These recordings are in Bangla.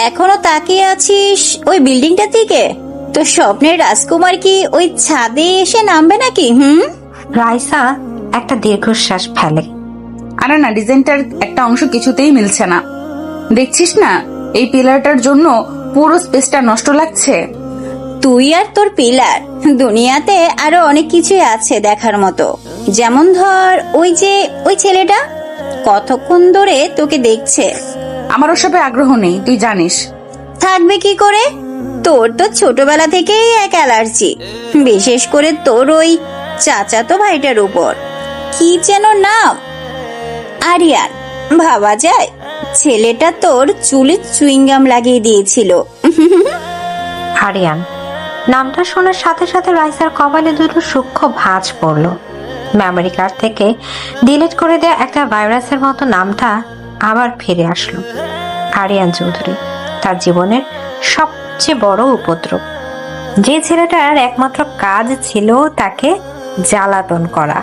এখনো তাকিয়ে আছিস ওই বিল্ডিংটার দিকে? তো স্বপ্নের রাজকুমার কি ওই ছাদে এসে নামবে নাকি? রাইসা একটা দীর্ঘশ্বাস ফেলে। আরে না, ডিজাইনটার একটা অংশ কিছুতেই মিলছে না। দেখছিস না এই পিলারটার জন্য পুরো স্পেসটা নষ্ট লাগছে। তুই আর তোর পিলার, দুনিয়াতে আরো অনেক কিছুই আছে দেখার মতো। যেমন ধর ওই ছেলেটা কতক্ষণ ধরে তোকে দেখছে। আমার ওসবে আগ্রহ নেই, তুই জানিস। থাকবে কি করে? তোর তো ছোটবেলা থেকেই এক অ্যালার্জি, বিশেষ করে তোর ওই চাচাতো ভাইটার উপর। কি যেন নাম? আরিয়ান। ভাবা যায় ছেলেটা তোর চুলে চুইংগাম লাগিয়ে দিয়েছিল। আরিয়ান নামটা শোনার সাথে সাথে রাইসার কপালে দুটো সূক্ষ্ম ভাঁজ পড়ল। মেমোরি কার্ড থেকে ডিলিট করে দেয়া একটা ভাইরাসের মতো নামটা আবার ফিরে আসলো। আরিয়ান চৌধুরী, তার জীবনের সবচেয়ে বড় উপদ্রব। যে ছেলেটার একমাত্র কাজ ছিল তাকে জ্বালাতন করা।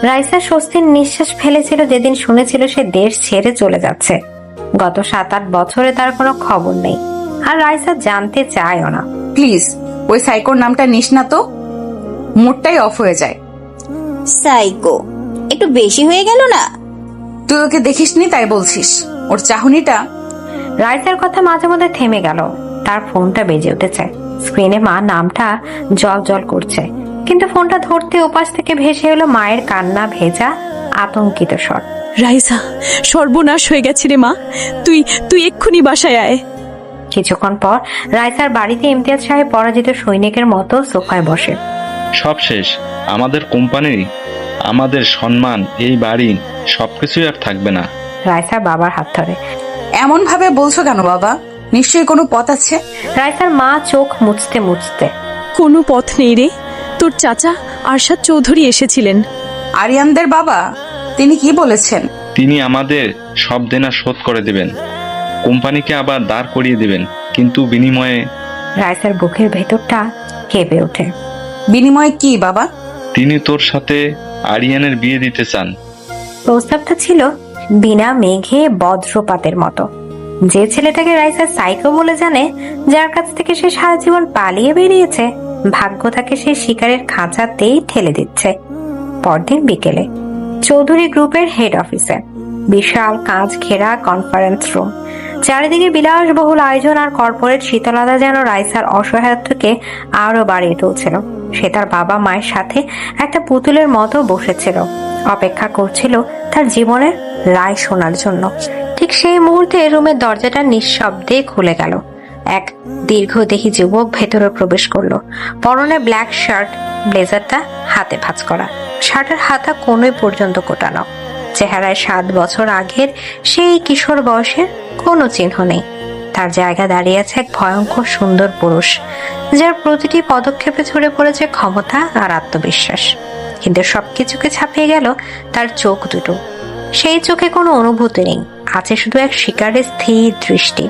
রাইসা স্বস্তির নিঃশ্বাস ফেলেছিল যেদিন শুনেছিল সে দেশ ছেড়ে চলে যাচ্ছে। গত 7-8 বছরে তার কোনো খবর নেই, আর রাইসা জানতে চায়ও না। প্লিজ ওই সাইকোর নামটা নিস না তো, মুডটাই অফ হয়ে যায়। সাইকো একটু বেশি হয়ে গেল না? তুই ওকে দেখিসনি তাই বলছিস? ওর চাহনিটা। রাইসার কথা মাঝে মধ্যে থেমে গেল। তার ফোনটা বেজে উঠেছে। স্ক্রিনে মা নামটা জল জল করছে, কিন্তু ফোনটা ধরতে ওপাশ থেকে ভেসে এলো মায়ের কান্না ভেজা আতঙ্কিত স্বর। রাইসা, সর্বনাশ হয়ে গেছে রে মা, তুই এক্ষুনি বাসায় আয়। কিছুক্ষণ পর রাইসার বাড়িতে ইমতিয়াজ সাহেব পরাজিত সৈনিকের মতো সোফায় বসে। সব শেষ, আমাদের কোম্পানি, আমাদের সম্মান, এই বাড়ি, সবকিছুই আর থাকবে না। রাইসার বাবার হাত ধরে। এমন ভাবে বলছো কেন বাবা? নিশ্চয়ই কোনো পথ আছে। রাইসার মা চোখ মুছতে মুছতে। কোনো পথ নেই রে, তোর চাচা আরশাদ চৌধুরী এসেছিলেন। আরিয়ানদের বাবা? তিনি কি বলেছেন? তিনি আমাদের সব দেনা শোধ করে দিবেন, কোম্পানিকে আবার দাঁড় করিয়ে দিবেন, কিন্তু বিনিময়ে। রাইসার বুকের ভেতরটা কেঁপে ওঠে। বিনিময়ে কি বাবা? তিনি তোর সাথে আরিয়ানের বিয়ে দিতে চান। প্রস্তাবটা ছিল বিনা মেঘে বজ্রপাতের মতো। যে ছেলেটাকে রাইসা সাইকো বলে জানে, যার কাছ থেকে সে সারা জীবন পালিয়ে বেরিয়েছে, ভাগ্য তাকে সে শিকারের খাঁচাতেই ঠেলে দিচ্ছে। পরদিন বিকেলে চৌধুরী গ্রুপের হেড অফিসে বিশাল কাঁচ ঘেরা কনফারেন্স রুম, চারিদিকে বিলাসবহুল আয়োজন আর কর্পোরেট শীতলতা যেন রাইসার অসহায়ত্বকে আরো বাড়িয়ে তুলছিল। সে তার বাবা মায়ের সাথে একটা পুতুলের মতো বসেছিল, অপেক্ষা করছিল তার জীবনের রায় শোনার জন্য। ঠিক সেই মুহূর্তে রুমের দরজাটা নিঃশব্দে খুলে গেল। এক দীর্ঘদেহী যুবক ভেতরে প্রবেশ করলো। পরনে ব্ল্যাক শার্ট, ব্লেজারটা হাতে ভাঁজ করা, শার্টের হাতা কোনোই পর্যন্ত কোটানো। চেহারায় 7 বছর আগের সেই কিশোর বয়সের কোনো চিহ্ন নেই। তার জায়গা দাঁড়িয়ে আছে এক ভয়ঙ্কর সুন্দর পুরুষ, যার প্রতিটি পদক্ষেপে ছড়ে পড়েছে ক্ষমতা আর আত্মবিশ্বাস। কিন্তু সবকিছুকে ছাপিয়ে গেল তার চোখ দুটো। সেই চোখে কোনো অনুভূতি নেই, আছে শুধু এক শিকারের স্থির দৃষ্টি।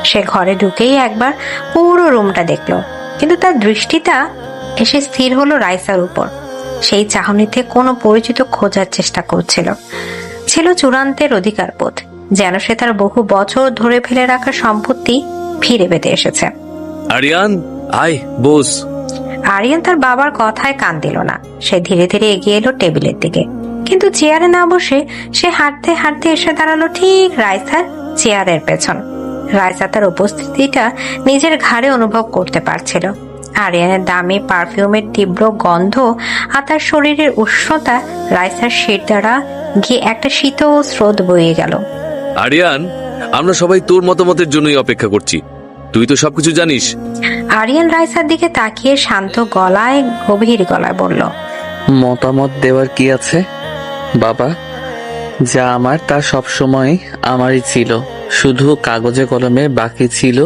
সে ঘরে ঢুকেই একবার পুরো রুমটা দেখলো, কিন্তু তার দৃষ্টিটা এসে স্থির হলো রাইসার উপর। সেই চাহনিতে কোনো পরিচিত খোঁজার চেষ্টা করছিল। ছিল চূড়ান্তের অধিকারবোধ, যেন সে তার বহু বছর ধরে ফেলে রাখা সম্পত্তি ফিরে পেতে এসেছে। আরিয়ান, আয় বস। আরিয়ান তার বাবার কথায় কান দিল না। সে ধীরে ধীরে এগিয়ে এলো টেবিলের দিকে, কিন্তু চেয়ারে না বসে সে হাঁটতে হাঁটতে এসে দাঁড়ালো ঠিক রাইসার চেয়ারের পেছন। রাইসা তার উপস্থিতিটা নিজের ঘাড়ে অনুভব করতে পারছিল। আরিয়ানের দামি পারফিউমের তীব্র গন্ধ আর তার শরীরের উষ্ণতা রাইসার শির দ্বারা গিয়ে একটা শীতল স্রোত বয়ে গেল। আরিয়ান, আমরা সবাই তোর মতামতের জন্যই অপেক্ষা করছি, তুই তো সবকিছু জানিস। আরিয়ান রাইসার দিকে তাকিয়ে শান্ত গলায় গভীর গলায় বলল, মতামত দেওয়ার কি আছে বাবা? যা আমার তা সবসময় আমারই ছিল, শুধু কাগজে কলমে বাকি ছিল।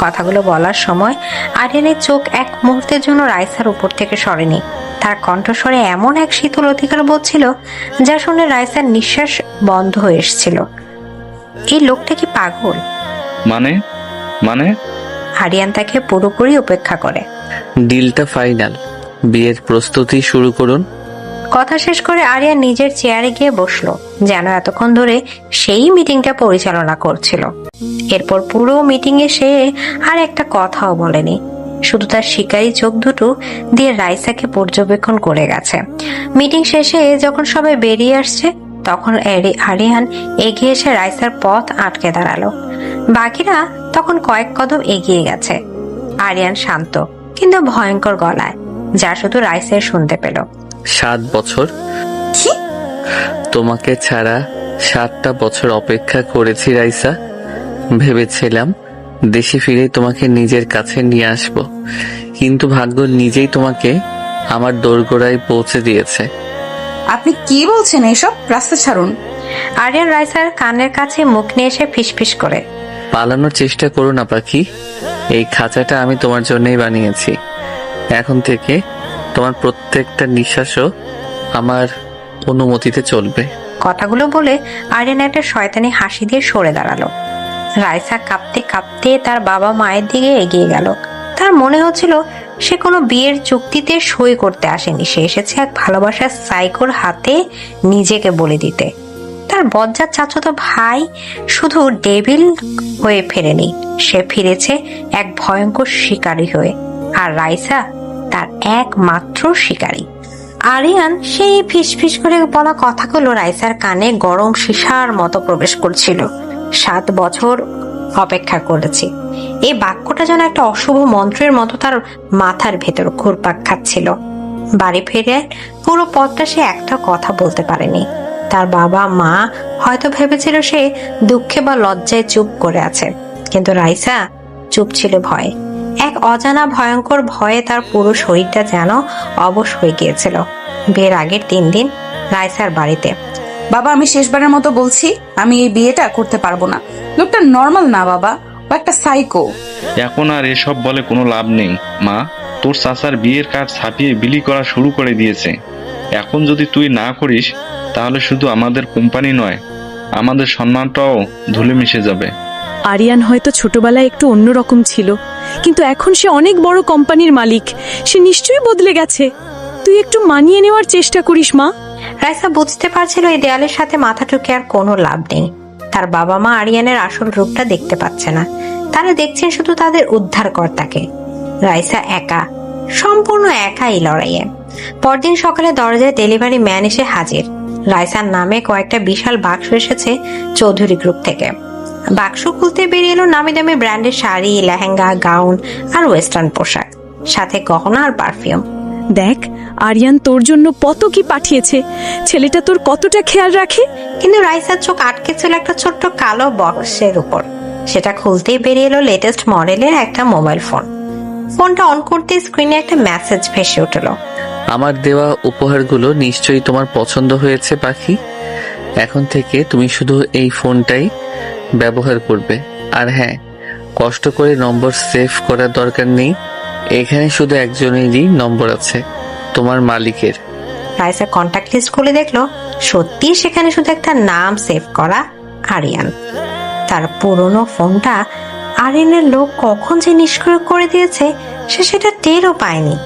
কথাগুলো বলার সময় আরিয়ানের চোখ এক মুহূর্তের জন্য রাইসার উপর থেকে সরেনি। তার কণ্ঠস্বরে এমন এক শীতল অধিকার বোধ ছিল যা শুনে রাইসার নিঃশ্বাস বন্ধ হয়ে এসেছিল। এই লোকটা কি পাগল? মানে আরিয়ান তাকে পুরোপুরি উপেক্ষা করে। ডিলটা ফাইনাল, বিয়ের প্রস্তুতি শুরু করুন। কথা শেষ করে আরিয়ান নিজের চেয়ারে গিয়ে বসলো, যেন এতক্ষণ ধরে সেই মিটিংটা পরিচালনা করছিল। এরপর পুরো মিটিং এ সে আর একটা কথাও বলেনি, শুধু তার শিকারী চোখ দুটো দিয়ে রাইসাকে পর্যবেক্ষণ করে গেছে। মিটিং শেষে যখন সবাই বেরিয়ে আসছে তখন আরিয়ান এগিয়ে এসে রাইসার পথ আটকে দাঁড়ালো। বাকিরা তখন কয়েক কদম এগিয়ে গেছে। আরিয়ান শান্ত কিন্তু ভয়ঙ্কর গলায়, যা শুধু রাইসার শুনতে পেল। 7 বছর কি? তোমাকে ছাড়া 7টা বছর অপেক্ষা করেছি রাইসা। ভেবেছিলাম দেশে ফিরে তোমাকে নিজের কাছে নিয়ে আসব, কিন্তু ভাগ্য নিজেই তোমাকে আমার দোরগোড়ায় পৌঁছে দিয়েছে। আপনি কি বলছেন এসব? রাস্তা ছাড়ুন। আরিয়ান রাইসার কানের কাছে মুখ নিয়ে এসে ফিসফিস করে, পালানোর চেষ্টা করো না পাখি, এই খাঁচাটা আমি তোমার জন্যই বানিয়েছি। এখন থেকে তোমার প্রত্যেকটা নিঃশ্বাসও আমার অনুমতিতে চলবে। কথাগুলো বলে আরিয়ান একটা শয়তানি হাসি দিয়ে সরে দাঁড়ালো। রাইসা কাঁপতে কাঁপতে তার বাবা মায়ের দিকে এগিয়ে গেল। তার মনে হচ্ছিল সে কোনো বিয়ের চুক্তিতে সই করতে আসেনি, সে এসেছে এক ভালোবাসার সাইকোর হাতে নিজেকে বলে দিতে। তার বজ্জাত চাচাতো ভাই শুধু ডেভিল হয়ে ফেরেনি, সে ফিরেছে এক ভয়ঙ্কর শিকারী হয়ে, আর রাইসা তার একমাত্র শিকারী। আরিয়ান সেই ফিসফিস করে বলা কথাগুলো রাইসার কানে গরম সীসার মতো প্রবেশ করছিল। 7 বছর অপেক্ষা করেছি, এই বাক্যটা যেন একটা অশুভ মন্ত্রের মতো তার মাথার ভেতর ঘুরপাক খাচ্ছিল। বাড়ি ফিরে পুরো পথটা সে একটা কথা বলতে পারেনি। তার বাবা মা হয়তো ভেবেছিল সে দুঃখে বা লজ্জায় চুপ করে আছে, কিন্তু রাইসা চুপ ছিল ভয়ে। এক অজানা ভয়ঙ্কর ভয়ে তার পুরো শরীরটা যেন অবশ হয়ে গিয়েছিল। বিয়ের আগের 3 দিন রাইসার বাড়িতে। বাবা, আমি শেষবারের মতো বলছি, আমি এই বিয়েটা করতে পারবো না। লোকটা নর্মাল না বাবা, ও একটা সাইকো। এখন আর এসব বলে কোনো লাভ নেই মা। তোর চাচার বিয়ের কার্ড ছাপিয়ে বিলি করা শুরু করে দিয়েছে। এখন যদি তুই না করিস তাহলে শুধু আমাদের কোম্পানি নয়, আমাদের সম্মানটাও ধুলে মিশে যাবে। আরিয়ান হয়তো ছোটবেলায় একটু অন্যরকম ছিল, কিন্তু এখন সে অনেক বড় কোম্পানির মালিক। সে নিশ্চয়ই বদলে গেছে। তুই একটু মানিয়ে নেওয়ার চেষ্টা করিস মা। রাইসা বুঝতে পারছিল এই দেয়ালের সাথে মাথা ঠুকে আর কোনো লাভ নেই। তার বাবা মা আরিয়ানের আসল রূপটা দেখতে পাচ্ছে না, তারা দেখছেন শুধু তাদের উদ্ধারকর্তাকে। রাইসা একা, সম্পূর্ণ একা এই লড়াইয়ে। পরদিন সকালে দরজায় ডেলিভারি ম্যান এসে হাজির। রাইসার নামে কয়েকটা বিশাল বাক্স এসেছে চৌধুরী গ্রুপ থেকে। বাক্স খুলতে বেরিয়ে এলো নামি দামি ব্র্যান্ডের শাড়ি, লেহেঙ্গা, গাউন আর ওয়েস্টার্ন পোশাক, সাথে গহনা আর পারফিউম। দেখ, আরিয়ান তোর জন্য কত কি পাঠিয়েছে। ছেলেটা তোর কতটা খেয়াল রাখে। কিন্তু রাইসার চোখ আটকে ছিল একটা ছোট্ট কালো বক্সের উপর। সেটা খুলতেই বেরিয়ে এলো লেটেস্ট মডেলের একটা মোবাইল ফোন। ফোনটা অন করতে স্ক্রিনে একটা মেসেজ ভেসে উঠলো। আমার দেওয়া উপহারগুলো নিশ্চয়ই তোমার পছন্দ হয়েছে পাখি। এখন থেকে তুমি শুধু এই ফোনটাই ব্যবহার করবে। আর হ্যাঁ, কষ্ট করে নম্বর সেভ করার দরকার নেই, এখানে শুধু একজনেরই নম্বর আছে, তোমার মালিকের। রাইসা কন্ট্যাক্ট লিস্ট খুলে দেখলো সত্যি সেখানে শুধু একটা নাম সেভ করা, আরিয়ান। তার পুরনো ফোনটা আরিয়ানের লোক কখন যে নিষ্ক্রিয় করে দিয়েছে সে সেটা টেরও পায়নি।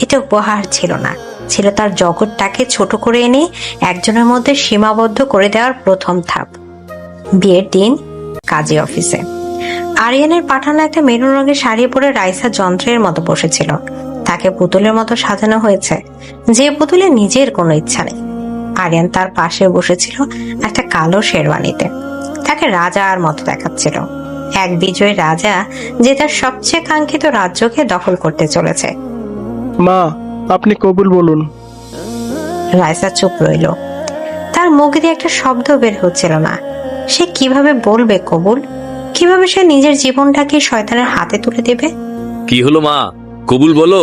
এটা উপহার ছিল না, ছিল তার জগৎটাকে ছোট করে এনে একজনের মধ্যে সীমাবদ্ধ করে দেওয়ার প্রথম ধাপ। বিয়ের দিন কাজী অফিসে আরিয়ানের পাঠানো একটা মেরুন রঙের শাড়ি পরে রাইসা যন্ত্রের মতো বসেছিল। তাকে পুতুলের মতো সাজানো হয়েছে, যে পুতুলে নিজের কোনো ইচ্ছা নেই। আরিয়ান তার পাশে বসেছিল একটা কালো শেরওয়ানিতে। তাকে রাজার মতো দেখাচ্ছিল, এক বিজয়ী রাজা যে তার সবচেয়ে কাঙ্ক্ষিত রাজ্যকে দখল করতে চলেছে। মা, আপনি কবুল বলুন। রাইসা চুপ রইল। তার মুখ দিয়ে একটা শব্দ বের হচ্ছিল না। সে কিভাবে বলবে কবুল? কিভাবে সে নিজের জীবনটাকে শয়তানের হাতে তুলে দেবে? কি হলো মা, কবুল বলো।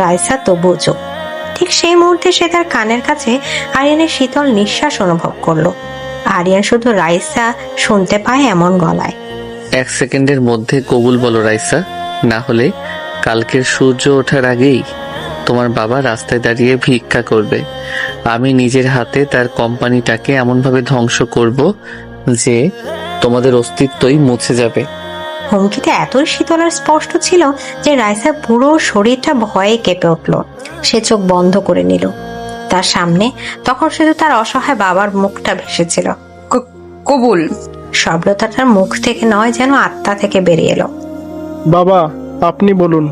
রাইসা তবুও চুপ। ঠিক সেই মুহূর্তে সে তার কানের কাছে আরিয়ানের শীতল নিঃশ্বাস অনুভব করলো। আরিয়ান শুধু রাইসা শুনতে পায় এমন গলায়। 1 সেকেন্ডের মধ্যে কবুল বলো রাইসা, না হলে কালকের সূর্য ওঠার আগেই তোমার বাবা রাস্তায় দাঁড়িয়ে ভিক্ষা করবে। আমি নিজের হাতে তার কোম্পানিটাকে এমনভাবে ধ্বংস করব যে তোমাদের অস্তিত্বই মুছে যাবে। হুমকিটা এতই শীতল আর স্পষ্ট ছিল যে রাইসার পুরো শরীরটা ভয়ে কেঁপে উঠল। সে চোখ বন্ধ করে নিল। তার সামনে তখন শুধু তার অসহায় বাবার মুখটা ভেসেছিল। কবুল। শব্দটা তার মুখ থেকে নয়, যেন আত্মা থেকে বেরিয়ে এলো। বাবা আপনি বলুন।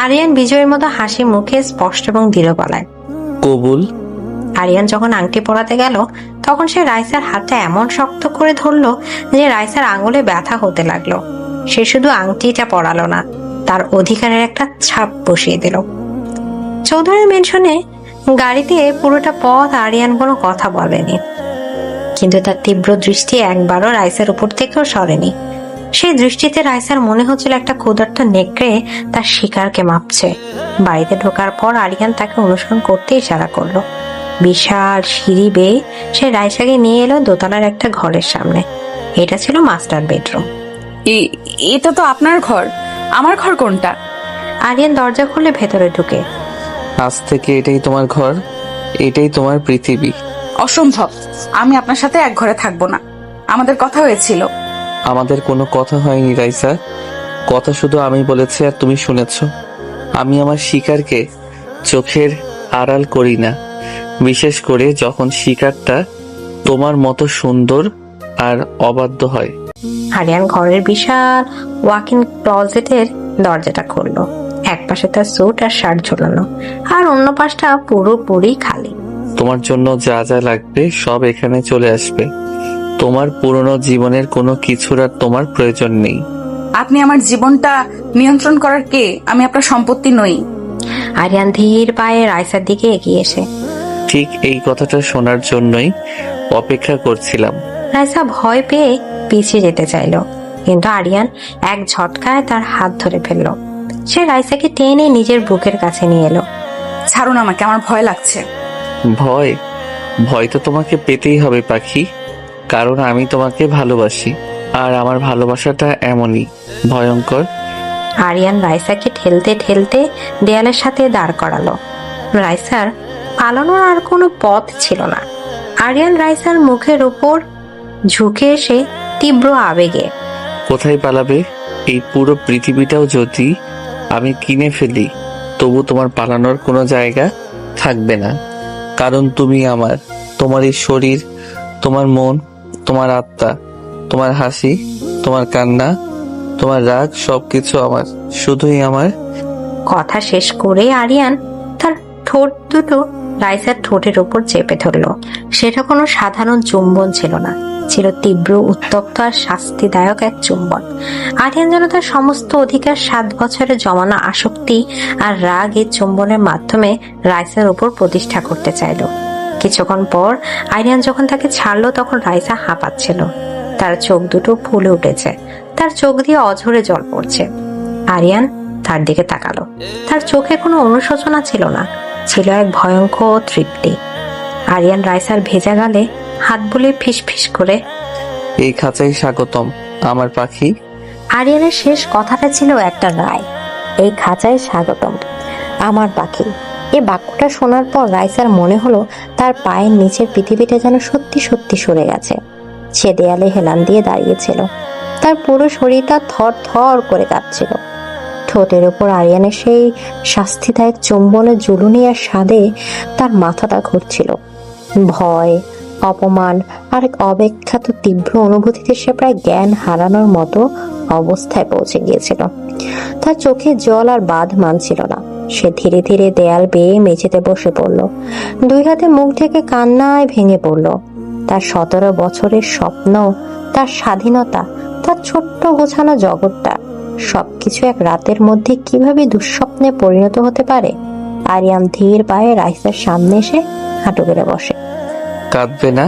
আরিয়ান বিজয়ের মতো হাসি মুখে স্পষ্ট এবং দৃঢ় গলায়। কবুল। আরিয়ান যখন আংটি পরাতে গেল তখন সে রাইসার হাতটা এমন শক্ত করে ধরলো যে রাইসার আঙুলে ব্যথা হতে লাগলো। সে শুধু আংটিটা পরালো না, তার অধিকারের একটা ছাপ বসিয়ে দিল। চৌধুরীর মেনশনে গাড়িতে পুরোটা পথ আরিয়ান কোনো কথা বলেনি, কিন্তু তার তীব্র দৃষ্টি একবারও রাইসার উপর থেকেও সরেনি। সেই দৃষ্টিতে রাইসার মনে হচ্ছিল একটা ক্ষুধার্ত নেকড়ে তার শিকারকে মাপছে। বাড়িতে ঢোকার পর আরিয়ান তাকে অনুসরণ করতে ইশারা করলো। বিশাল সিঁড়ি বেয়ে সে রাইসাকে নিয়ে এলো দোতলার একটা ঘরের সামনে। এটা ছিল মাস্টার বেডরুম। এটা তো আপনার ঘর, আমার ঘর কোনটা? আরিয়ান দরজা খুলে ভেতরে ঢুকে। আজ থেকে এটাই তোমার ঘর, এটাই তোমার পৃথিবী। অসম্ভব, আমি আপনার সাথে এক ঘরে থাকবো না। আমাদের কথা হয়েছিল। আমাদের কোনো কথা হয়নি রাইসা, কথা শুধু আমি বলেছি আর তুমি শুনেছ। আমি আমার শিকারকে চোখের আড়াল করি না, বিশেষ করে যখন শিকারটা তোমার মতো সুন্দর আর অবাধ্য হয়। আরিয়ান ঘরের বিশাল ওয়াক ইন ক্লজেটের দরজাটা খুললো। এক পাশে তার স্যুট আর শার্ট ঝোলানো, আর অন্য পাশটা পুরোপুরি খালি। তোমার জন্য যা যা লাগবে সব এখানে চলে আসবে। তোমার পুরনো জীবনের কোনো কিছুর আর তোমার প্রয়োজন নেই। আপনি আমার জীবনটা নিয়ন্ত্রণ করার কে? আমি আপনার সম্পত্তি নই। আরিয়ান ধীর পায়ে রাইসার দিকে এগিয়ে এসে। ঠিক এই কথাটা শোনার জন্যই অপেক্ষা করছিলাম। রাইসা ভয় পেয়ে পিছিয়ে যেতে চাইলো, কিন্তু আরিয়ান এক ঝটকায় তার হাত ধরে ফেললো। সে রাইসাকে টেনে নিজের বুকের কাছে নিয়ে এলো। ছাড়ুন আমাকে, আমার ভয় লাগছে। ভয়? ভয় তো তোমাকে পেতেই হবে পাখি, কারণ আমি তোমাকে ভালোবাসি, আর আমার ভালোবাসাটা এমনই ভয়ঙ্কর। আরিয়ান রাইসাকে ঠেলতে ঠেলতে দেয়ালের সাথে দাঁড় করালো। রাইসার পালানোর আর কোনো পথ ছিল না। আরিয়ান রাইসার মুখের উপর ঝুঁকে এসে তীব্র আবেগে। কোথায় পালাবে? এই পুরো পৃথিবীটাও যদি আমি কিনে ফেলি, তবু তোমার পালানোর কোনো জায়গা থাকবে না, কারণ তুমি আমার। তোমার এই শরীর, তোমার মন, তোমার আত্মা, তোমার হাসি, তোমার কান্না, তোমার রাগ, সবকিছু আমার, শুধুই আমার। কথা শেষ করে আরিয়ান তার ঠোঁট দুটো রাইসার ঠোঁটের উপর চেপে ধরলো। সেটা কোনো সাধারণ চুম্বন ছিল না, ছিল তীব্র, উত্তপ্ত আর শাস্তিদায়ক এক চুম্বন। আরিয়ান যেন তার সমস্ত অধিকার, 7 বছরে জমানো আসক্তি আর রাগ এই চুম্বনের মাধ্যমে রাইসার উপর প্রতিষ্ঠা করতে চাইলো। কিছুক্ষণ পর আরিয়ান যখন তাকে ছাড়লো তখন রাইসা হাঁপাচ্ছিল। তার চোখ দুটো ফুলে উঠেছে, তার চোখ দিয়ে অঝরে জল পড়ছে। আরিয়ান তার দিকে তাকালো। তার চোখে কোনো অনুশোচনা ছিল না, ছিল এক ভয়ঙ্কর তৃপ্তি। আরিয়ান রাইসার ভেজা গালে হাত বুলিয়ে ফিসফিস করে, এই খাঁচায় স্বাগতম আমার পাখি। আরিয়ানের শেষ কথাটা ছিল একটা রায়। এই খাঁচায় স্বাগতম আমার পাখি। এই বাক্যটা শোনার পর রাইসার মনে হলো তার পায়ের নিচের পৃথিবীটা যেন সত্যি সত্যি সরে গেছে। সে দেয়ালে হেলান দিয়ে দাঁড়িয়েছিল, তার পুরো শরীরটা থর থর করে কাঁপছিল। ঠোঁটের উপর আরিয়ানের সেই শাস্তিদায়ক চুম্বনের জুলুনি আর স্বাদে তার মাথাটা ঘুরছিল। ভয়, অপমান আর এক অব্যাখ্যাত তীব্র অনুভূতিতে সে প্রায় জ্ঞান হারানোর মতো অবস্থায় পৌঁছে গিয়েছিল। তার চোখে জল আর বাঁধ মানছিল না। সে ধীরে ধীরে দেয়াল বেয়ে মেঝেতে বসে পড়ল, 2 হাতে মুখ ঢেকে কান্নায় ভেঙে পড়ল। তার 17 বছরের স্বপ্ন, তার স্বাধীনতা, তার ছোট্ট গোছানো জগৎটা, সবকিছু এক রাতের মধ্যে কিভাবে দুঃস্বপ্নে পরিণত হতে পারে। আরিয়ান ধীর পায়ে রাইসার সামনে এসে হাঁটু গেড়ে বসে। কাঁদবে না?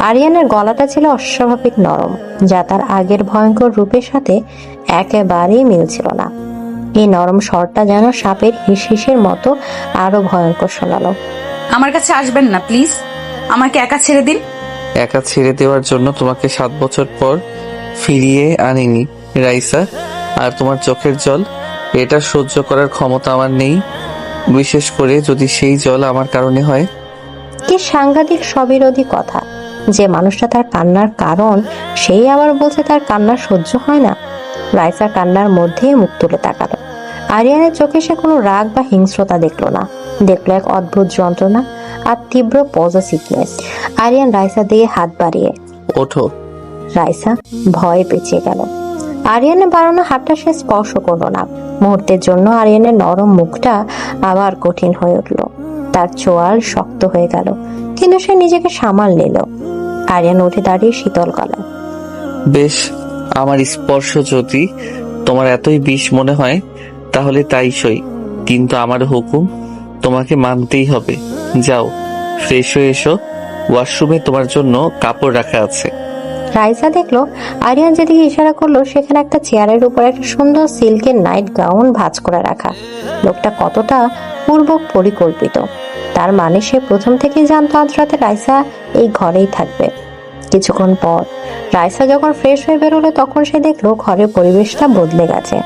আরিয়ানের গলাটা ছিল অস্বাভাবিক নরম, যা তার আগের ভয়ঙ্কর রূপের সাথে একেবারেই মিলছিল না। এই নরম স্বরটা যেন সাপের হিসহিসের মতো আরো ভয়ঙ্কর শোনালো। আমার কাছে আসবেন না প্লিজ, আমাকে একা ছেড়ে দিন। একা ছেড়ে দেওয়ার জন্য তোমাকে 7 বছর পর ফিরিয়ে আনিনি রাইসা, আর তোমার চোখের জল, এটা সহ্য করার ক্ষমতা আমার নেই, বিশেষ করে যদি সেই জল আমার কারণে হয়। কি সাংঘাতিক স্ববিরোধী কথা! যে মানুষটা তার কান্নার কারণ, সেই আবার বলছে তার কান্না সহ্য হয় না। রাইসা কান্নার মধ্যে মুখ তুলে তাকালো। আরিয়ানের চোখে সে কোনো রাগ বা হিংস্রতা দেখলো না, দেখলো এক অদ্ভুত যন্ত্রণা আর তীব্র পজিটিভনেস। আরিয়ান রাইসা দিয়ে হাত বাড়িয়ে, ওঠো। রাইসা ভয়ে পেঁচিয়ে গেল। আরিয়ানের বাড়ানো হাতটা সে স্পর্শ করলো না। মুহূর্তের জন্য আরিয়ানের নরম মুখটা আবার কঠিন হয়ে উঠল, তার চোয়াল শক্ত হয়ে গেল, কিন্তু সে নিজেকে সামাল নিল। আরিয়ান উঠে দাঁড়িয়ে শীতল গলায়, বেশ, আমার স্পর্শ যদি তোমার এতই বিষ মনে হয় তাহলে তাই সই, কিন্তু আমার হুকুম তোমাকে মানতেই হবে। যাও, ফ্রেশ হয়ে এসো, ওয়াশরুমে তোমার জন্য কাপড় রাখা আছে। রাইসা দেখলো আরিয়ান যেদিকে ইশারা করলো সেখানে একটা চেয়ারের উপর একটা সুন্দর সিল্কের নাইট গাউন ভাঁজ করে রাখা। লোকটা কতটা পূর্ব পরিকল্পিত, তার মানে সে প্রথম থেকেই জানতো আজ রাতে রাইসা এই ঘরেই থাকবে। কিছুক্ষণ পর রাইসা যখন ফ্রেশ হয়ে বেরোলো তখন সে দেখলো ঘরের পরিবেশটা বদলে গেছে।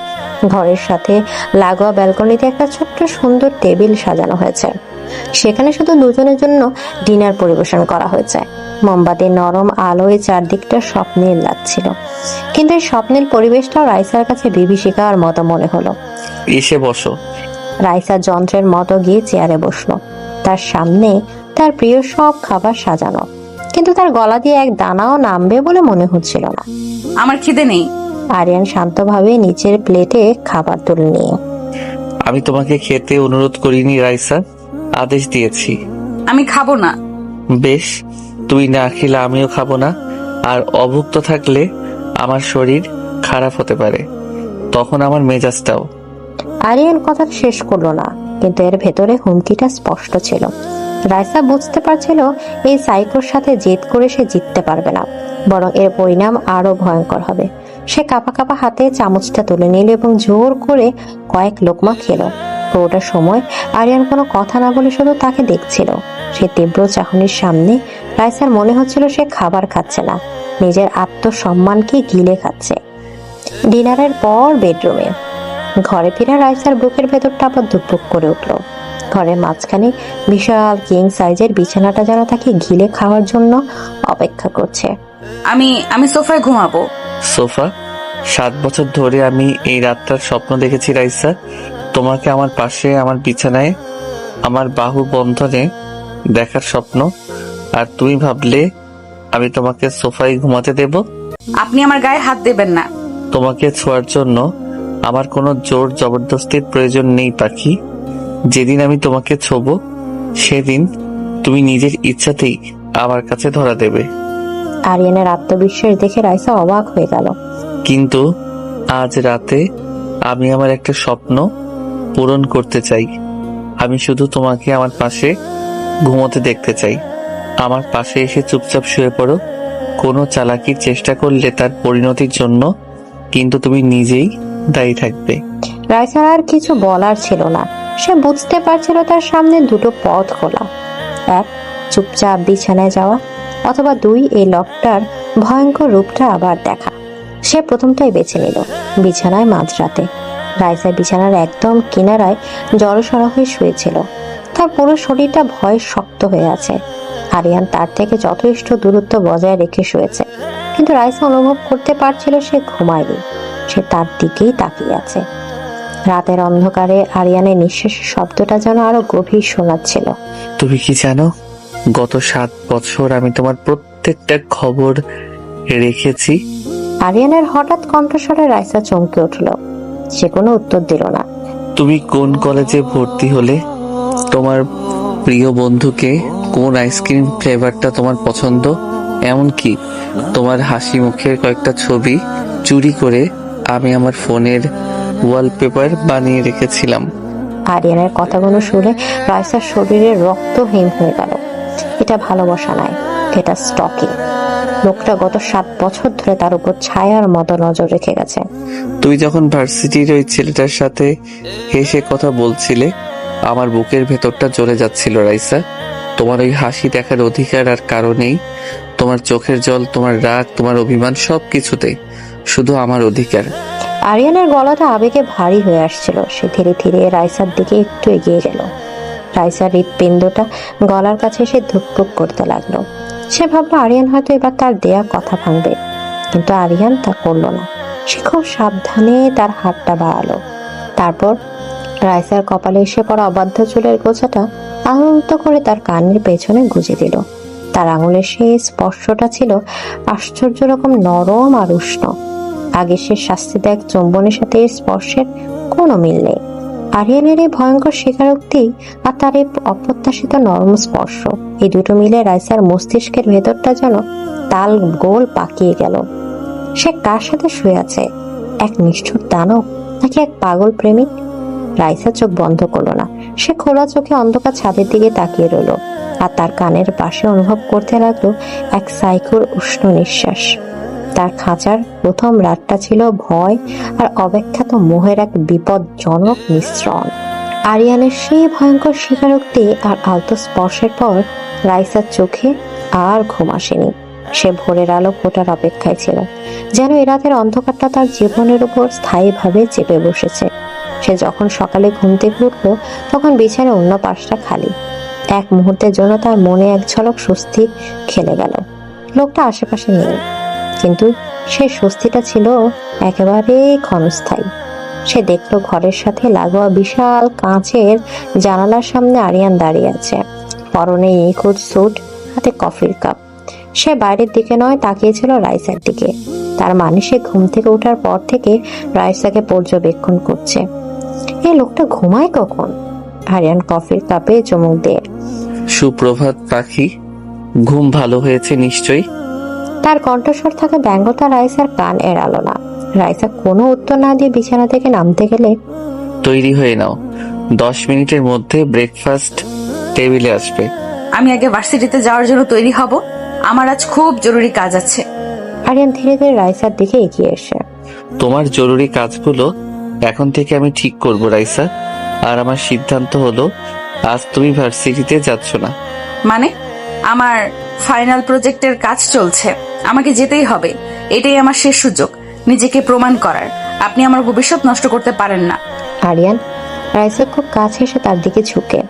ঘরের সাথে লাগোয়া ব্যালকনিতে একটা ছোট্ট সুন্দর টেবিল সাজানো হয়েছে, সেখানে শুধু দুজনের জন্য ডিনার পরিবেশন করা হয়েছে। মোমবাতির নরম আলোয় চারদিকটা স্বপ্নীল লাগছিল, কিন্তু এই স্বপ্নীল পরিবেশটাও রাইসার কাছে বিভীষিকার মতো মনে হলো। এসে বসো। রাইসা যন্ত্রের মতো গিয়ে চেয়ারে বসলো। তার সামনে তার প্রিয় সব খাবার সাজানো, কিন্তু তার গলা দিয়ে এক দানাও নামবে বলে মনে হচ্ছিল না। আমার খিদে নেই। আরিয়ান শান্তভাবে নিচের প্লেটে খাবার তুলে নিয়ে, আমি তোমাকে খেতে অনুরোধ করিনি রাইসা, আদেশ দিয়েছি। আমি খাবো না। বেশ, তুই না খেলে আমিও খাবো না, আর অভুক্ত থাকলে আমার শরীর খারাপ হতে পারে, তখন আমার মেজাজটাও। আরিয়ান কথা শেষ করলো না, কিন্তু এর ভেতরে হুমকিটা স্পষ্ট ছিল। রাইসা বুঝতে পারছিল এই সাইকোর সাথে জেদ করে সে জিততে পারবে না, বরং এর পরিণাম আরো ভয়ঙ্কর হবে। সে কাঁপা কাঁপা হাতে চামচটা তুলে নিল এবং জোর করে কয়েক লোকমা খেলো। পুরোটা সময় আরিয়ান কোনো কথা না বলে শুধু তাকে দেখছিল। সে তীব্র চাহনির সামনে রাইসার মনে হচ্ছিল সে খাবার খাচ্ছে না, নিজের আত্মসম্মানকে গিলে খাচ্ছে। ডিনারের পর বেডরুমে ঘরে ফিরে রাইসার বুকের ভেতরটা আবার ধুকপুক করে উঠল। ঘরের মাঝখানে বিশাল কিং সাইজের বিছানাটা যেন তাকে গিলে খাওয়ার জন্য অপেক্ষা করছে। আমি সোফায় ঘুমাবো। সোফা? 7 বছর ধরে আমি এই রাতটার স্বপ্ন দেখেছি রাইসা, তোমাকে আমার পাশে আমার বিছানায় আমার বাহু বন্ধনে দেখার স্বপ্ন, আর তুমি ভাবলে আমি তোমাকে সোফায় ঘুমাতে দেব? আপনি আমার গায়ে হাত দেবেন না। তোমাকে ছোঁয়ার জন্য আমার কোনো জোর জবরদস্তির প্রয়োজন নেই পাখি। যেদিন আমি তোমাকে ছোবো সেদিন তুমি নিজের ইচ্ছাতেই আমার কাছে ধরা দেবে। আরিয়ানের আত্মবিশ্বাস দেখে রাইসা অবাক হয়ে গেল। কিন্তু আজ রাতে আমি আমার একটা স্বপ্ন পূরণ করতে চাই। আমি শুধু তোমাকে আমার পাশে ঘুমোতে দেখতে চাই। আমার পাশে এসে চুপচাপ শুয়ে পড়ো। কোনো চালাকির চেষ্টা করলে তার পরিণতির জন্য কিন্তু তুমি নিজেই দায়ী থাকবে। রাইসার আর কিছু বলার ছিল না। সে বুঝতে পারছিল তার সামনে দুটো পথ খোলা, এক চুপচাপ বিছানায় যাওয়া, অথবা দুই এই লোকটার ভয়ঙ্কর রূপটা আবার দেখা। সে প্রথমটাই বেছে নিল। বিছানায় মাঝরাতে রাইসা বিছানার একদম কিনারায় জড়সড় হয়ে শুয়েছিল। তার পুরো শরীরটা ভয়ে শক্ত হয়ে আছে। আরিয়ান তার থেকে যথেষ্ট দূরত্ব বজায় রেখে শুয়েছে, কিন্তু রাইসা অনুভব করতে পারছিল সে ঘুমায়নি, সে তার দিকেই তাকিয়ে আছে। রাতের অন্ধকারে আরিয়ানের নিঃশ্বাসের শব্দটা যেন আরো গভীর শোনাচ্ছিল। তুমি কি জানো, গত 7 বছর আমি তোমার প্রত্যেকটা খবর রেখেছি। আরিয়ানের হঠাৎ কণ্ঠস্বরে রাইসা চমকে উঠল। সে কোনো উত্তর দিল না। তুমি কোন কলেজে ভর্তি হলে, তোমার প্রিয় বন্ধুকে কোন আইসক্রিম ফ্লেভারটা তোমার পছন্দ, এমনকি তোমার হাসি মুখের কয়েকটা ছবি চুরি করে আমি আমার ফোনের ওয়ালপেপার বানিয়ে রেখেছিলাম। আরিয়ানের কথাগুলো শুনে রাইসার শরীরে রক্ত হিম হয়ে গেল। এটা ভালোবাসা নয়, এটা স্টকিং। লোকটা গত 7 বছর ধরে তার উপর ছায়ার মতো নজর রেখে গেছে। তুই যখন ভার্সিটির ওই ছেলেটার সাথে হেসে কথা বলছিলে, আমার বুকের ভেতরটা জ্বলে যাচ্ছিল রাইসা। তোমার ওই হাসি দেখার অধিকার আর কারণেই, তোমার চোখের জল, তোমার রাগ, তোমার অভিমান, সবকিছুতে শুধু আমার অধিকার। আরিয়ানের গলাটা আবেগে ভারী হয়ে আসছিল। সে ধীরে ধীরে রাইসার দিকে একটু এগিয়ে গেল। রাইসার হৃৎপিণ্ডটা গলার কাছে এসে ধুকপুক করতে লাগলো। সে ভাবলো আরিয়ান হয়তো এবার তার দেয়া কথা ভাঙবে, কিন্তু আরিয়ান তা করলো না। সে খুব সাবধানে তার হাতটা বাড়ালো। তারপর রাইসার কপালে এসে পড়া অবাধ্য চুলের গোছাটা আলতো করে তার কানের পেছনে গুজে দিল। তার আঙুলের সেই স্পর্শটা ছিল আশ্চর্য রকম নরম আর উষ্ণ। আগে সে শাস্তিদায়ক চুম্বনের সাথে এই স্পর্শের কোনো মিল নেই। আরিয়ানের এই ভয়ঙ্কর স্বীকারোক্তি আর তার এই অপ্রত্যাশিত নরম স্পর্শ, এই দুটো মিলে রাইসার মস্তিষ্কের ভেতরটা যেন তাল গোল পাকিয়ে গেল। সে কার সাথে শুয়ে আছে? এক নিষ্ঠুর দানব নাকি এক পাগল প্রেমিক? রাইসা চোখ বন্ধ করলো না। সে খোলা চোখে অন্ধকার ছাদের দিকে তাকিয়ে রইল আর তার কানের পাশে অনুভব করতে লাগলো এক সাইকোর উষ্ণ নিঃশ্বাস। তার খাঁচার প্রথম রাতটা ছিল ভয় আর অব্যাখ্যাত মোহের এক বিপজ্জনক মিশ্রণ। আরিয়ানের সেই ভয়ঙ্কর স্বীকারোক্তি আর আলতো স্পর্শের পর রাইসার চোখে আর ঘুম আসেনি। সে ভোরের আলো ফোটার অপেক্ষায় ছিল, যেন এ রাতের অন্ধকারটা তার জীবনের উপর স্থায়ীভাবে চেপে বসেছে। সে যখন সকালে ঘুম থেকে উঠল তখন বিছানার অন্য পাশটা খালি। এক মুহূর্তের জন্য তার মনে এক ঝলক স্বস্তি খেলে গেল। লোকটা আশেপাশে নেই, কিন্তু সেই স্বস্তিটা ছিল একেবারে ক্ষণস্থায়ী। সে দেখলো ঘরের সাথে লাগোয়া বিশাল কাঁচের জানালার সামনে আরিয়ান দাঁড়িয়ে আছে, পরনে নিখুঁত স্যুট, হাতে কফির কাপ। সে বাইরের দিকে নয়, তাকিয়েছিল রাইসার দিকে। তার মানে সে ঘুম থেকে ওঠার পর থেকে রাইসাকে পর্যবেক্ষণ করছে। এই লোকটা ঘুমায় কখন? আরিয়ান কফির কাপে চুমুক দিয়ে। সুপ্রভাত পাখি, ঘুম ভালো হয়েছে নিশ্চয়ই? তার কণ্ঠস্বর থাকে ব্যঙ্গতা রাইসার কান এড়ালো না। রাইসা কোনো উত্তর না দিয়ে বিছানা থেকে নামতে গেলে, তৈরি হয়ে নাও, 10 মিনিটের মধ্যে ব্রেকফাস্ট টেবিলে আসবে। আমি আগে ভার্সিটিতে যাওয়ার জন্য তৈরি হব, আমার আজ খুব জরুরি কাজ আছে। আরিয়ান ধীরে ধীরে রাইসার দিকে এগিয়ে এসে, তোমার জরুরি কাজগুলো এখন থেকে আমি ঠিক করব রাইসা। আর আমার সিদ্ধান্ত হলো, আজ তুমি ভার্সিটিতে যাচ্ছ না। মানে? আমার ফাইনাল প্রজেক্টের কাজ চলছে, আমাকে যেতেই হবে। এটাই আমার শেষ সুযোগ নিজেকে প্রমাণ করার। আপনি আমার ভবিষ্যৎ নষ্ট করতে পারেন না। আরিয়ান রাইসা খুব কাছে এসে তার দিকে ঝুঁকে,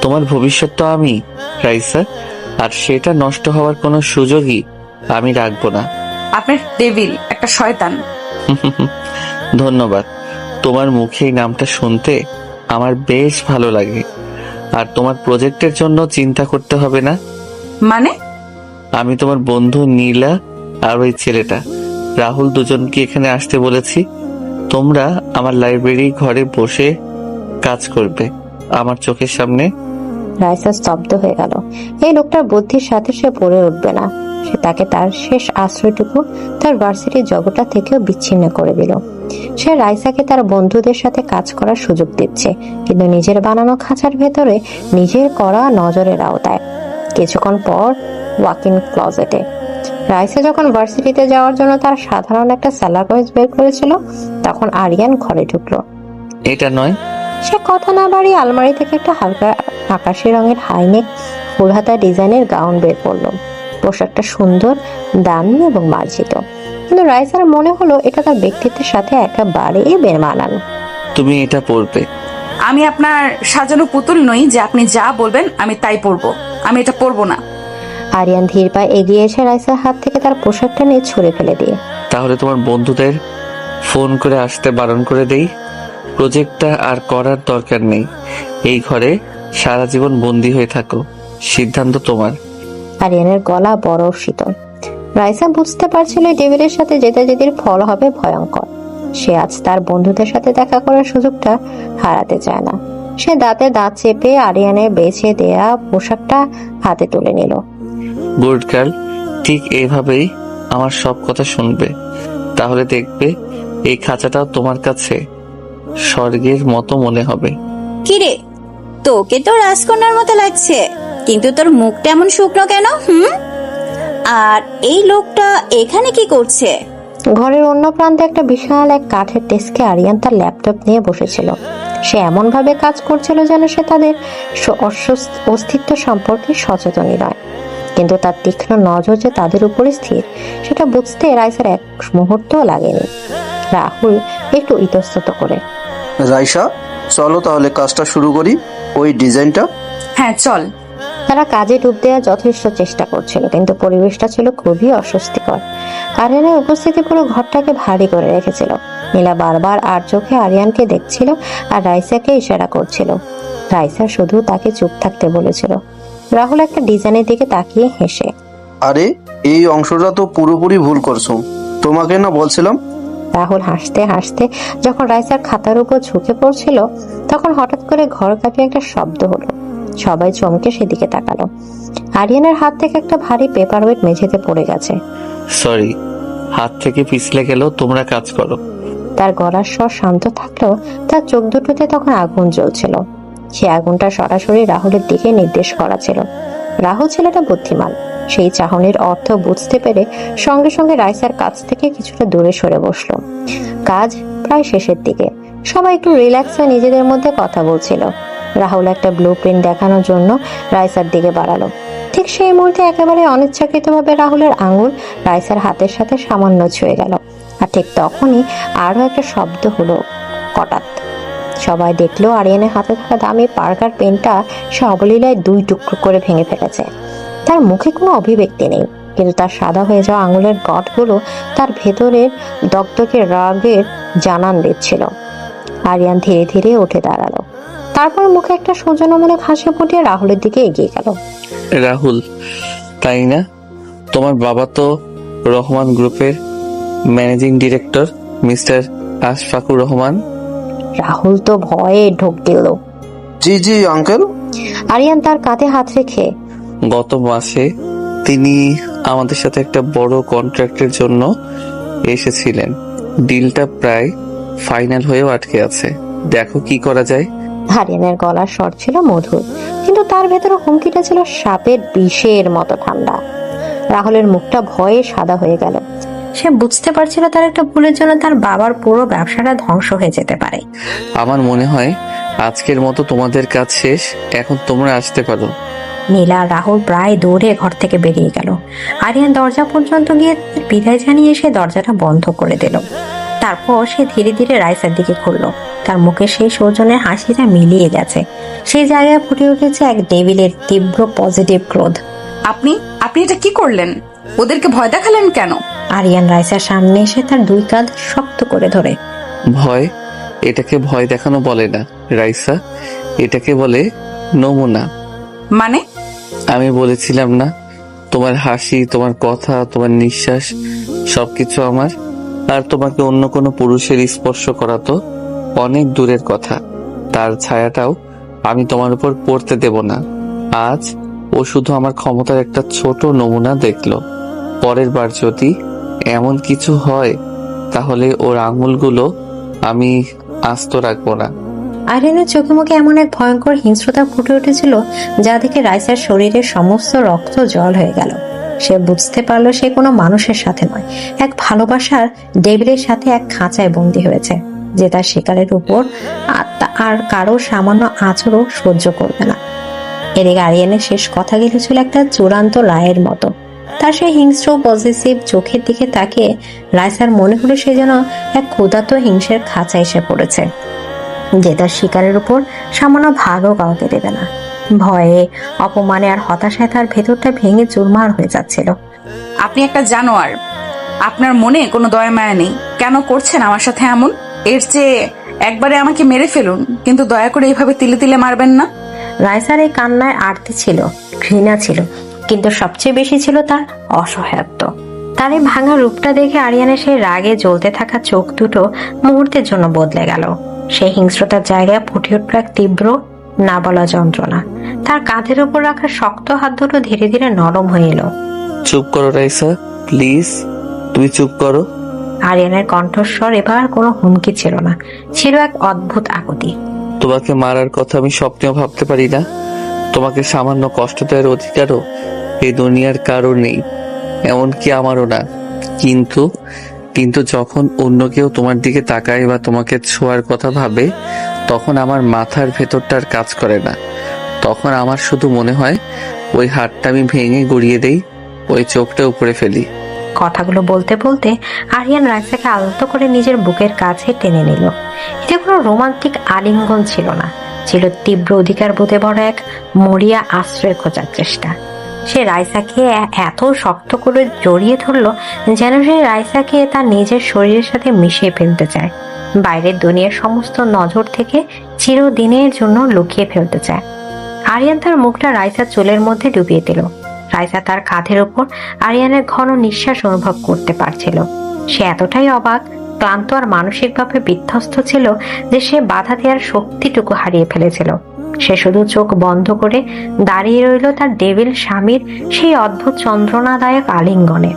তোমার ভবিষ্যৎ তো আমি রাইসা, আর সেটা নষ্ট হওয়ার কোনো সুযোগই আমি রাখবো না। আপনার ডেভিল, একটা শয়তান। ধন্যবাদ। তোমার মুখে এই নামটা শুনতে আমার বেশ ভালো লাগে। আর তোমার প্রজেক্টের জন্য চিন্তা করতে হবে না। মানে? আমি তোমার বন্ধু নীলা আর ওই ছেলেটা রাহুল দুজনকে এখানে আসতে বলেছি। তোমরা আমার লাইব্রেরি ঘরে বসে কাজ করবে আমার চোখের সামনে। রাইসা স্তব্ধ হয়ে গেল। এই লোকটার বুদ্ধির সাথে সে পড়ে উঠবে না। সে তাকে তার শেষ আশ্রয়টুকু তার ভার্সিটির জগৎটা থেকেও বিচ্ছিন্ন করে দিল। সে রাইসাকে তার বন্ধুদের সাথে কাজ করার সুযোগ দিচ্ছে, কিন্তু নিজের বানানো খাঁচার ভেতরে নিজের করা নজরের আওতায়। কিছুক্ষণ পর ওয়াকিং ক্লজেটে রাইসা যখন ভার্সিটিতে যাওয়ার জন্য তার সাধারণ একটা স্যালাড ওয়েজ বের করেছিল, তখন আরিয়ান ঘরে ঢুকলো। এটা নয়। সে কথা না বাড়িয়ে আলমারি থেকে একটা হালকা আকাশি রঙের হাইনেক ফুলহাতা ডিজাইনের গাউন বের করলো। পোশাকটা সুন্দর, দামি এবং মার্জিত, কিন্তু রাইসার মনে হলো এটা তার ব্যক্তিত্বের সাথে একেবারেই বেমানান। তুমি এটা পরবে। আমি আপনার সাজানো পুতুল নই যে আপনি যা বলবেন আমি তাই পরবো। আমি এটা পরবো না। আরিয়ান ধীর পায়ে এগিয়ে এসে রাইসার হাত থেকে তার পোশাকটা নিয়ে ছুঁড়ে ফেলে দিয়ে, তাহলে তোমার বন্ধুদের ফোন করে আসতে বারণ করে দেই। প্রজেক্টটা আর করার দরকার নেই। এই ঘরে সারা জীবন বন্দি হয়ে থাকো, সিদ্ধান্ত তোমার। আরিয়ানের গলা বড় শীতল। রাইসা বুঝতে পারছিল এই টেবিলের সাথে জেতাজেতির ফল হবে ভয়ঙ্কর। সে আজ তার বন্ধুদের সাথে দেখা করার সুযোগটা হারাতে চায় না। সে দাঁতে দাঁত চেপে আরিয়ানের বেছে দেয়া পোশাকটা হাতে তুলে নিল। গুড গার্ল, ঠিক এইভাবেই আমার সব কথা শুনবে। তাহলে দেখবে এই খাঁচাটাও তোমার কাছে স্বর্গের মতো মনে হবে। কিরে, তোকে তো রাজকন্যার মতো লাগছে, কিন্তু তোর মুখটা এমন শুকনো কেন? আর এই লোকটা এখানে কি করছে? ঘরের অন্য প্রান্তে একটা বিশাল এক কাঠের ডেস্কে আরিয়ান তার ল্যাপটপ নিয়ে বসেছিল। সে এমন ভাবে কাজ করছিল যেন সে তাদের অস্তিত্ব সম্পর্কে সচেতনই নয়, কিন্তু তার তীক্ষ্ণ নজর যে তাদের উপরে স্থির সেটা বুঝতে রাইসার এক মুহূর্তও লাগেনি। রাহুল একটু ইতস্তত করে, রাইসা, চলো তাহলে কাজটা শুরু করি। ওই ডিজাইনটা। হ্যাঁ চল। তারা কাজে ডুব দেওয়ার যথেষ্ট চেষ্টা করছিল, কিন্তু পরিবেশটা ছিল খুবই অস্বস্তিকর। আরিয়ানের উপস্থিতি পুরো ঘরটাকে ভারী করে রেখেছিল। নীলা বারবার আর চোখে আরিয়ানকে দেখছিল আর রাইসাকে ইশারা করছিল। রাইসা শুধু তাকে চুপ থাকতে বলেছিল। রাহুল একটা ডিজাইনের দিকে তাকিয়ে হেসে। আরে এই অংশটা তো পুরোপুরি ভুল করছো, তোমাকে না বলছিলাম। রাহুল হাসতে হাসতে যখন রাইসার খাতার উপর ঝুঁকে পড়ছিল, তখন হঠাৎ করে ঘর কাঁপিয়ে একটা শব্দ হলো। সবাই চমকে সেদিকে তাকালো। আরিয়ানের হাত থেকে একটা ভারী পেপার ওয়েট মেঝেতে পড়ে গেছে। সরি, হাত থেকে পিছলে গেল, তোমরা কাজ করো। তার গলার স্বর শান্ত থাকলেও তার চোখ দুটোতে তখন আগুন জ্বলছিল। সে আগুনটা সরাসরি রাহুলের দিকে নির্দেশ করা ছিল। রাহুল ছেলেটা বুদ্ধিমান, সেই চাহনির অর্থ বুঝতে পেরে সঙ্গে সঙ্গে রাইসার কাছ থেকে কিছুটা দূরে সরে বসলো। কাজ প্রায় শেষের দিকে, সবাই একটু রিল্যাক্স হয়ে নিজেদের মধ্যে কথা বলছিল। রাহুল একটা ব্লু প্রিন্ট দেখানোর জন্য রাইসার দিকে বাড়ালো। ঠিক সেই মুহূর্তে একেবারে অনিচ্ছাকৃতভাবে রাহুলের আঙুল রাইসার হাতের সাথে সামান্য ছুঁয়ে গেল। আর ঠিক তখনই আরো একটা শব্দ হলো, হঠাৎ। সবাই দেখলো আরিয়ানের হাতে থাকা দামি পার্কার পেনটা সে অবলীলায় 2 টুকরো করে ভেঙে ফেলেছে। তার মুখে কোনো অভিব্যক্তি নেই, কিন্তু তার সাদা হয়ে যাওয়া আঙুলের গঠগুলো তার ভেতরের দগদগে রাগের জানান দিচ্ছিল। আরিয়ান ধীরে ধীরে উঠে দাঁড়ালো, তারপর মুখে একটা সৌজন্যমূলক হাসি ফুটিয়ে রাহুলের দিকে এগিয়ে গেল। রাহুল, তাই না? তোমার বাবা তো রহমান গ্রুপের managing director, mister Ashfakur Rahman. Rahul তো ভয়ে ঢোক গেল। জি জি আঙ্কেল। আরিয়ান তার কাঁধে হাত রেখে, গত মাসে তিনি আমাদের সাথে একটা বড় কন্ট্রাক্টের জন্য এসেছিলেন। ডিলটা প্রায় ফাইনাল হয়েও আটকে আছে, দেখো কি করা যায়। আরিয়ানের গলার স্বর ছিল মধুর, কিন্তু তার ভেতরে হুমকিটা ছিল সাপের বিষের মতো ঠান্ডা। রাহুলের মুখটা ভয়ে সাদা হয়ে গেল। সে বুঝতে পারছিল তার একটা ভুলের জন্য তার বাবার পুরো ব্যবসাটা ধ্বংস হয়ে যেতে পারে। আমার মনে হয় আজকের মতো তোমাদের কাজ শেষ, এখন তোমরা আসতে পারো। নীলা আর রাহুল প্রায় দৌড়ে ঘর থেকে বেরিয়ে গেল। আরিয়ান দরজা পর্যন্ত গিয়ে বিদায় জানিয়ে সে দরজাটা বন্ধ করে দিল। তারপর সে ধীরে ধীরে রাইসার দিকে ঘুরল। তার মুখে সেই সৌজন্যের হাসিটা মিলিয়ে গেছে। সেই জায়গায় ফুটে উঠেছে এক ডেভিলের তীব্র পজিটিভ ক্রোধ। আপনি আপনি এটা কি করলেন? ওদেরকে ভয় দেখালেন কেন? আরিয়ান রাইসার সামনে এসে তার 2 কাঁধ শক্ত করে ধরে। ভয়? এটাকে ভয় দেখানো বলে না রাইসা, এটাকে বলে নমুনা। মানে? আমি বলেছিলাম না, তোমার হাসি, তোমার কথা, তোমার নিঃশ্বাস সবকিছু আমার। আর তোমাকে অন্য কোনো পুরুষের স্পর্শ করা তো অনেক দূরের কথা, তার ছায়াটাও আমি তোমার উপর পড়তে দেব না। আজ ও শুধু আমার ক্ষমতার একটা ছোট নমুনা দেখলো। পরের বার যদি এমন কিছু হয় তাহলে ওর আঙুলগুলো আমি আস্ত রাখবো না। আরিয়ানের চোখে মুখে এমন এক ভয়ঙ্কর হিংস্রতা ফুটে উঠেছিল, যা দেখে রাইসার শরীরের সমস্ত রক্ত জল হয়ে গেল। সে বুঝতে পারলো সে কোনো মানুষের সাথে নয়, এক ভালোবাসার ডেভিলের সাথে এক খাঁচায় বন্দী হয়েছে, যে তার শিকারের উপর আর কারো সামান্য আচরও সহ্য করবে না। এদিকে আরিয়ানের শেষ কথা ছিল একটা চূড়ান্ত রায়ের মতো। তার সেই হিংস্র পজিটিভ চোখের দিকে তাকিয়ে রাইসার মনে হলো সে যেন এক ক্ষুধার্ত হিংসের খাঁচা এসে পড়েছে, যে তার শিকারের উপর সামান্য ভাগও কাউকে দেবে না। ভয়ে, অপমানে আর হতাশায় তার ভেতরটা ভেঙে চুরমার হয়ে যাচ্ছিল। আপনি একটা জানোয়ার, আপনার মনে কোনো দয়া মায়া নেই। কেন করছেন আমার সাথে এমন? এর চেয়ে একবারে আমাকে মেরে ফেলুন, কিন্তু দয়া করে এইভাবে তিলে তিলে মারবেন না। রাইসার এই কান্নায় আরতি ছিল, ঘৃণা ছিল, কিন্তু সবচেয়ে বেশি ছিল তার অসহায়ত্ব। তার এই ভাঙা রূপটা দেখে আরিয়ানের সেই রাগে জ্বলতে থাকা চোখ দুটো মুহূর্তের জন্য বদলে গেল। সেই হিংস্রতার জায়গায় ফুটে উঠল এক তীব্র না বলা যন্ত্রণা। তার কাঁধের উপর রাখা শক্ত হাত দুটো ধীরে ধীরে নরম হয়ে এলো। চুপ করো রাইসা, প্লিজ, তুমি চুপ করো। আরিয়ানের কণ্ঠস্বর এবার কোনো হুমকি ছিল না, ছিল এক অদ্ভুত আকুতি। তোমাকে মারার কথা আমি স্বপ্নেও ভাবতে পারি না। তোমাকে সামান্য কষ্ট দেওয়ার অধিকারও এই দুনিয়ার কারো নেই, এমনকি আমারও না। কিন্তু যখন অন্য কেউ তোমার দিকে তাকায় বা তোমাকে ছোঁয়ার কথা ভাবে, তখন আমার মাথার ভেতরটার কাজ করে না। তখন আমার শুধু মনে হয় ওই হাতটা আমি ভেঙে গড়িয়ে দেই, ওই চোখটা উপরে ফেলি। কথাগুলো বলতে বলতে আরিয়ান রাইসাকে আলতো করে নিজের বুকের কাছে টেনে নিল। এটা কোনো রোমান্টিক আলিঙ্গন ছিল না, ছিল তীব্র অধিকার বোধে ভরা এক মরিয়া আশ্রয় খোঁজার চেষ্টা। সে রাইসাকে এত শক্ত করে জড়িয়ে ধরলো যেন সে রাইসাকে তার নিজের শরীরের সাথে মিশিয়ে ফেলতে চায়, বাইরের দুনিয়ার সমস্ত নজর থেকে চিরদিনের জন্য লুকিয়ে ফেলতে চায়। আরিয়ান তার মুখটা রাইসার চুলের মধ্যে ডুবিয়ে দিল। রাইসা তার কাঁধের উপর আরিয়ানের ঘন নিঃশ্বাস অনুভব করতে পারছিল। সে এতটাই অবাক, ক্লান্ত আর মানসিকভাবে বিধ্বস্ত ছিল যে সে বাধা দেওয়ার শক্তিটুকু হারিয়ে ফেলেছিল। সে শুধু চোখ বন্ধ করে দাঁড়িয়ে রইল তার ডেভিল স্বামীর সেই অদ্ভুত যন্ত্রণাদায়ক আলিঙ্গনে।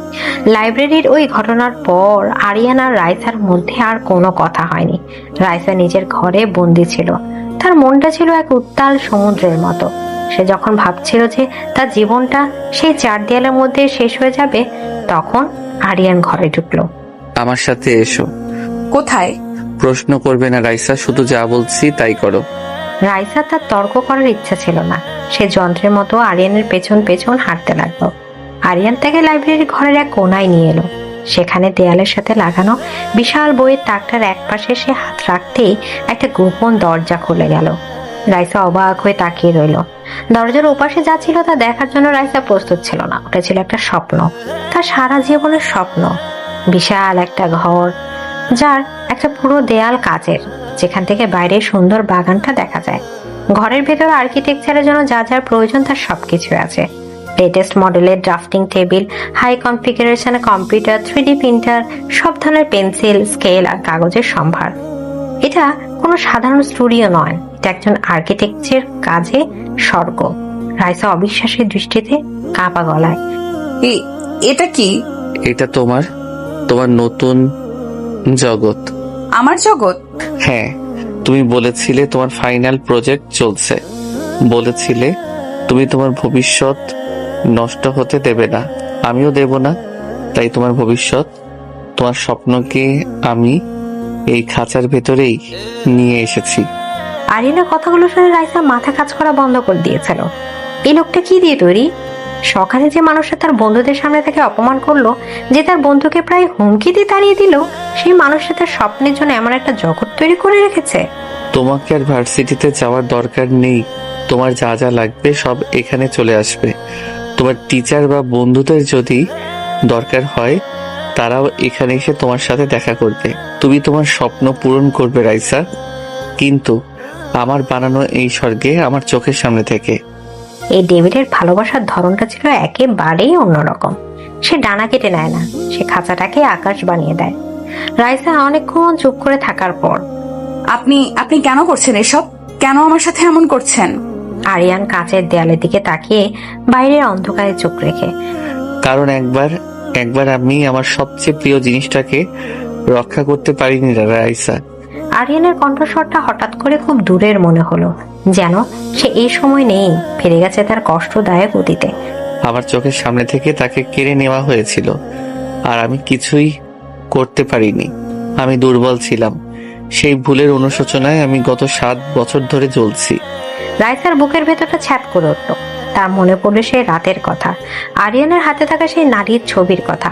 লাইব্রেরির ওই ঘটনার পর আরিয়ান আর রাইসার মধ্যে আর কোনো কথা হয়নি। রাইসা নিজের ঘরে বন্দি ছিল। তার মনটা ছিল এক উত্তাল সমুদ্রের মতো। সে যখন ভাবছিল যে তার জীবনটা সেই চার দেয়ালের মধ্যে শেষ হয়ে যাবে, তখন আরিয়ান ঘরে ঢুকলো। আমার সাথে এসো। কোথায়? প্রশ্ন করবে না রাইসা, শুধু যা বলছি তাই করো। রাইসা তার তর্ক করার ইচ্ছা ছিল না। সে যন্ত্রের মতো আরিয়ানের পেছন পেছন হাঁটতে লাগলো। আরিয়ান তাকে লাইব্রেরির ঘরের এক কোনায় নিয়ে এলো। সেখানে দেয়ালের সাথে লাগানো বিশাল বইয়ের তাকটার এক পাশে সে হাত রাখতেই একটা গোপন দরজা খুলে গেল। রাইসা অবাক হয়ে তাকিয়ে রইল। দরজার ওপাশে যা ছিল তা দেখার জন্য রাইসা প্রস্তুত ছিল না। ওটা ছিল একটা স্বপ্ন, তার সারা জীবনের স্বপ্ন। বিশাল একটা ঘর, যার একটা পুরো দেয়াল কাচের, যেখান থেকে বাইরের সুন্দর বাগানটা দেখা যায়। ঘরের ভেতর আর্কিটেকচারের জন্য যা যার প্রয়োজন তার সবকিছু আছে। লেটেস্ট মডেলের ড্রাফটিং টেবিল, হাই কনফিগারেশনের কম্পিউটার, 3D প্রিন্টার, সব ধরনের পেন্সিল, স্কেল আর কাগজের সম্ভার। এটা কোনো সাধারণ স্টুডিও নয়, এটা একজন আর্কিটেকচার কাজে স্বর্গ। রাইসা অবিশ্বাসের দৃষ্টিতে কাঁপা গলায়, এটা কি? এটা তোমার নতুন জগৎ। আমার জগৎ? হ্যাঁ, তুমি বলেছিলে তোমার ফাইনাল প্রজেক্ট চলছে, বলেছিলে তুমি তোমার ভবিষ্যৎ নষ্ট হতে দেবে না, আমিও দেব না। তাই তোমার ভবিষ্যৎ, তোমার স্বপ্নকে আমি এই খাঁচার ভেতরেই নিয়ে এসেছি। আরিয়ানের কথাগুলো শুনে রাইসা মাথা কাজ করা বন্ধ করে দিয়েছিল। এই লোকটা কি দিয়ে তৈরি? সকালে যে মানুষটা তার বন্ধুদের সামনে তাকে অপমান করলো, যে তার বন্ধুকে প্রায় হুমকি দিয়ে তাড়িয়ে দিল, সেই মানুষটা তার স্বপ্নের জন্য এমন একটা জগৎ তৈরি করে রেখেছে। তোমাকে আর ভার্সিটিতে যাওয়ার দরকার নেই। তোমার যা যা লাগবে সব এখানে চলে আসবে। তোমার টিচার বা বন্ধুদের যদি দরকার হয়, তারাও এখানে এসে তোমার সাথে দেখা করবে। তুমি তোমার স্বপ্ন পূরণ করবে রাইসা, কিন্তু আমার বানানো এই স্বর্গে, আমার চোখের সামনে থেকে। এই ডেভিডের ভালোবাসার ধরনটা ছিল একেবারেই অন্যরকম। সে ডানা কেটে নেয় না, সে খাঁচাটাকে আকাশ বানিয়ে দেয়। রাইসা অনেকক্ষণ চুপ করে থাকার পর, আপনি কেন করছেন এসব? কেন আমার সাথে এমন করছেন? আরিয়ান কাঁচের দেয়ালের দিকে তাকিয়ে বাইরের অন্ধকারে চোখ রেখে, কারণ একবার আমি আমার সবচেয়ে প্রিয় জিনিসটাকে রক্ষা করতে পারিনি রাইসা। আরিয়ানের কণ্ঠস্বরটা হঠাৎ করে খুব দূরের মনে হলো, যেন সে এই সময় নেই, ফিরে গেছে তার কষ্টদায়ক অতীতে। আমার চোখের সামনে থেকে তাকে কেড়ে নেওয়া হয়েছিল, আর আমি কিছুই করতে পারিনি। আমি দুর্বল ছিলাম। সেই ভুলের অনুশোচনায় আমি গত 7 বছর ধরে জ্বলছি। রাইসার বুকের ভেতরটা ছ্যাদ করে উঠল। তার মনে পড়লো সেই রাতের কথা, আরিয়ানের হাতে থাকা সেই নারীর ছবির কথা।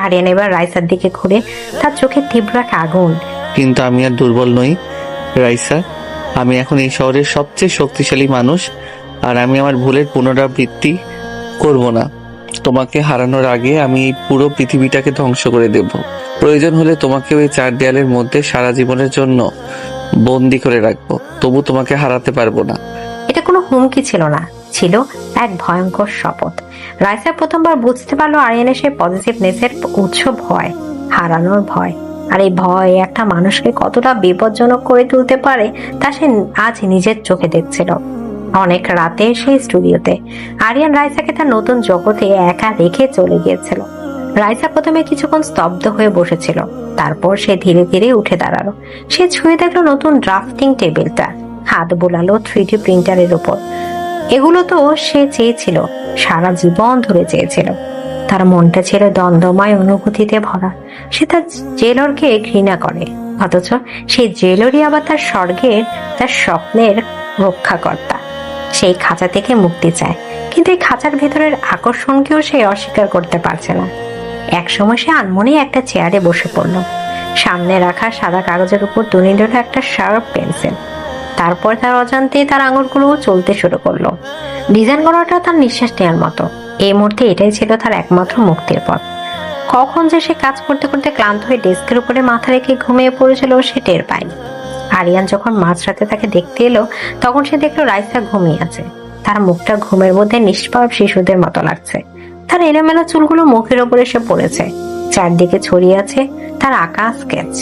আরিয়ান এবার রাইসার দিকে ঘুরে, তার চোখে তীব্র এক আগুন। কিন্তু আমি আর দুর্বল নই রাইসা। আমি এখন এই শহরের সবচেয়ে শক্তিশালী মানুষ, আর আমি আমার ভুলের পুনরাবৃত্তি করব না। তোমাকে হারানোর আগে আমি এই পুরো পৃথিবীটাকে ধ্বংস করে দেব। প্রয়োজন হলে তোমাকে ওই 4 দেয়ালের মধ্যে সারা জীবনের জন্য বন্দি করে রাখবো, তবু তোমাকে হারাতে পারবো না। এটা কোনো হুমকি ছিল না, ছিল এক ভয়ঙ্কর শপথ। রাইসা প্রথমবার বুঝতে পারলো আরিয়ানের সেই পজিটিভনেসের উৎস ভয়, হারানোর ভয়। আর এই ভয় একটা মানুষকে কতটা বিপজ্জনক করে তুলতে পারে তা সে আজ নিজের চোখে দেখছিল। অনেক রাতে সেই স্টুডিওতে আরিয়ান রাইসাকে তার নতুন জগতে একা রেখে চলে গিয়েছিল। রাইসা প্রথমে কিছুক্ষণ স্তব্ধ হয়ে বসেছিল, তারপর সে ধীরে ধীরে উঠে দাঁড়ালো। সে ছুঁয়ে দেখলো নতুন ড্রাফটিং টেবিলটা, হাত বোলালো 3D প্রিন্টারের উপর। এগুলো তো সে চেয়েছিল, সারা জীবন ধরে চেয়েছিল। তার মনটা ছিল দ্বন্দ্বময় অনুভূতিতে ভরা। সে তার জেলরকে ঘৃণা করে, অথচ সেই জেলরই আবার তার স্বর্গের, তার স্বপ্নের রক্ষাকর্তা। সেই খাঁচা থেকে মুক্তি চায়, কিন্তু এই খাঁচার ভেতরের আকর্ষণকেও সে অস্বীকার করতে পারছে না। একসময় সে আনমনে একটা চেয়ারে বসে পড়ল। সামনে রাখা সাদা কাগজের উপর তুলে নিল একটা শার্প পেন্সিল। তারপর তার অজান্তেই তার আঙুলগুলো চলতে শুরু করলো। ডিজাইন করাটা তার নিঃশ্বাস নেওয়ার মতো। এই মুহূর্তে এটাই ছিল তার একমাত্র মুক্তির পথ। কখন যে সে কাজ করতে করতে ক্লান্ত হয়ে ডেস্কের উপরে মাথা রেখে ঘুমিয়ে পড়েছিল সে টের পায়নি। আরিয়ান যখন মাঝরাতে তাকে দেখতে এলো, তখন সে দেখলো রাইসা ঘুমিয়ে আছে। তার মুখটা ঘুমের মধ্যে নিষ্পাপ শিশুদের মতো লাগছে। তার এলোমেলো চুলগুলো মুখের ওপর এসে পড়েছে, চারদিকে ছড়িয়ে আছে তার আঁকা স্কেচ।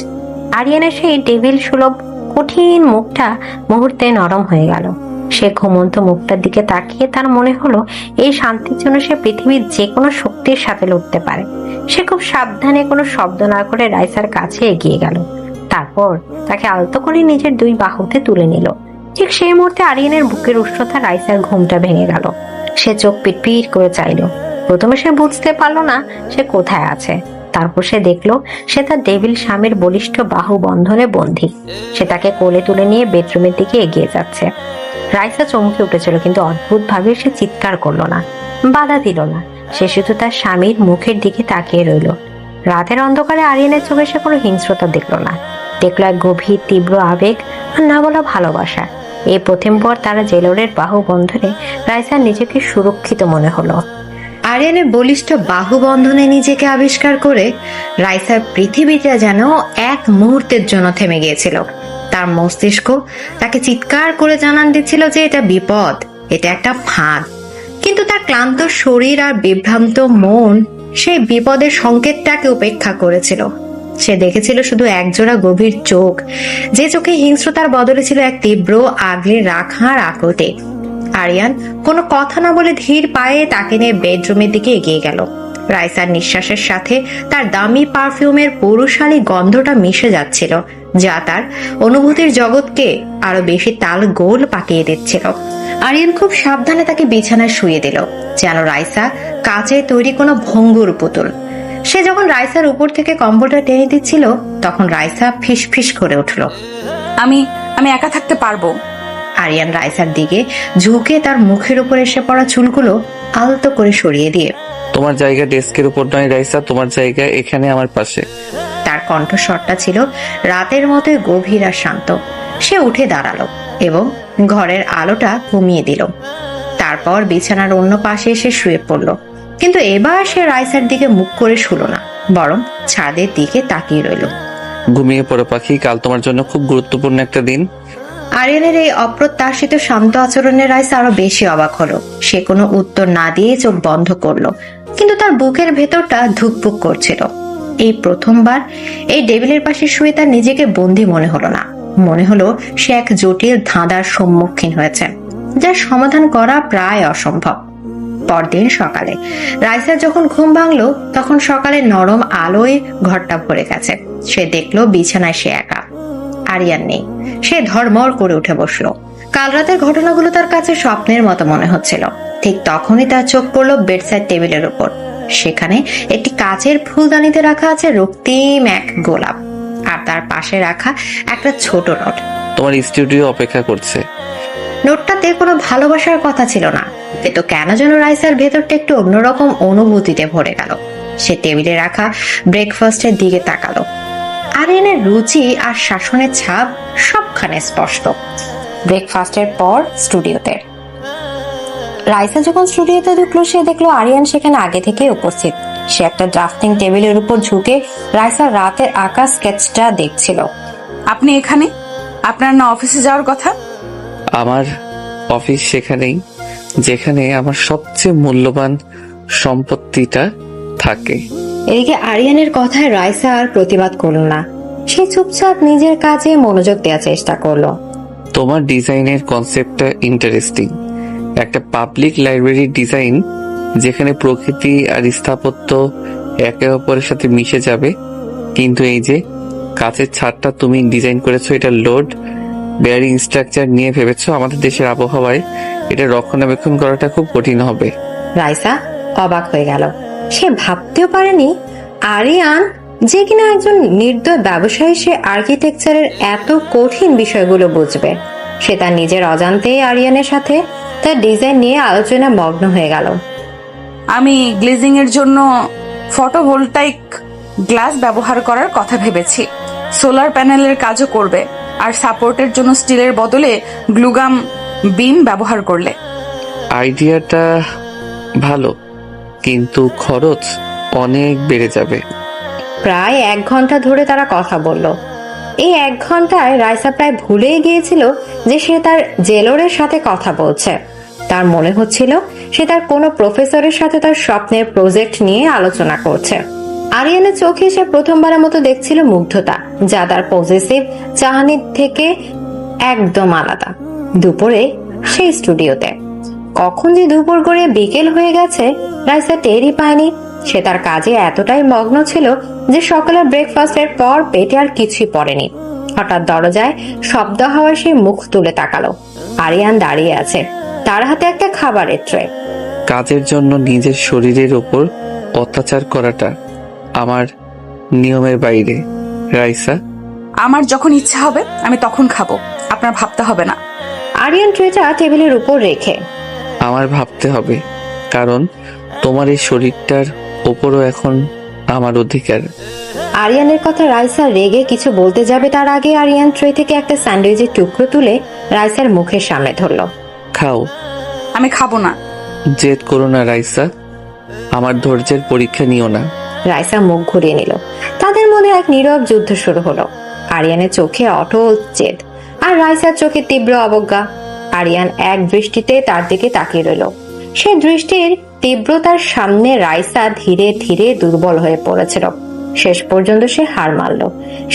আরিয়ানের সেই ডেভিল সুলভ কঠিন মুখটা মুহূর্তে নরম হয়ে গেল। সে ঘুমন্ত মুখটার দিকে তাকিয়ে তার মনে হলো এই শান্তির জন্য সে পৃথিবীর যে কোনো শক্তির সাথে লড়তে পারে। সে খুব সাবধানে কোনো শব্দ না করে রাইসার কাছে এগিয়ে গেল। তারপর তাকে আলতো করে নিজের দুই বাহুতে তুলে নিল। ঠিক সেই মুহূর্তে আরিয়ানের বুকের উষ্ণতা রাইসার ঘুমটা ভেঙে গেল। সে চোখ পিটপিট করে চাইল। প্রথমে সে বুঝতে পারলো না সে কোথায় আছে। তারপর সে দেখলো সে তার ডেভিল স্বামীর বলিষ্ঠ বাহু বন্ধনে বন্দী। সে তাকে কোলে তুলে নিয়ে বেডরুমের দিকে এগিয়ে যাচ্ছে। রাইসা চমকে উঠেছিল, কিন্তু অদ্ভুত ভাবে সে চিৎকার করলো না, বাধা দিল না। সে শুধু তার স্বামীর মুখের দিকে তাকিয়ে রইল। রাতের অন্ধকারে আরিয়ানের চোখে সে কোনো হিংস্রতা দেখলো না, দেখলো এক গভীর তীব্র আবেগ আর না বলা ভালোবাসা। এই প্রথমবার তারা জেলরের বাহু বন্ধনে রাইসার নিজেকে সুরক্ষিত মনে হলো। আরিয়ানের বলিষ্ঠ বাহু বন্ধনে নিজেকে আবিষ্কার করে রাইসার পৃথিবীটা যেন এক মুহূর্তের জন্য থেমে গিয়েছিল। তার মস্তিষ্ক তাকে চিৎকার করে জানান দিচ্ছিল যে এটা বিপদ, এটা একটা ফাঁদ। কিন্তু তার ক্লান্ত শরীর আর বিভ্রান্ত মন সেই বিপদের সংকেতটাকে উপেক্ষা করেছিল। সে দেখেছিল শুধু একজোড়া গভীর চোখ, যে চোখে হিংস্রতার বদলে ছিল এক তীব্র আগলে রাখার আকতে। আরিয়ান কোনো কথা না বলে ধীর পায়ে তাকে নিয়ে বেডরুমের দিকে এগিয়ে গেল। রাইসার নিঃশ্বাসের সাথে তার দামি পারফিউমের পৌরশালী গন্ধটা মিশে যাচ্ছিল, যা তার অনুভূতির জগৎকে আরো বেশি তাল গোল পাকিয়ে দিচ্ছিল। আরিয়ান খুব সাবধানে তাকে বিছানায় শুয়ে দিল, যেন রাইসা কাচে তৈরি কোনো ভঙ্গুর পুতুল। সে যখন রাইসার উপর থেকে কম্বলটা টেনে দিচ্ছিল, তখন রাইসা ফিস ফিস করে উঠল। আমি আমি একা থাকতে পারবো। আরিয়ান রাইসার দিকে ঝুঁকে তার মুখের উপর এসে পড়া চুলগুলো আলতো করে সরিয়ে দিয়ে, তোমার জায়গা ডেস্কের উপর নয় রাইসা, তোমার জায়গা এখানে আমার পাশে। তার কণ্ঠস্বরটা ছিল রাতের মতোই গভীর আর শান্ত। সে উঠে দাঁড়ালো এবং ঘরের আলোটা কমিয়ে দিল। তারপর বিছানার অন্য পাশে এসে শুয়ে পড়ল। কিন্তু এবার সে রাইসার দিকে মুখ করে শুলো না, বরং ছাদের দিকে তাকিয়ে রইল। ঘুমিয়ে পড়ো পাখি, কাল তোমার জন্য খুব গুরুত্বপূর্ণ একটা দিন। আরিয়ানের এই অপ্রত্যাশিত শান্ত আচরণে রাইসা আরো বেশি অবাক হলো। সে কোনো উত্তর না দিয়ে চোখ বন্ধ করলো, কিন্তু তার বুকের ভেতরটা ধুকপুক করছিল। এই প্রথমবার এই টেবিলের পাশে শুয়ে তার নিজেকে বন্দী মনে হলো না। মনে হলো সে এক জটিল ধাঁধার সম্মুখীন হয়েছে, যার সমাধান করা প্রায় অসম্ভব। পরদিন সকালে রাইসার যখন ঘুম ভাঙলো, তখন সকালে নরম আলোয় ঘরটা ভরে গেছে। সে দেখলো বিছানায় সে একা, আরিয়ান নেই। সে ধড়মড় করে উঠে বসলো। কাল রাতের ঘটনাগুলো তার কাছে স্বপ্নের মতো মনে হচ্ছিল। ঠিক তখনই তার চোখ পড়লো বেডসাইড টেবিলের উপর। সেখানে একটি কাচের ফুলদানিতে রাখা আছে রক্তিম এক গোলাপ, আর তার পাশে রাখা একটা ছোট নোট। তোমার স্টুডিও অপেক্ষা করছে। নোটটাতে কোনো ভালোবাসার কথা ছিল না, কিন্তু কেন যেন রাইসার ভেতরটা একটু অন্যরকম অনুভূতিতে ভরে গেল। সে টেবিলে রাখা ব্রেকফাস্টের দিকে তাকালো। আরিয়ানের রুচি আর শাসনের ছাপ সবখানে স্পষ্ট। ব্রেকফাস্টের পর স্টুডিওতে রাইসা যখন স্টুডিওতে ঢুকলো, সে দেখলো আরিয়ান সেখানে আগে থেকে উপস্থিত। সে একটা ড্রাফটিং টেবিলের উপর ঝুঁকে রাইসার রাতের আঁকা স্কেচটা দেখছিল। আপনি এখানে? আপনার না অফিসে যাওয়ার কথা? আমার অফিস সেখানেই, যেখানে আমার সবচেয়ে মূল্যবান সম্পত্তিটা থাকে। এদিকে আরিয়ানের কথায় রাইসা আর প্রতিবাদ করল না। সে চুপচাপ নিজের কাজে মনোযোগ দেওয়ার চেষ্টা করলো। তোমার ডিজাইনের কনসেপ্টটা ইন্টারেস্টিং, একটা পাবলিক লাইব্রেরির ডিজাইন যেখানে প্রকৃতি আর স্থাপত্য একে অপরের সাথে মিশে যাবে। কিন্তু এই যে কাচের ছাদটা তুমি ডিজাইন করেছো, এটা লোড বেয়ারিং স্ট্রাকচার নিয়ে ভেবেছো। আমাদের দেশের আবহাওয়ায় এটা রক্ষণাবেক্ষণ করাটা খুব কঠিন হবে। রাইসা অবাক হয়ে গেল। সে ভাবতেও পারেনি আরিয়ান, যে কিনা একজন নির্দয় ব্যবসায়ী, সে আর্কিটেকচারের এত কঠিন বিষয়গুলো বুঝবে। সে তার নিজের অজান্তেই আরিয়ানের সাথে তার ডিজাইন নিয়ে আলোচনা মগ্ন হয়ে গেল। আমি গ্লেজিং এর জন্য ফটোভোল্টাইক গ্লাস ব্যবহার করার কথা ভেবেছি। সোলার প্যানেলের কাজও করবে, আর সাপোর্টের জন্য স্টিলের বদলে গ্লুগাম বিম ব্যবহার করলে। আইডিয়াটা ভালো, কিন্তু খরচ অনেক বেড়ে যাবে। প্রায় 1 ঘন্টা ধরে তারা কথা বলল। এই 1 ঘন্টায় রাইসা প্রায় ভুলেই গিয়েছিল যে সে তার জেলরের সাথে কথা বলছে। তার মনে হচ্ছিল সে তার কোনো প্রফেসরের সাথে তার স্বপ্নের প্রজেক্ট নিয়ে আলোচনা করছে। আরিয়ানের চোখে সে প্রথমবারের মতো দেখছিল মুগ্ধতা, যা তার পজেসিভ চাহনির থেকে একদম আলাদা। দুপুরে সেই স্টুডিওতে কখন যে দুপুর করে বিকেল হয়ে গেছে রাইসা টেরই পায়নি। সে তার কাজে এতটাই মগ্ন ছিল যে সকালের ব্রেকফাস্টের পর পেটে আর কিছুই পড়েনি। হঠাৎ দরজায় শব্দ হওয়ায় সে মুখ তুলে তাকালো। আরিয়ান দাঁড়িয়ে আছে, তার হাতে একটা খাবারের ট্রে। কাজের জন্য নিজের শরীরের ওপর অত্যাচার করাটা আমার নিয়মের বাইরে, রাইসা। আমার যখন ইচ্ছা হবে আমি তখন খাবো, আপনার ভাবতে হবে না। আরিয়ান ট্রেটা টেবিলের উপর রেখে, আমার ভাবতে হবে, কারণ তোমার এই শরীরটার ওপরও এখন আমার অধিকার। আরিয়ানের কথা রাইসা রেগে কিছু বলতে যাবে তার আগে আরিয়ান ট্রে থেকে একটা স্যান্ডউইচের টুকরো তুলে রাইসার মুখের সামনে ধরলো। খাও। আমি খাবো না। জেদ করো না রাইসা, আমার ধৈর্যের পরীক্ষা নিও না। রাইসা মুখ ঘুরিয়ে নিল। তাদের মধ্যে এক নীরব যুদ্ধ শুরু হলো। আরিয়ানের চোখে অটল জেদ আর রাইসার চোখে তীব্র অবজ্ঞা। আরিয়ান এক দৃষ্টিতে তার দিকে তাকিয়ে রইল। সে দৃষ্টির তীব্রতার সামনে রাইসা ধীরে ধীরে দুর্বল হয়ে পড়েছিল। শেষ পর্যন্ত সে হার মানল।